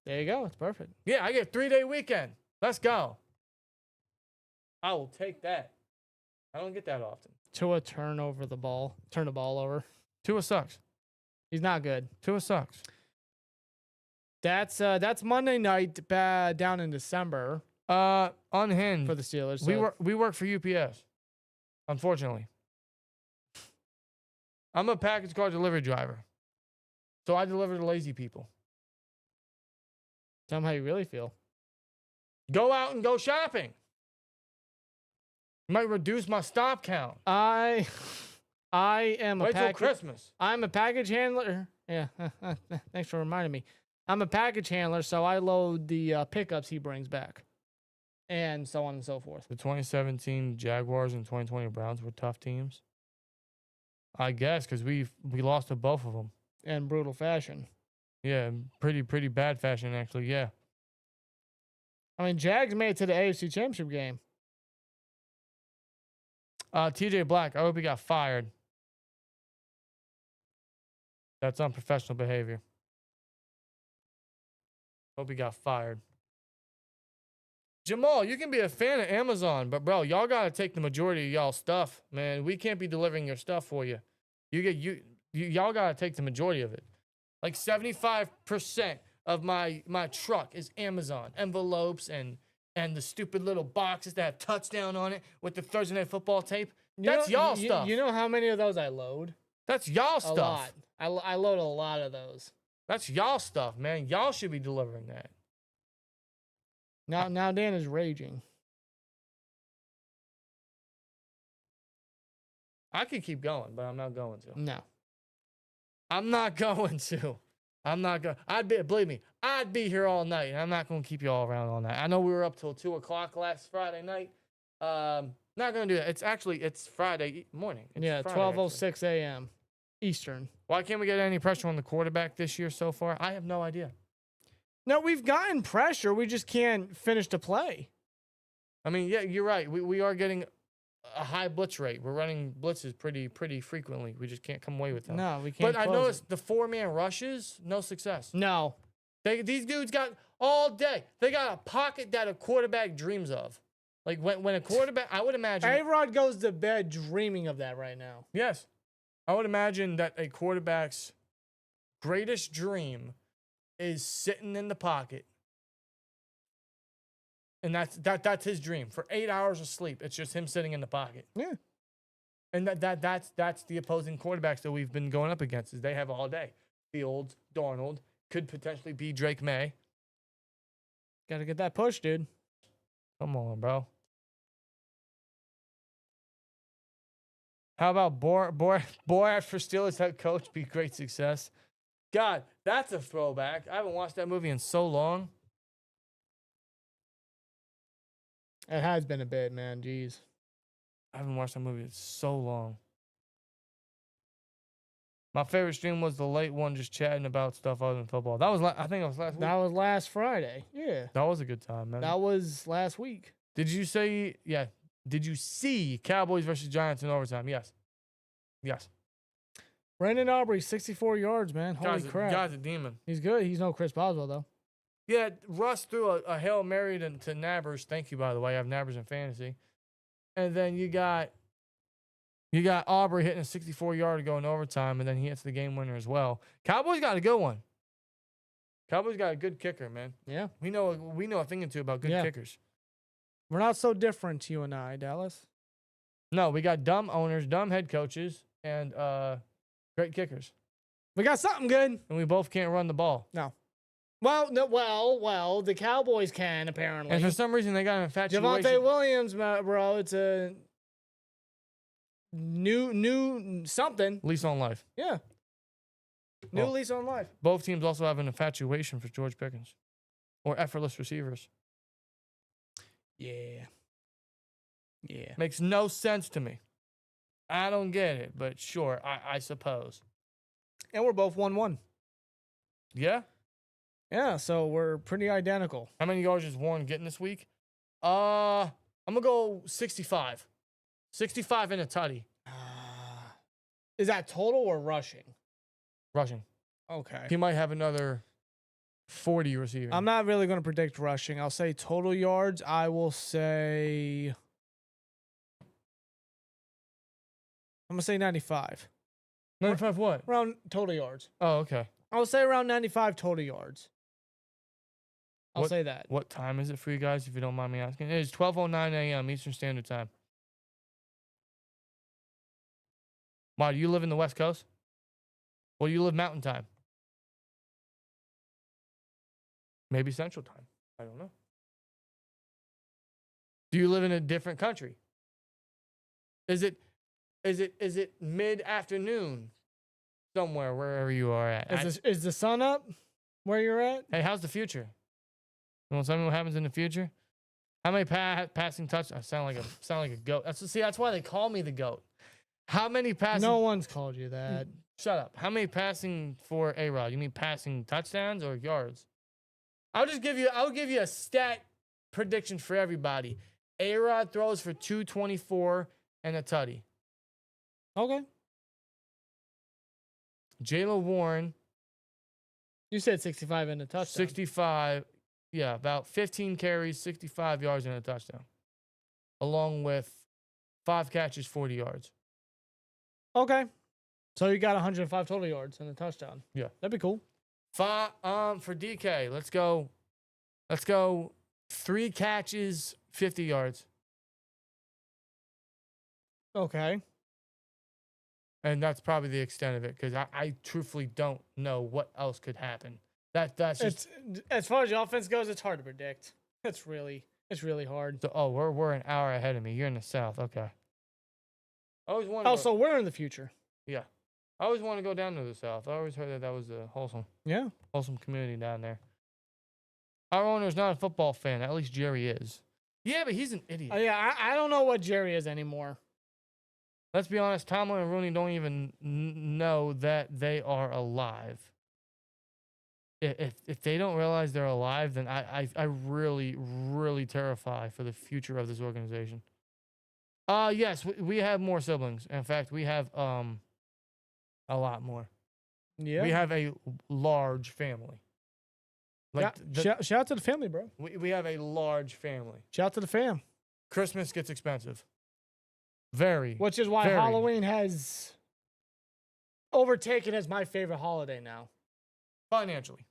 [SPEAKER 3] There you go. It's perfect.
[SPEAKER 2] Yeah, I get a 3-day weekend. Let's go. I will take that. I don't get that often.
[SPEAKER 3] Tua turn the ball over.
[SPEAKER 2] Tua sucks.
[SPEAKER 3] He's not good.
[SPEAKER 2] Tua sucks.
[SPEAKER 3] That's Monday night down in December
[SPEAKER 2] Unhinged.
[SPEAKER 3] for the Steelers.
[SPEAKER 2] We work for UPS. Unfortunately. I'm a package car delivery driver. So I deliver to lazy people.
[SPEAKER 3] Tell them how you really feel.
[SPEAKER 2] Go out and go shopping. Might reduce my stop count.
[SPEAKER 3] I am
[SPEAKER 2] Wait till Christmas.
[SPEAKER 3] I'm a package handler. Yeah, thanks for reminding me. I'm a package handler, so I load the pickups he brings back, and so on and so forth.
[SPEAKER 2] The 2017 Jaguars and 2020 Browns were tough teams. I guess because we lost to both of them.
[SPEAKER 3] In brutal fashion.
[SPEAKER 2] Yeah, pretty bad fashion actually. Yeah.
[SPEAKER 3] I mean, Jags made it to the AFC Championship game.
[SPEAKER 2] TJ Black, I hope he got fired. That's unprofessional behavior. Hope he got fired. Jamal, you can be a fan of Amazon, but bro, y'all gotta take the majority of y'all stuff, man. We can't be delivering your stuff for you. Y'all gotta take the majority of it. Like 75% of my truck is Amazon envelopes and the stupid little boxes that have touchdown on it with the Thursday Night Football tape. That's y'all stuff.
[SPEAKER 3] You know how many of those I load?
[SPEAKER 2] That's y'all stuff.
[SPEAKER 3] A lot. I load a lot of those.
[SPEAKER 2] That's y'all stuff, man. Y'all should be delivering that.
[SPEAKER 3] Now Dan is raging.
[SPEAKER 2] I could keep going, but I'm not going to.
[SPEAKER 3] No.
[SPEAKER 2] I'm not going to. I'm not going. Believe me, I'd be here all night. I'm not going to keep you all around all night. I know we were up till 2:00 last Friday night. Not going to do that. It's Friday morning. It's
[SPEAKER 3] 12:06 a.m. Eastern.
[SPEAKER 2] Why can't we get any pressure on the quarterback this year so far? I have no idea.
[SPEAKER 3] No, we've gotten pressure. We just can't finish the play.
[SPEAKER 2] I mean, yeah, you're right. We are getting a high blitz rate. We're running blitzes pretty frequently. We just can't come away with them.
[SPEAKER 3] No, we can't.
[SPEAKER 2] But I noticed the 4-man rushes, no success.
[SPEAKER 3] No.
[SPEAKER 2] These dudes got all day. They got a pocket that a quarterback dreams of. Like when a quarterback, I would imagine.
[SPEAKER 3] A-Rod goes to bed dreaming of that right now.
[SPEAKER 2] Yes. I would imagine that a quarterback's greatest dream is sitting in the pocket. And that's his dream. For 8 hours of sleep, it's just him sitting in the pocket.
[SPEAKER 3] Yeah.
[SPEAKER 2] And that's the opposing quarterbacks that we've been going up against, is they have all day. Fields, Darnold, could potentially be Drake May.
[SPEAKER 3] Got to get that push, dude.
[SPEAKER 2] Come on, bro. How about Borat for Steelers head coach? Be great success. God, that's a throwback. I haven't watched that movie in so long.
[SPEAKER 3] It has been a bit, man. Jeez.
[SPEAKER 2] I haven't watched that movie in so long. My favorite stream was the late one, just chatting about stuff other than football. That was, I think it was last week.
[SPEAKER 3] That was last Friday. Yeah.
[SPEAKER 2] That was a good time, man.
[SPEAKER 3] That was last week.
[SPEAKER 2] Did you say, yeah. Did you see Cowboys versus Giants in overtime? Yes. Yes.
[SPEAKER 3] Brandon Aubrey, 64 yards, man. Holy crap.
[SPEAKER 2] Guy's a demon.
[SPEAKER 3] He's good. He's no Chris Boswell, though.
[SPEAKER 2] Yeah, Russ threw a Hail Mary to Nabbers. Thank you, by the way. I have Nabbers in fantasy. And then you got Aubrey hitting a 64-yarder going overtime, and then he hits the game winner as well. Cowboys got a good one. Cowboys got a good kicker, man.
[SPEAKER 3] Yeah.
[SPEAKER 2] We know a thing or two about good kickers.
[SPEAKER 3] We're not so different, you and I, Dallas.
[SPEAKER 2] No, we got dumb owners, dumb head coaches, and great kickers.
[SPEAKER 3] We got something good.
[SPEAKER 2] And we both can't run the ball.
[SPEAKER 3] No. Well, no, well, the Cowboys can, apparently.
[SPEAKER 2] And for some reason, they got an infatuation.
[SPEAKER 3] Javonte Williams, bro, it's a new something.
[SPEAKER 2] Lease on life.
[SPEAKER 3] Yeah. New lease on life.
[SPEAKER 2] Both teams also have an infatuation for George Pickens or effortless receivers.
[SPEAKER 3] Yeah. Yeah.
[SPEAKER 2] Makes no sense to me. I don't get it, but sure, I suppose.
[SPEAKER 3] And we're both 1-1.
[SPEAKER 2] Yeah?
[SPEAKER 3] Yeah, so we're pretty identical.
[SPEAKER 2] How many yards is Warren getting this week? I'm going to go 65. 65 in a tutty.
[SPEAKER 3] Is that total or rushing?
[SPEAKER 2] Rushing.
[SPEAKER 3] Okay.
[SPEAKER 2] He might have another 40 receiving.
[SPEAKER 3] I'm not really going to predict rushing. I'll say total yards. I will say. I'm going to say 95.
[SPEAKER 2] 95 what?
[SPEAKER 3] Around total yards.
[SPEAKER 2] Oh, okay.
[SPEAKER 3] I'll say around 95 total yards. I'll
[SPEAKER 2] What-
[SPEAKER 3] say that.
[SPEAKER 2] What time is it for you guys, if you don't mind me asking? It is 12:09 a.m. Eastern Standard Time. Why, do you live in the West Coast? Or do you live Mountain Time? Maybe Central Time. I don't know. Do you live in a different country? Is it mid-afternoon somewhere, wherever you are at?
[SPEAKER 3] Is the sun up where you're at?
[SPEAKER 2] Hey, how's the future? You want to tell me what happens in the future? How many passing touch? I sound like a goat. That's why they call me the goat. How many passing?
[SPEAKER 3] No one's called you that.
[SPEAKER 2] Shut up. How many passing for A-Rod? You mean passing touchdowns or yards? I'll give you a stat prediction for everybody. A-Rod throws for 224 and a tutty.
[SPEAKER 3] Okay.
[SPEAKER 2] Jayla Warren,
[SPEAKER 3] You said 65 and a touchdown.
[SPEAKER 2] 65. Yeah, about 15 carries, 65 yards and a touchdown. Along with 5 catches, 40 yards.
[SPEAKER 3] Okay. So you got 105 total yards and a touchdown.
[SPEAKER 2] Yeah.
[SPEAKER 3] That'd be cool.
[SPEAKER 2] For DK, let's go 3 catches, 50 yards.
[SPEAKER 3] Okay.
[SPEAKER 2] And that's probably the extent of it, because I truthfully don't know what else could happen. That's just
[SPEAKER 3] As far as the offense goes, it's hard to predict. It's really hard.
[SPEAKER 2] so, we're an hour ahead of me. You're in the South, okay. I always wanted
[SPEAKER 3] Oh, so we're in the future.
[SPEAKER 2] yeah. I always want to go down to the South. I always heard that was a
[SPEAKER 3] Yeah.
[SPEAKER 2] wholesome community down there. Our owner's not a football fan. At least Jerry is. Yeah, but he's an idiot.
[SPEAKER 3] Yeah, I don't know what Jerry is anymore.
[SPEAKER 2] Let's be honest, Tomlin and Rooney don't even know that they are alive. If they don't realize they're alive, then I really, really terrify for the future of this organization. Yes, we have more siblings. In fact, we have a lot more.
[SPEAKER 3] Yeah.
[SPEAKER 2] We have a large family.
[SPEAKER 3] Shout out to the family, bro.
[SPEAKER 2] We have a large family.
[SPEAKER 3] Shout out to the fam.
[SPEAKER 2] Christmas gets expensive. Very.
[SPEAKER 3] Which is why
[SPEAKER 2] very.
[SPEAKER 3] Halloween has overtaken as my favorite holiday now.
[SPEAKER 2] Financially.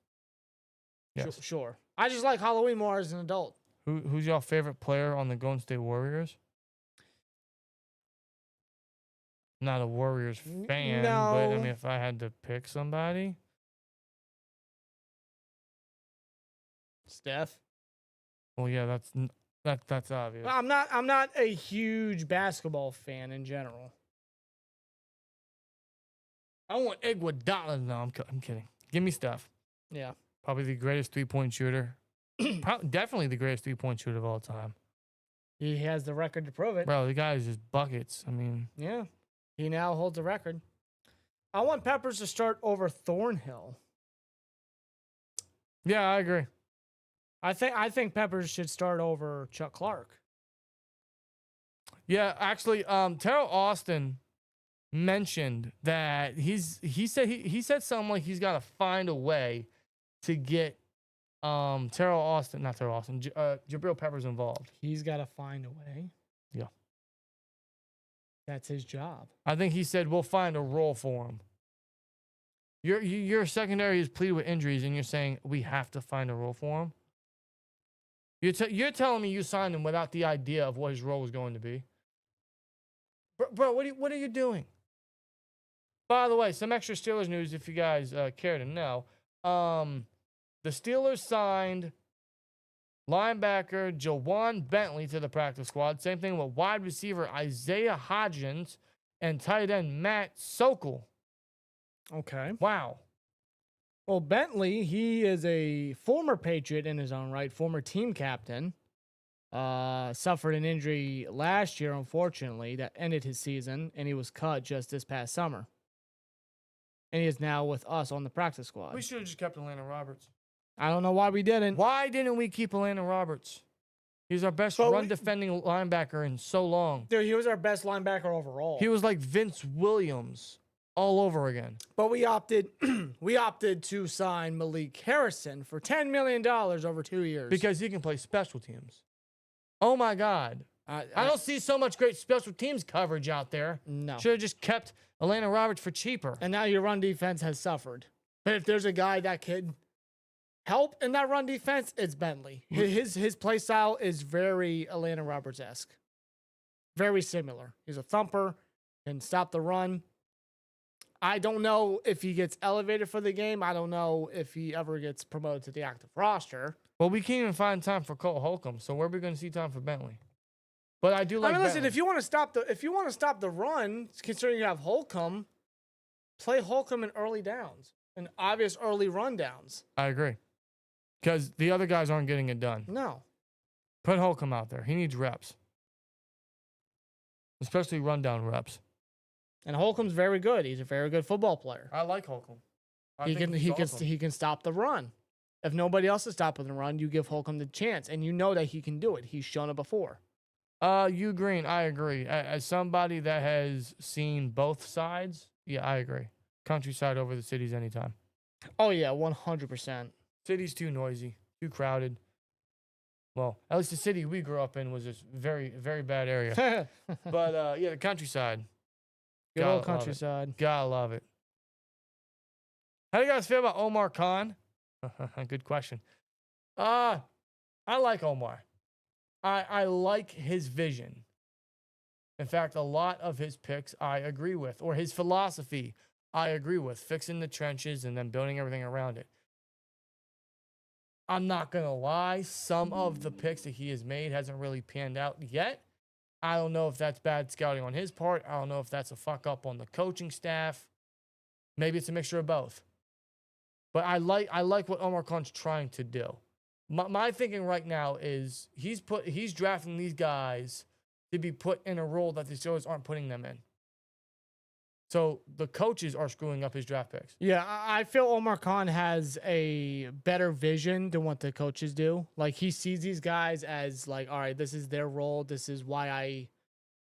[SPEAKER 2] Yes.
[SPEAKER 3] Sure. I just like Halloween more as an adult.
[SPEAKER 2] Who's your favorite player on the Golden State Warriors? Not a Warriors fan, but I
[SPEAKER 3] No.
[SPEAKER 2] mean, if I had to pick somebody,
[SPEAKER 3] Steph.
[SPEAKER 2] well, yeah, that's obvious.
[SPEAKER 3] I'm not a huge basketball fan in general.
[SPEAKER 2] I want Iguodala. No, I'm kidding. Give me Steph.
[SPEAKER 3] Yeah.
[SPEAKER 2] Probably the greatest 3-point shooter. Definitely the greatest 3-point shooter of all time.
[SPEAKER 3] He has the record to prove it.
[SPEAKER 2] Bro, the guy is just buckets. I mean,
[SPEAKER 3] Yeah. He now holds the record. I want Peppers to start over Thornhill.
[SPEAKER 2] yeah, I agree.
[SPEAKER 3] I think Peppers should start over Chuck Clark.
[SPEAKER 2] Yeah, actually, Terrell Austin mentioned that he said something like he's got to find a way to get Jabril Peppers involved.
[SPEAKER 3] He's got to find a way.
[SPEAKER 2] Yeah.
[SPEAKER 3] That's his job.
[SPEAKER 2] I think he said we'll find a role for him. Your secondary is pleaded with injuries, and you're saying we have to find a role for him. You're telling me you signed him without the idea of what his role was going to be. Bro, what are you doing? By the way, some extra Steelers news if you guys care to know. The Steelers signed linebacker Jawan Bentley to the practice squad. Same thing with wide receiver Isaiah Hodgins and tight end Matt Sokol.
[SPEAKER 3] Okay.
[SPEAKER 2] Wow.
[SPEAKER 3] Well, Bentley, he is a former Patriot in his own right, former team captain. Suffered an injury last year, unfortunately, that ended his season, and he was cut just this past summer. And he is now with us on the practice squad.
[SPEAKER 2] We should have just kept Atlanta Roberts.
[SPEAKER 3] I don't know why we didn't.
[SPEAKER 2] Why didn't we keep Atlanta Roberts? He's our best run-defending linebacker in so long.
[SPEAKER 3] Dude, he was our best linebacker overall.
[SPEAKER 2] He was like Vince Williams all over again.
[SPEAKER 3] But we opted to sign Malik Harrison for $10 million over 2 years.
[SPEAKER 2] Because he can play special teams. Oh my God. I don't see so much great special teams coverage out there.
[SPEAKER 3] No.
[SPEAKER 2] Should have just kept Atlanta Roberts for cheaper.
[SPEAKER 3] And now your run defense has suffered. But if there's a guy that could help in that run defense, it's Bentley. His play style is very Atlanta Roberts-esque. Very similar. He's a thumper, can stop the run. I don't know if he gets elevated for the game. I don't know if he ever gets promoted to the active roster.
[SPEAKER 2] Well, we can't even find time for Cole Holcomb, so where are we going to see time for Bentley? But I do like.
[SPEAKER 3] I mean, listen,
[SPEAKER 2] Bentley.
[SPEAKER 3] if you want to stop the run, considering you have Holcomb, play Holcomb in early downs and obvious early run downs.
[SPEAKER 2] I agree, because the other guys aren't getting it done.
[SPEAKER 3] No,
[SPEAKER 2] Put Holcomb out there. He needs reps, especially rundown reps.
[SPEAKER 3] and Holcomb's very good. He's a very good football player.
[SPEAKER 2] I like Holcomb.
[SPEAKER 3] He can stop the run. If nobody else is stopping the run, you give Holcomb the chance, and you know that he can do it. He's shown it before.
[SPEAKER 2] You Green, I agree. As somebody that has seen both sides, yeah, I agree. Countryside over the cities anytime.
[SPEAKER 3] Oh yeah, 100%.
[SPEAKER 2] City's too noisy, too crowded. Well, at least the city we grew up in was just very, very bad area. But yeah, the countryside.
[SPEAKER 3] Good
[SPEAKER 2] Gotta
[SPEAKER 3] old
[SPEAKER 2] love it.
[SPEAKER 3] countryside.
[SPEAKER 2] Gotta love it. How do you guys feel about Omar Khan? Good question. I like Omar. I like his vision. In fact, a lot of his picks I agree with, or his philosophy I agree with, fixing the trenches and then building everything around it. I'm not going to lie, some of the picks that he has made hasn't really panned out yet. I don't know if that's bad scouting on his part. I don't know if that's a fuck up on the coaching staff. Maybe it's a mixture of both. But I like what Omar Khan's trying to do. My thinking right now is he's drafting these guys to be put in a role that the Steelers aren't putting them in. So the coaches are screwing up his draft picks.
[SPEAKER 3] Yeah, I feel Omar Khan has a better vision than what the coaches do. Like, he sees these guys as like, all right, this is their role. This is why I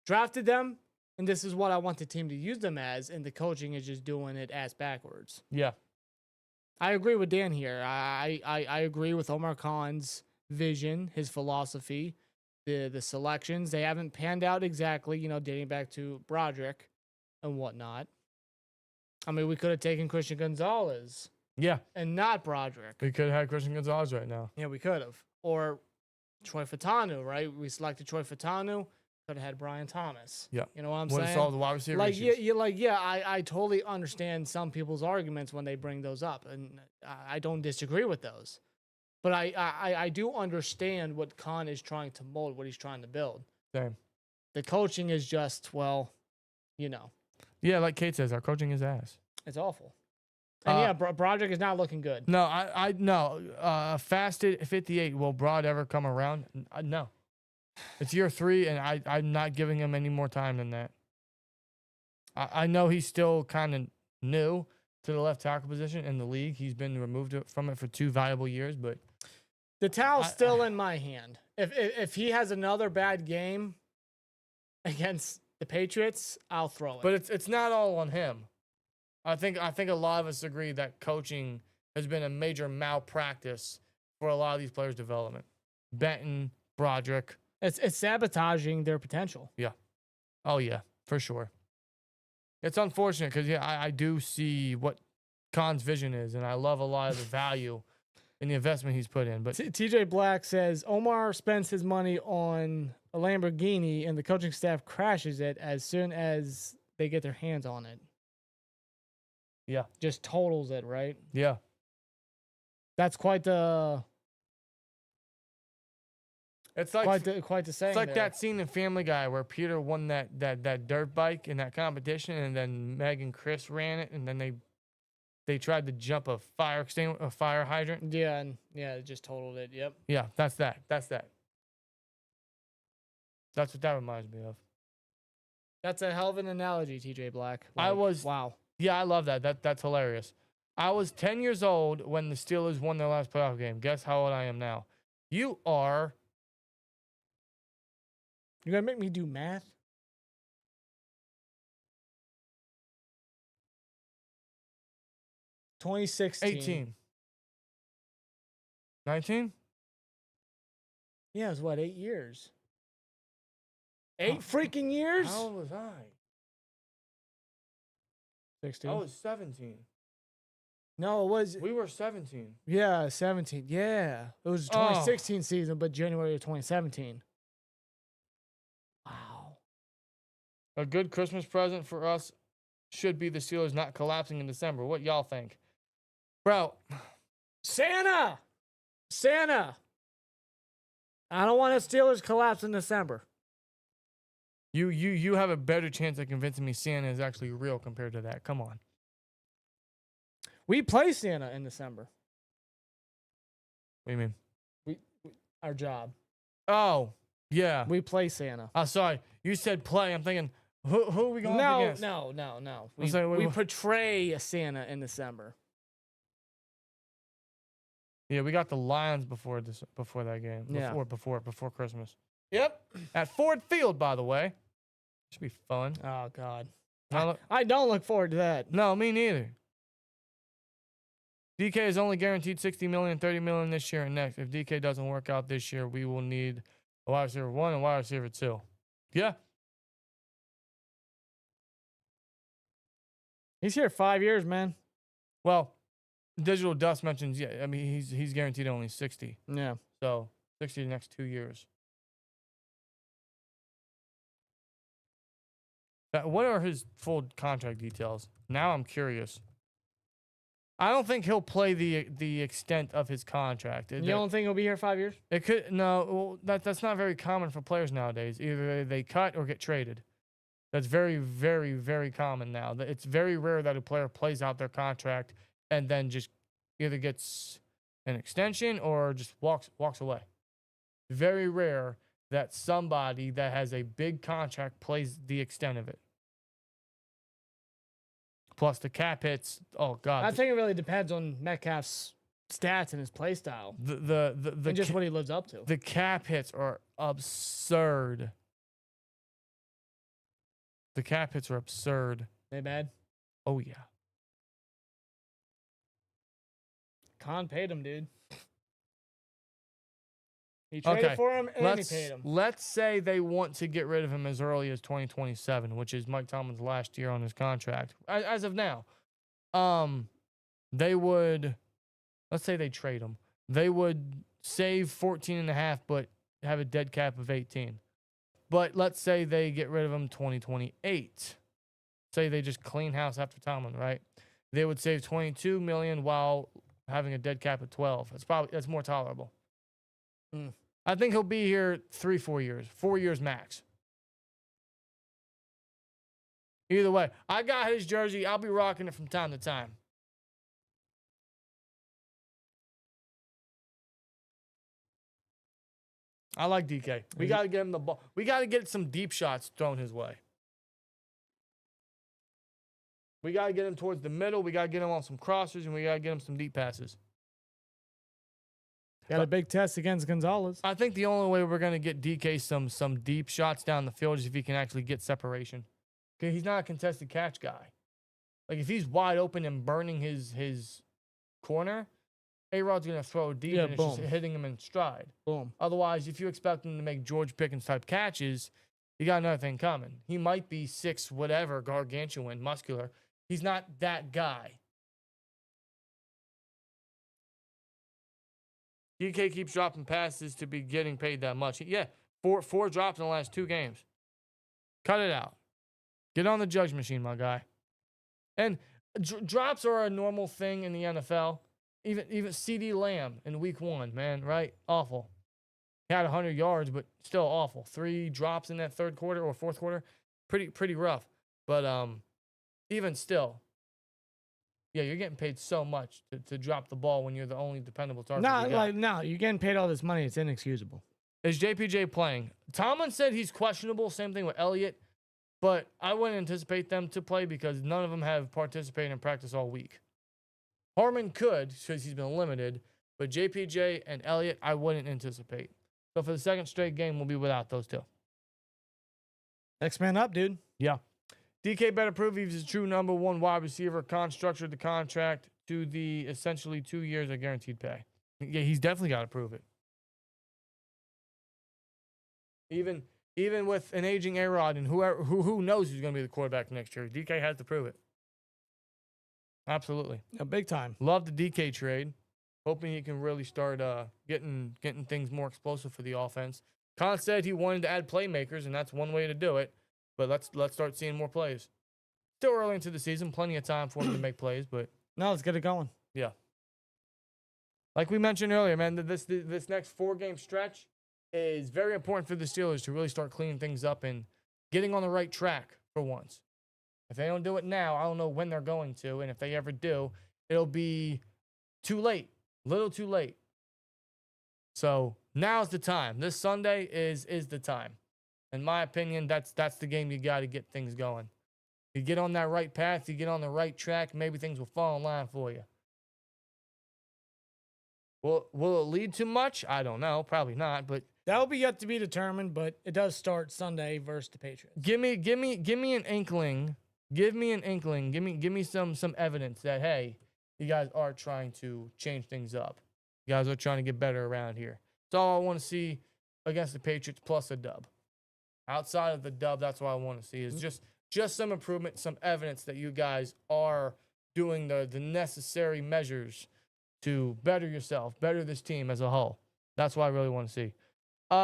[SPEAKER 3] drafted them. And this is what I want the team to use them as. And the coaching is just doing it ass backwards.
[SPEAKER 2] Yeah.
[SPEAKER 3] I agree with Dan here. I agree with Omar Khan's vision, his philosophy, the selections. They haven't panned out exactly, dating back to Broderick and whatnot. I mean, we could have taken Christian Gonzalez.
[SPEAKER 2] Yeah.
[SPEAKER 3] And not Broderick.
[SPEAKER 2] We could have had Christian Gonzalez right now.
[SPEAKER 3] Yeah, we could have. Or Troy Fatanu, right? We selected Troy Fatanu. Could have had Brian Thomas.
[SPEAKER 2] Yeah.
[SPEAKER 3] You know what I'm
[SPEAKER 2] Would
[SPEAKER 3] saying?
[SPEAKER 2] have solved the wide receiver
[SPEAKER 3] Like,
[SPEAKER 2] issues.
[SPEAKER 3] I totally understand some people's arguments when they bring those up, and I don't disagree with those. But I do understand what Khan is trying to mold, what he's trying to build.
[SPEAKER 2] Same.
[SPEAKER 3] The coaching is just,
[SPEAKER 2] Yeah, like Kate says, our coaching is ass.
[SPEAKER 3] it's awful. And Broderick is not looking good.
[SPEAKER 2] No, no. Fasted 58. Will Broad ever come around? No. It's year 3, and I'm not giving him any more time than that. I know he's still kind of new to the left tackle position in the league. He's been removed from it for 2 valuable years, but
[SPEAKER 3] The towel's still in my hand. If he has another bad game against the Patriots, I'll throw it.
[SPEAKER 2] but it's not all on him. I think a lot of us agree that coaching has been a major malpractice for a lot of these players' development. Benton, Broderick.
[SPEAKER 3] It's sabotaging their potential.
[SPEAKER 2] Yeah. Oh, yeah, for sure. It's unfortunate because, yeah, I do see what Khan's vision is, and I love a lot of the value in the investment he's put in. But
[SPEAKER 3] TJ Black says Omar spends his money on a Lamborghini, and the coaching staff crashes it as soon as they get their hands on it.
[SPEAKER 2] yeah,
[SPEAKER 3] Just totals it, right?
[SPEAKER 2] yeah.
[SPEAKER 3] That's quite the
[SPEAKER 2] It's like
[SPEAKER 3] quite the saying.
[SPEAKER 2] it's like
[SPEAKER 3] there.
[SPEAKER 2] that scene in Family Guy where Peter won that dirt bike in that competition, and then Meg and Chris ran it, and then they tried to jump a fire hydrant.
[SPEAKER 3] Yeah, and it just totaled it. Yep.
[SPEAKER 2] Yeah, that's that. That's what that reminds me of.
[SPEAKER 3] That's a hell of an analogy, TJ Black. Wow.
[SPEAKER 2] Yeah, I love that. That's hilarious. I was 10 years old when the Steelers won their last playoff game. Guess how old I am now? You are.
[SPEAKER 3] You're gonna make me do math? 2016.
[SPEAKER 2] 18. 19?
[SPEAKER 3] Yeah, it was what, 8 years? 8 freaking years?
[SPEAKER 2] How old was I?
[SPEAKER 3] 16.
[SPEAKER 2] I was 17.
[SPEAKER 3] No, it was.
[SPEAKER 2] We were 17.
[SPEAKER 3] Yeah, 17. Yeah. It was 2016 season, but January of 2017. Wow.
[SPEAKER 2] A good Christmas present for us should be the Steelers not collapsing in December. What y'all think? Bro.
[SPEAKER 3] Santa! Santa! I don't want the Steelers collapse in December.
[SPEAKER 2] You have a better chance of convincing me Santa is actually real compared to that. Come on.
[SPEAKER 3] We play Santa in December.
[SPEAKER 2] What do you mean?
[SPEAKER 3] We our job.
[SPEAKER 2] Oh, yeah.
[SPEAKER 3] We play Santa.
[SPEAKER 2] Oh, sorry. You said play. I'm thinking, who are we going up against?
[SPEAKER 3] No.
[SPEAKER 2] I'm
[SPEAKER 3] We portray a Santa in December.
[SPEAKER 2] Yeah, we got the Lions before that game.
[SPEAKER 3] Yeah.
[SPEAKER 2] Before Christmas.
[SPEAKER 3] Yep.
[SPEAKER 2] At Ford Field, by the way. Should be fun.
[SPEAKER 3] Oh, God.
[SPEAKER 2] No,
[SPEAKER 3] I don't look forward to that.
[SPEAKER 2] no, me neither. DK is only guaranteed $60 million, $30 million this year and next. If DK doesn't work out this year, we will need a wide receiver 1 and wide receiver 2. Yeah.
[SPEAKER 3] He's here 5 years, man.
[SPEAKER 2] Well, Digital Dust mentions, yeah, I mean, he's guaranteed only 60.
[SPEAKER 3] Yeah.
[SPEAKER 2] So 60 the next 2 years. What are his full contract details? Now I'm curious. I don't think he'll play the extent of his contract.
[SPEAKER 3] You don't think he'll be here 5 years?
[SPEAKER 2] It could no. Well, that's not very common for players nowadays. Either they cut or get traded. That's very, very, very common now. It's very rare that a player plays out their contract and then just either gets an extension or just walks away. Very rare that somebody that has a big contract plays the extent of it. Plus the cap hits. Oh God!
[SPEAKER 3] I think it really depends on Metcalf's stats and his play style,
[SPEAKER 2] and
[SPEAKER 3] just what he lives up to.
[SPEAKER 2] The cap hits are absurd. The cap hits are absurd.
[SPEAKER 3] They bad?
[SPEAKER 2] Oh yeah.
[SPEAKER 3] Khan paid him, dude. He traded for him and he paid him.
[SPEAKER 2] Let's say they want to get rid of him as early as 2027, which is Mike Tomlin's last year on his contract. As of now, they would, let's say they trade him. They would save 14.5, but have a dead cap of 18. But let's say they get rid of him 2028. Say they just clean house after Tomlin, right? They would save 22 million while having a dead cap of 12. That's more tolerable. I think he'll be here 3-4 years, 4 years max. Either way, I got his jersey. I'll be rocking it from time to time. I like DK. We got to get him the ball. We got to get some deep shots thrown his way. We got to get him towards the middle. We got to get him on some crossers, and we got to get him some deep passes.
[SPEAKER 3] Got a big test against Gonzalez.
[SPEAKER 2] I think the only way we're going to get DK some deep shots down the field is if he can actually get separation. Okay, he's not a contested catch guy. Like, if he's wide open and burning his corner, A-Rod's going to throw deep and it's just hitting him in stride.
[SPEAKER 3] Boom.
[SPEAKER 2] Otherwise, if you expect him to make George Pickens type catches, you got another thing coming. He might be 6 whatever, gargantuan, muscular. He's not that guy. DK keeps dropping passes to be getting paid that much. Yeah, four drops in the last 2 games. Cut it out. Get on the judge machine, my guy. And drops are a normal thing in the NFL. Even CD Lamb in week 1, man, right? Awful. He had 100 yards, but still awful. 3 drops in that third quarter or fourth quarter. Pretty rough. But even still, yeah, you're getting paid so much to drop the ball when you're the only dependable target.
[SPEAKER 3] You're getting paid all this money. It's inexcusable.
[SPEAKER 2] Is JPJ playing? Tomlin said he's questionable. Same thing with Elliott. But I wouldn't anticipate them to play because none of them have participated in practice all week. Harmon could because he's been limited. But JPJ and Elliott, I wouldn't anticipate. So for the second straight game, we'll be without those 2.
[SPEAKER 3] Next man up, dude.
[SPEAKER 2] Yeah. DK better prove he's a true number 1 wide receiver. Con structured the contract to the essentially 2 years of guaranteed pay. Yeah, he's definitely got to prove it. Even with an aging A-Rod and who knows who's going to be the quarterback next year, DK has to prove it. Absolutely.
[SPEAKER 3] Yeah, big time.
[SPEAKER 2] Love the DK trade. Hoping he can really start getting things more explosive for the offense. Khan said he wanted to add playmakers, and that's one way to do it. But let's start seeing more plays. Still early into the season, plenty of time for him to make plays, but
[SPEAKER 3] No, let's get it going.
[SPEAKER 2] yeah. Like we mentioned earlier, man, this next 4-game stretch is very important for the Steelers to really start cleaning things up and getting on the right track for once. If they don't do it now, I don't know when they're going to, and if they ever do, it'll be too late. Little too late. So now's the time. This Sunday is the time. In my opinion, that's the game you got to get things going. You get on that right path, you get on the right track, maybe things will fall in line for you. Will it lead to much? I don't know. Probably not, but
[SPEAKER 3] That will be yet to be determined, but it does start Sunday versus the Patriots.
[SPEAKER 2] give me an inkling. Give me an inkling. Give me some evidence that, hey, you guys are trying to change things up. You guys are trying to get better around here. That's all I want to see against the Patriots plus a dub. Outside of the dub, that's what I want to see is just some improvement, some evidence that you guys are doing the necessary measures to better yourself, better this team as a whole. That's what I really want to see.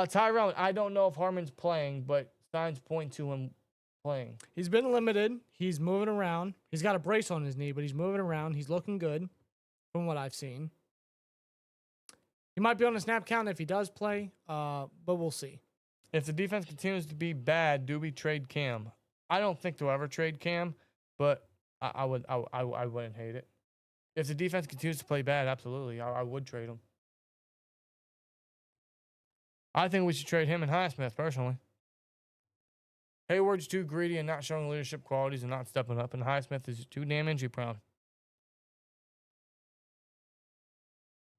[SPEAKER 2] Tyrone, I don't know if Harmon's playing, but signs point to him playing.
[SPEAKER 3] He's been limited. He's moving around. He's got a brace on his knee, but he's moving around. He's looking good from what I've seen. He might be on a snap count if he does play, but we'll see.
[SPEAKER 2] If the defense continues to be bad, do we trade Cam? I don't think they'll ever trade Cam, but I wouldn't hate it. If the defense continues to play bad, absolutely, I would trade him. I think we should trade him and Highsmith, personally. Hayward's too greedy and not showing leadership qualities and not stepping up, and Highsmith is too damn injury prone.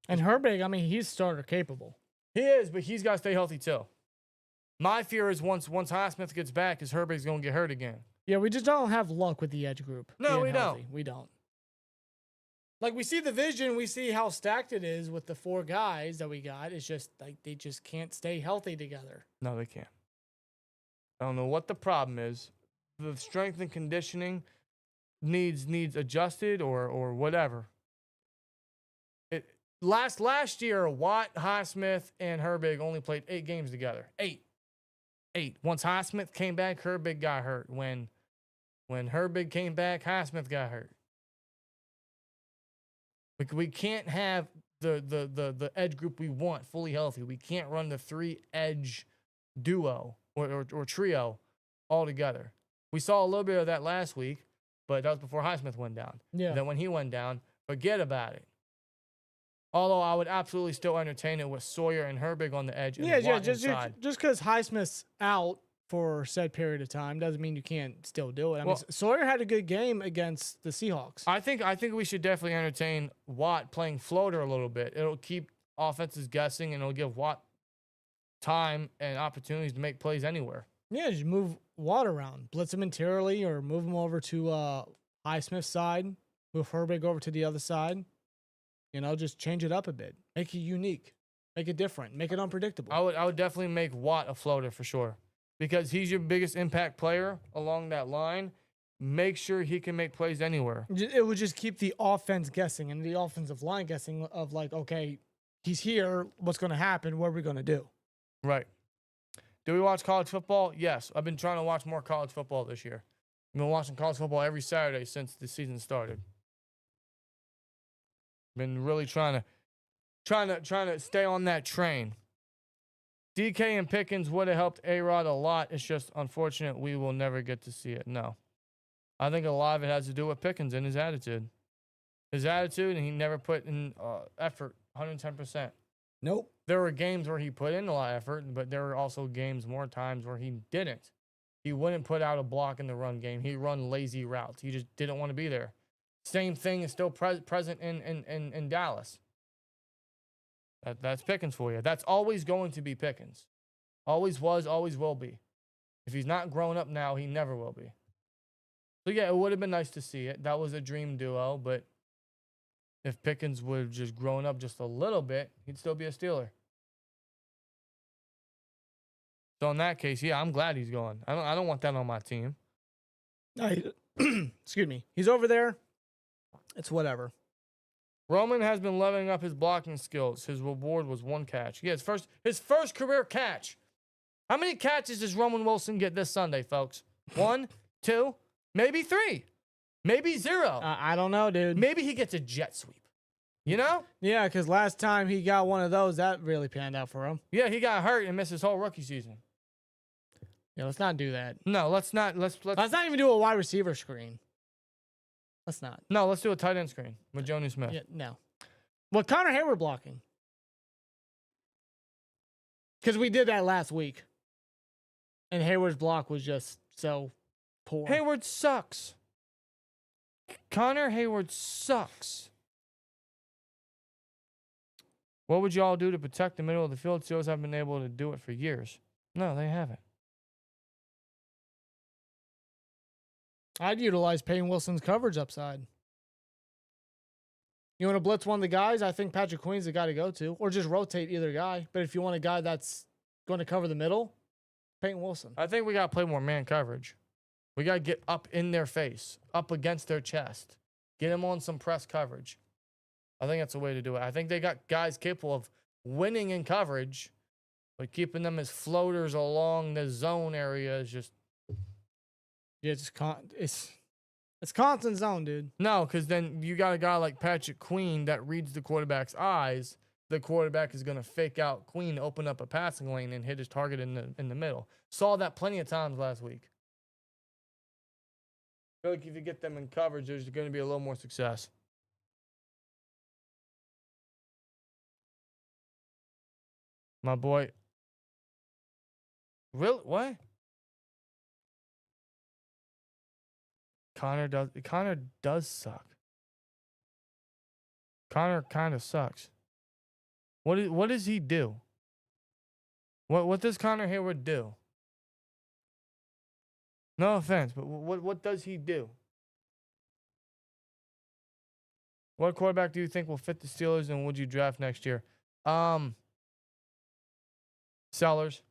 [SPEAKER 3] And Herbig, I mean, he's starter capable.
[SPEAKER 2] He is, but he's got to stay healthy too. My fear is once Highsmith gets back, is Herbig's going to get hurt again.
[SPEAKER 3] Yeah, we just don't have luck with the edge group.
[SPEAKER 2] No,
[SPEAKER 3] being
[SPEAKER 2] we
[SPEAKER 3] healthy.
[SPEAKER 2] don't.
[SPEAKER 3] We don't. Like, we see the vision. We see how stacked it is with the 4 guys that we got. It's just, like, they just can't stay healthy together.
[SPEAKER 2] No, they can't. I don't know what the problem is. The strength and conditioning needs adjusted or whatever. Last year, Watt, Highsmith, and Herbig only played 8 games together. 8. Once Highsmith came back, Herbig got hurt. When Herbig came back, Highsmith got hurt. We can't have the edge group we want fully healthy. We can't run the 3 edge duo or trio all together. We saw a little bit of that last week, but that was before Highsmith went down.
[SPEAKER 3] Yeah.
[SPEAKER 2] Then when he went down, forget about it. Although I would absolutely still entertain it with Sawyer and Herbig on the edge. And Watt
[SPEAKER 3] just
[SPEAKER 2] inside.
[SPEAKER 3] because Highsmith's out for said period of time doesn't mean you can't still do it. I mean, Sawyer had a good game against the Seahawks.
[SPEAKER 2] I think we should definitely entertain Watt playing floater a little bit. It'll keep offenses guessing, and it'll give Watt time and opportunities to make plays anywhere.
[SPEAKER 3] Yeah, just move Watt around, blitz him interiorly, or move him over to Highsmith's side, move Herbig over to the other side. You know, just change it up a bit, make it unique, make it different, make it unpredictable.
[SPEAKER 2] I would definitely make Watt a floater for sure, because he's your biggest impact player along that line. Make sure he can make plays anywhere.
[SPEAKER 3] It would just keep the offense guessing and the offensive line guessing of like, okay, he's here. What's going to happen? What are we going to do?
[SPEAKER 2] Right. Do we watch college football? Yes. I've been trying to watch more college football this year. I've been watching college football every Saturday since the season started. Been really trying to stay on that train. DK and Pickens would have helped A-Rod a lot. It's just unfortunate we will never get to see it. No. I think a lot of it has to do with Pickens and his attitude. His attitude, and he never put in effort 110%.
[SPEAKER 3] Nope.
[SPEAKER 2] There were games where he put in a lot of effort, but there were also more times where he didn't. He wouldn't put out a block in the run game. He'd run lazy routes. He just didn't want to be there. Same thing is still present in Dallas. That's Pickens for you. That's always going to be Pickens. Always was, always will be. If he's not grown up now, he never will be. So, yeah, it would have been nice to see it. That was a dream duo, but if Pickens would have just grown up just a little bit, he'd still be a Steeler. So in that case, yeah, I'm glad he's gone. I don't want that on my team.
[SPEAKER 3] Excuse me. He's over there. It's whatever.
[SPEAKER 2] Roman has been leveling up his blocking skills. His reward was 1 catch. Yeah, his first career catch. How many catches does Roman Wilson get this Sunday, folks? 1, 2, maybe 3, maybe 0.
[SPEAKER 3] I don't know, dude.
[SPEAKER 2] Maybe he gets a jet sweep. You know?
[SPEAKER 3] Yeah, because last time he got one of those, that really panned out for him.
[SPEAKER 2] Yeah, he got hurt and missed his whole rookie season.
[SPEAKER 3] Yeah, let's not do that.
[SPEAKER 2] No, let's not. Let's
[SPEAKER 3] not even do a wide receiver screen. Let's not.
[SPEAKER 2] No, let's do a tight end screen with Jonnu Smith.
[SPEAKER 3] Yeah, no. Well, Connor Hayward blocking. Because we did that last week. And Hayward's block was just so poor.
[SPEAKER 2] Hayward sucks. Connor Hayward sucks. What would y'all do to protect the middle of the field? Steelers haven't been able to do it for years. No, they haven't.
[SPEAKER 3] I'd utilize Payne Wilson's coverage upside. You want to blitz one of the guys? I think Patrick Queen's the guy to go to. Or just rotate either guy. But if you want a guy that's going to cover the middle, Payne Wilson.
[SPEAKER 2] I think we got to play more man coverage. We got to get up in their face, up against their chest. Get them on some press coverage. I think that's the way to do it. I think they got guys capable of winning in coverage, but keeping them as floaters along the zone area is just...
[SPEAKER 3] Yeah, it's constant zone, dude.
[SPEAKER 2] No, because then you got a guy like Patrick Queen that reads the quarterback's eyes. The quarterback is going to fake out Queen, open up a passing lane, and hit his target in the middle. Saw that plenty of times last week. I feel like if you get them in coverage, there's going to be a little more success. My boy. Really? What? Connor does suck. Connor kind of sucks. What does he do? What does Connor Hayward do? No offense, but what does he do? What quarterback do you think will fit the Steelers, and would you draft next year? Sellers.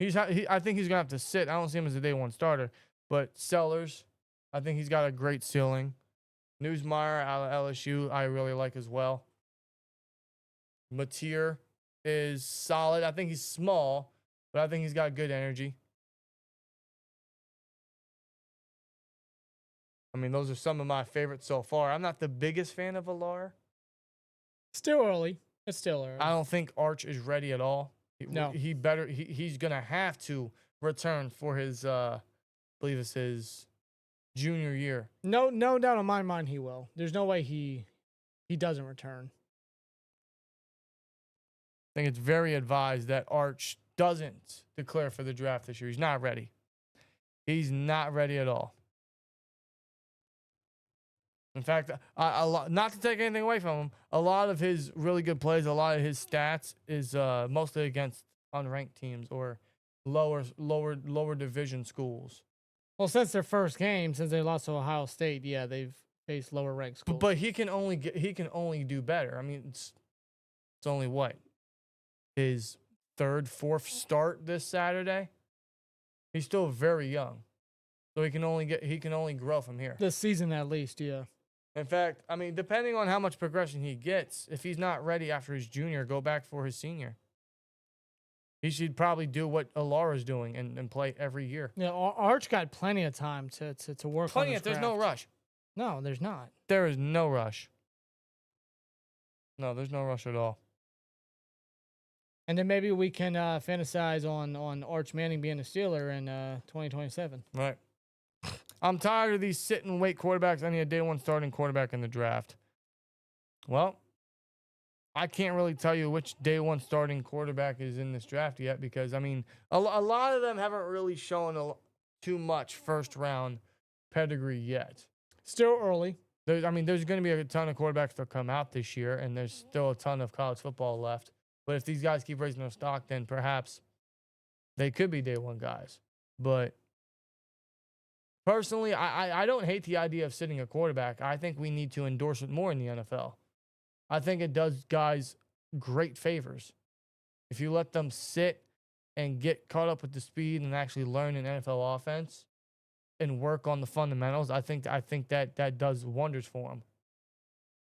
[SPEAKER 2] I think he's gonna have to sit. I don't see him as a day one starter. But Sellers, I think he's got a great ceiling. Newsmeyer out of LSU, I really like as well. Mateer is solid. I think he's small, but I think he's got good energy. I mean, those are some of my favorites so far. I'm not the biggest fan of Alar.
[SPEAKER 3] Still early. It's still early.
[SPEAKER 2] I don't think Arch is ready at all.
[SPEAKER 3] No.
[SPEAKER 2] He's going to have to return for his... I believe it's his junior year.
[SPEAKER 3] No doubt in my mind he will. There's no way he doesn't return.
[SPEAKER 2] I think it's very advised that Arch doesn't declare for the draft this year. He's not ready. He's not ready at all. In fact, not to take anything away from him, a lot of his really good plays, a lot of his stats is mostly against unranked teams or lower division schools.
[SPEAKER 3] Well, since their first game, since they lost to Ohio State, yeah, they've faced lower ranked schools.
[SPEAKER 2] But he can only do better. I mean, it's only what? His third, fourth start this Saturday. He's still very young. So he can only grow from here.
[SPEAKER 3] This season at least, yeah.
[SPEAKER 2] In fact, I mean, depending on how much progression he gets, if he's not ready after his junior, go back for his senior. He should probably do what Alara's doing and play every year.
[SPEAKER 3] Yeah, Arch got plenty of time to work on his
[SPEAKER 2] There's
[SPEAKER 3] craft.
[SPEAKER 2] no rush.
[SPEAKER 3] No, there's not.
[SPEAKER 2] There is no rush. No, there's no rush at all.
[SPEAKER 3] And then maybe we can fantasize on Arch Manning being a Steeler in 2027.
[SPEAKER 2] Right. I'm tired of these sit and wait quarterbacks. I need a day one starting quarterback in the draft. Well, I can't really tell you which day one starting quarterback is in this draft yet because, I mean, a lot of them haven't really shown too much first round pedigree yet.
[SPEAKER 3] Still early.
[SPEAKER 2] There's going to be a ton of quarterbacks that come out this year, and there's still a ton of college football left. But if these guys keep raising their stock, then perhaps they could be day one guys. But Personally, I don't hate the idea of sitting a quarterback. I think we need to endorse it more in the NFL. I think it does guys great favors. If you let them sit and get caught up with the speed and actually learn an NFL offense and work on the fundamentals, I think that does wonders for them.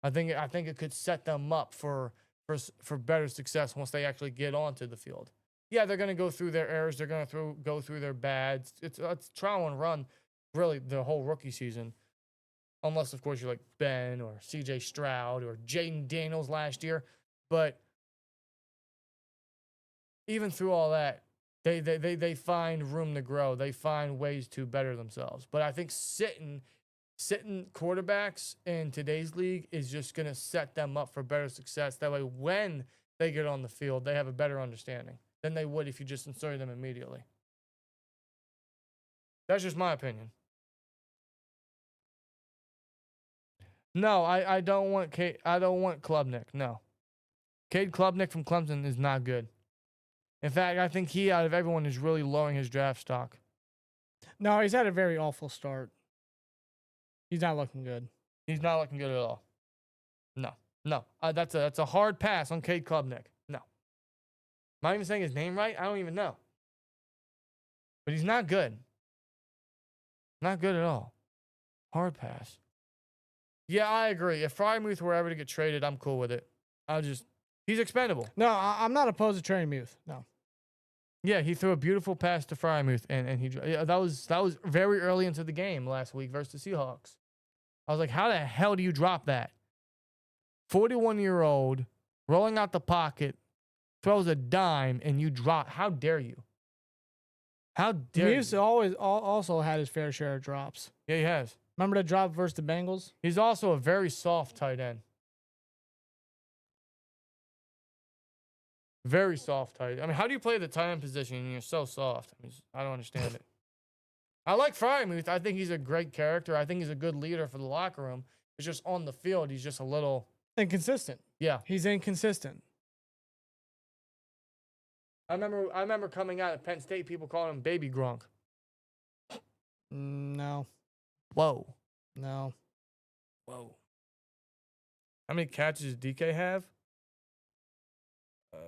[SPEAKER 2] I think it could set them up for better success once they actually get onto the field. Yeah, they're going to go through their errors. They're going to go through their bads. It's trial and run, really, the whole rookie season. Unless, of course, you're like Ben or C.J. Stroud or Jaden Daniels last year. But even through all that, they find room to grow. They find ways to better themselves. But I think sitting quarterbacks in today's league is just going to set them up for better success. That way, when they get on the field, they have a better understanding than they would if you just inserted them immediately. That's just my opinion. No, I don't want Klubnik. No. Cade Klubnik from Clemson is not good. In fact, I think he, out of everyone, is really lowering his draft stock.
[SPEAKER 3] No, he's had a very awful start. He's not looking good.
[SPEAKER 2] He's not looking good at all. No. That's a hard pass on Cade Klubnik. No. Am I even saying his name right? I don't even know. But he's not good. Not good at all. Hard pass. Yeah, I agree. If Frymuth were ever to get traded, I'm cool with it. He's expendable.
[SPEAKER 3] No, I'm not opposed to trading Muth. No.
[SPEAKER 2] Yeah, he threw a beautiful pass to Frymuth, and that was very early into the game last week versus the Seahawks. I was like, how the hell do you drop that? 41-year-old rolling out the pocket, throws a dime, and you drop. How dare you? How dare
[SPEAKER 3] Muth's
[SPEAKER 2] you?
[SPEAKER 3] always also had his fair share of drops.
[SPEAKER 2] Yeah, he has.
[SPEAKER 3] Remember the drop versus the Bengals?
[SPEAKER 2] He's also a very soft tight end. Very soft tight. I mean, how do you play the tight end position and you're so soft? I don't understand it. I like Frymuth. I think he's a great character. I think he's a good leader for the locker room. It's just on the field, he's just a little
[SPEAKER 3] inconsistent.
[SPEAKER 2] Yeah.
[SPEAKER 3] He's inconsistent.
[SPEAKER 2] I remember coming out of Penn State, people calling him Baby Gronk.
[SPEAKER 3] No.
[SPEAKER 2] Whoa.
[SPEAKER 3] No.
[SPEAKER 2] Whoa. How many catches does DK have?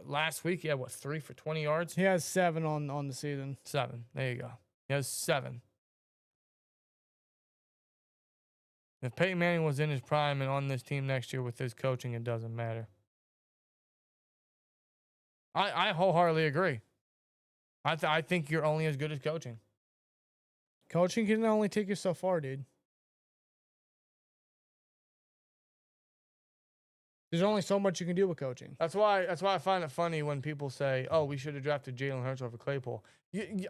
[SPEAKER 2] Last week, he had, 3 for 20 yards?
[SPEAKER 3] He has 7 on the season.
[SPEAKER 2] 7. There you go. He has 7. If Peyton Manning was in his prime and on this team next year with his coaching, it doesn't matter. I wholeheartedly agree. I think you're only as good as coaching.
[SPEAKER 3] Coaching can only take you so far, dude. There's only so much you can do with coaching.
[SPEAKER 2] That's why I find it funny when people say, "Oh, we should have drafted Jalen Hurts over Claypool."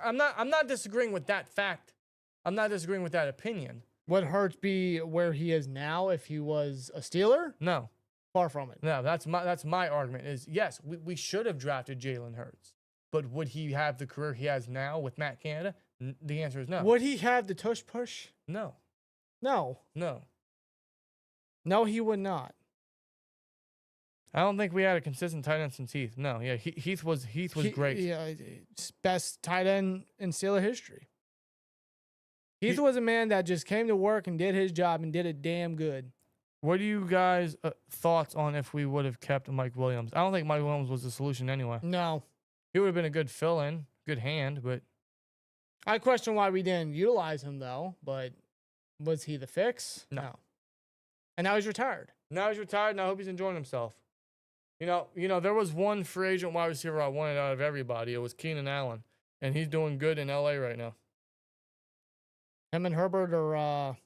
[SPEAKER 2] I'm not disagreeing with that fact. I'm not disagreeing with that opinion.
[SPEAKER 3] Would Hurts be where he is now if he was a Steeler?
[SPEAKER 2] No.
[SPEAKER 3] Far from it.
[SPEAKER 2] No, that's my argument is, yes, we should have drafted Jalen Hurts. But would he have the career he has now with Matt Canada? The answer is no.
[SPEAKER 3] Would he have the tush push?
[SPEAKER 2] No.
[SPEAKER 3] No.
[SPEAKER 2] No.
[SPEAKER 3] No, he would not.
[SPEAKER 2] I don't think we had a consistent tight end since Heath. No, yeah, Heath was great.
[SPEAKER 3] Yeah, best tight end in Steeler history. Heath was a man that just came to work and did his job and did it damn good.
[SPEAKER 2] What do you guys' thoughts on if we would have kept Mike Williams? I don't think Mike Williams was the solution anyway.
[SPEAKER 3] No.
[SPEAKER 2] He would have been a good fill-in, good hand, but
[SPEAKER 3] I question why we didn't utilize him, though, but was he the fix?
[SPEAKER 2] No.
[SPEAKER 3] And now he's retired.
[SPEAKER 2] Now he's retired, and I hope he's enjoying himself. You know, there was one free agent wide receiver I wanted out of everybody. It was Keenan Allen, and he's doing good in L.A. right now.
[SPEAKER 3] Him and Herbert are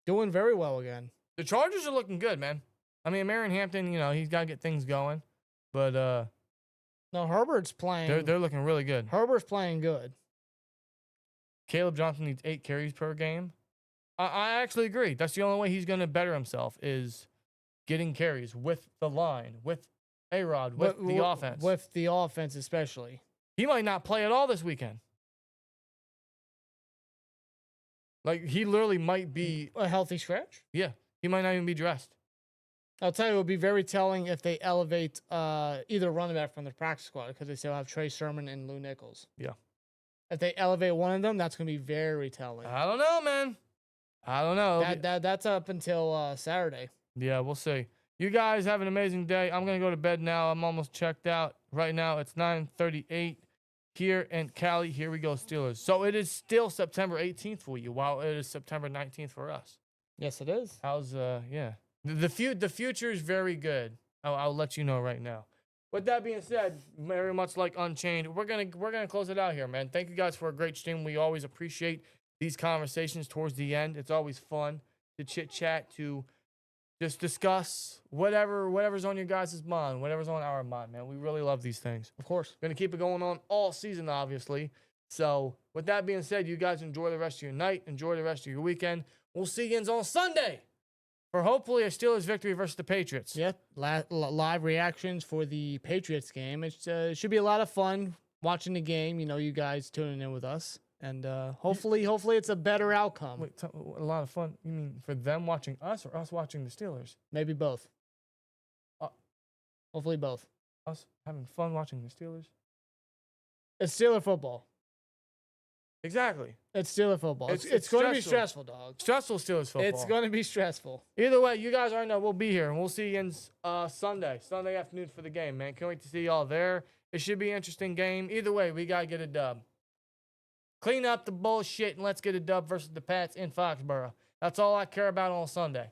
[SPEAKER 3] doing very well again.
[SPEAKER 2] The Chargers are looking good, man. I mean, Marion Hampton, he's got to get things going, but
[SPEAKER 3] no, Herbert's playing.
[SPEAKER 2] They're looking really good.
[SPEAKER 3] Herbert's playing good.
[SPEAKER 2] Caleb Johnson needs 8 carries per game. I actually agree. That's the only way he's going to better himself is getting carries with the line, with A-Rod, with the offense.
[SPEAKER 3] With the offense especially.
[SPEAKER 2] He might not play at all this weekend. Like, he literally might be
[SPEAKER 3] a healthy scratch.
[SPEAKER 2] Yeah, he might not even be dressed.
[SPEAKER 3] I'll tell you, it would be very telling if they elevate either running back from the practice squad because they still have Trey Sermon and Lou Nichols.
[SPEAKER 2] Yeah.
[SPEAKER 3] If they elevate one of them, that's going to be very telling.
[SPEAKER 2] I don't know, man. I don't know.
[SPEAKER 3] That's up until Saturday.
[SPEAKER 2] Yeah, we'll see. You guys have an amazing day. I'm going to go to bed now. I'm almost checked out. Right now, it's 9:38 here in Cali. Here we go, Steelers. So it is still September 18th for you, while it is September 19th for us.
[SPEAKER 3] Yes, it is.
[SPEAKER 2] How's, yeah. The future is very good. I'll let you know right now. With that being said, very much like Unchained, we're gonna close it out here, man. Thank you guys for a great stream. We always appreciate these conversations towards the end. It's always fun to chit chat, to just discuss whatever's on your guys' mind, whatever's on our mind, man. We really love these things.
[SPEAKER 3] Of course.
[SPEAKER 2] Gonna keep it going on all season, obviously. So with that being said, you guys enjoy the rest of your night, enjoy the rest of your weekend. We'll see you on Sunday for hopefully a Steelers victory versus the Patriots.
[SPEAKER 3] Yeah, live reactions for the Patriots game. It should be a lot of fun watching the game. You know, you guys tuning in with us, and hopefully it's a better outcome.
[SPEAKER 2] Wait, a lot of fun. You mean for them watching us or us watching the Steelers?
[SPEAKER 3] Maybe both. Hopefully both.
[SPEAKER 2] Us having fun watching the Steelers?
[SPEAKER 3] It's Steeler football.
[SPEAKER 2] Exactly.
[SPEAKER 3] It's Steeler football. It's going to be stressful, dog.
[SPEAKER 2] Stressful Steelers football.
[SPEAKER 3] It's going to be stressful.
[SPEAKER 2] Either way, you guys already know we'll be here, and we'll see you in Sunday afternoon for the game, man. Can't wait to see y'all there. It should be an interesting game. Either way, we got to get a dub. Clean up the bullshit, and let's get a dub versus the Pats in Foxborough. That's all I care about on Sunday.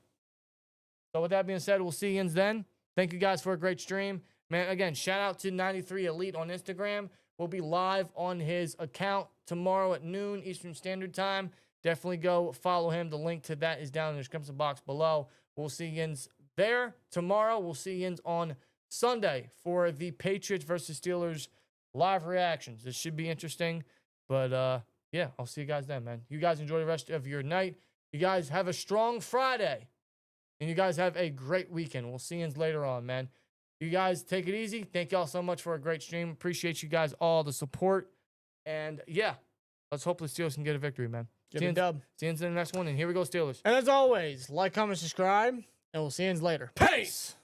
[SPEAKER 2] So with that being said, we'll see you then. Thank you guys for a great stream. Man, again, shout out to 93 Elite on Instagram. We'll be live on his account tomorrow at noon Eastern Standard Time. Definitely go follow him. The link to that is down in the description box below. We'll see you there tomorrow. We'll see you on Sunday for the Patriots versus Steelers live reactions. This should be interesting. But, yeah, I'll see you guys then, man. You guys enjoy the rest of your night. You guys have a strong Friday. And you guys have a great weekend. We'll see you later on, man. You guys take it easy. Thank y'all so much for a great stream. Appreciate you guys all the support. And yeah, let's hope the Steelers can get a victory, man.
[SPEAKER 3] Give a dub.
[SPEAKER 2] See you in the next one. And here we go, Steelers.
[SPEAKER 3] And as always, like, comment, subscribe, and we'll see you later.
[SPEAKER 2] Peace.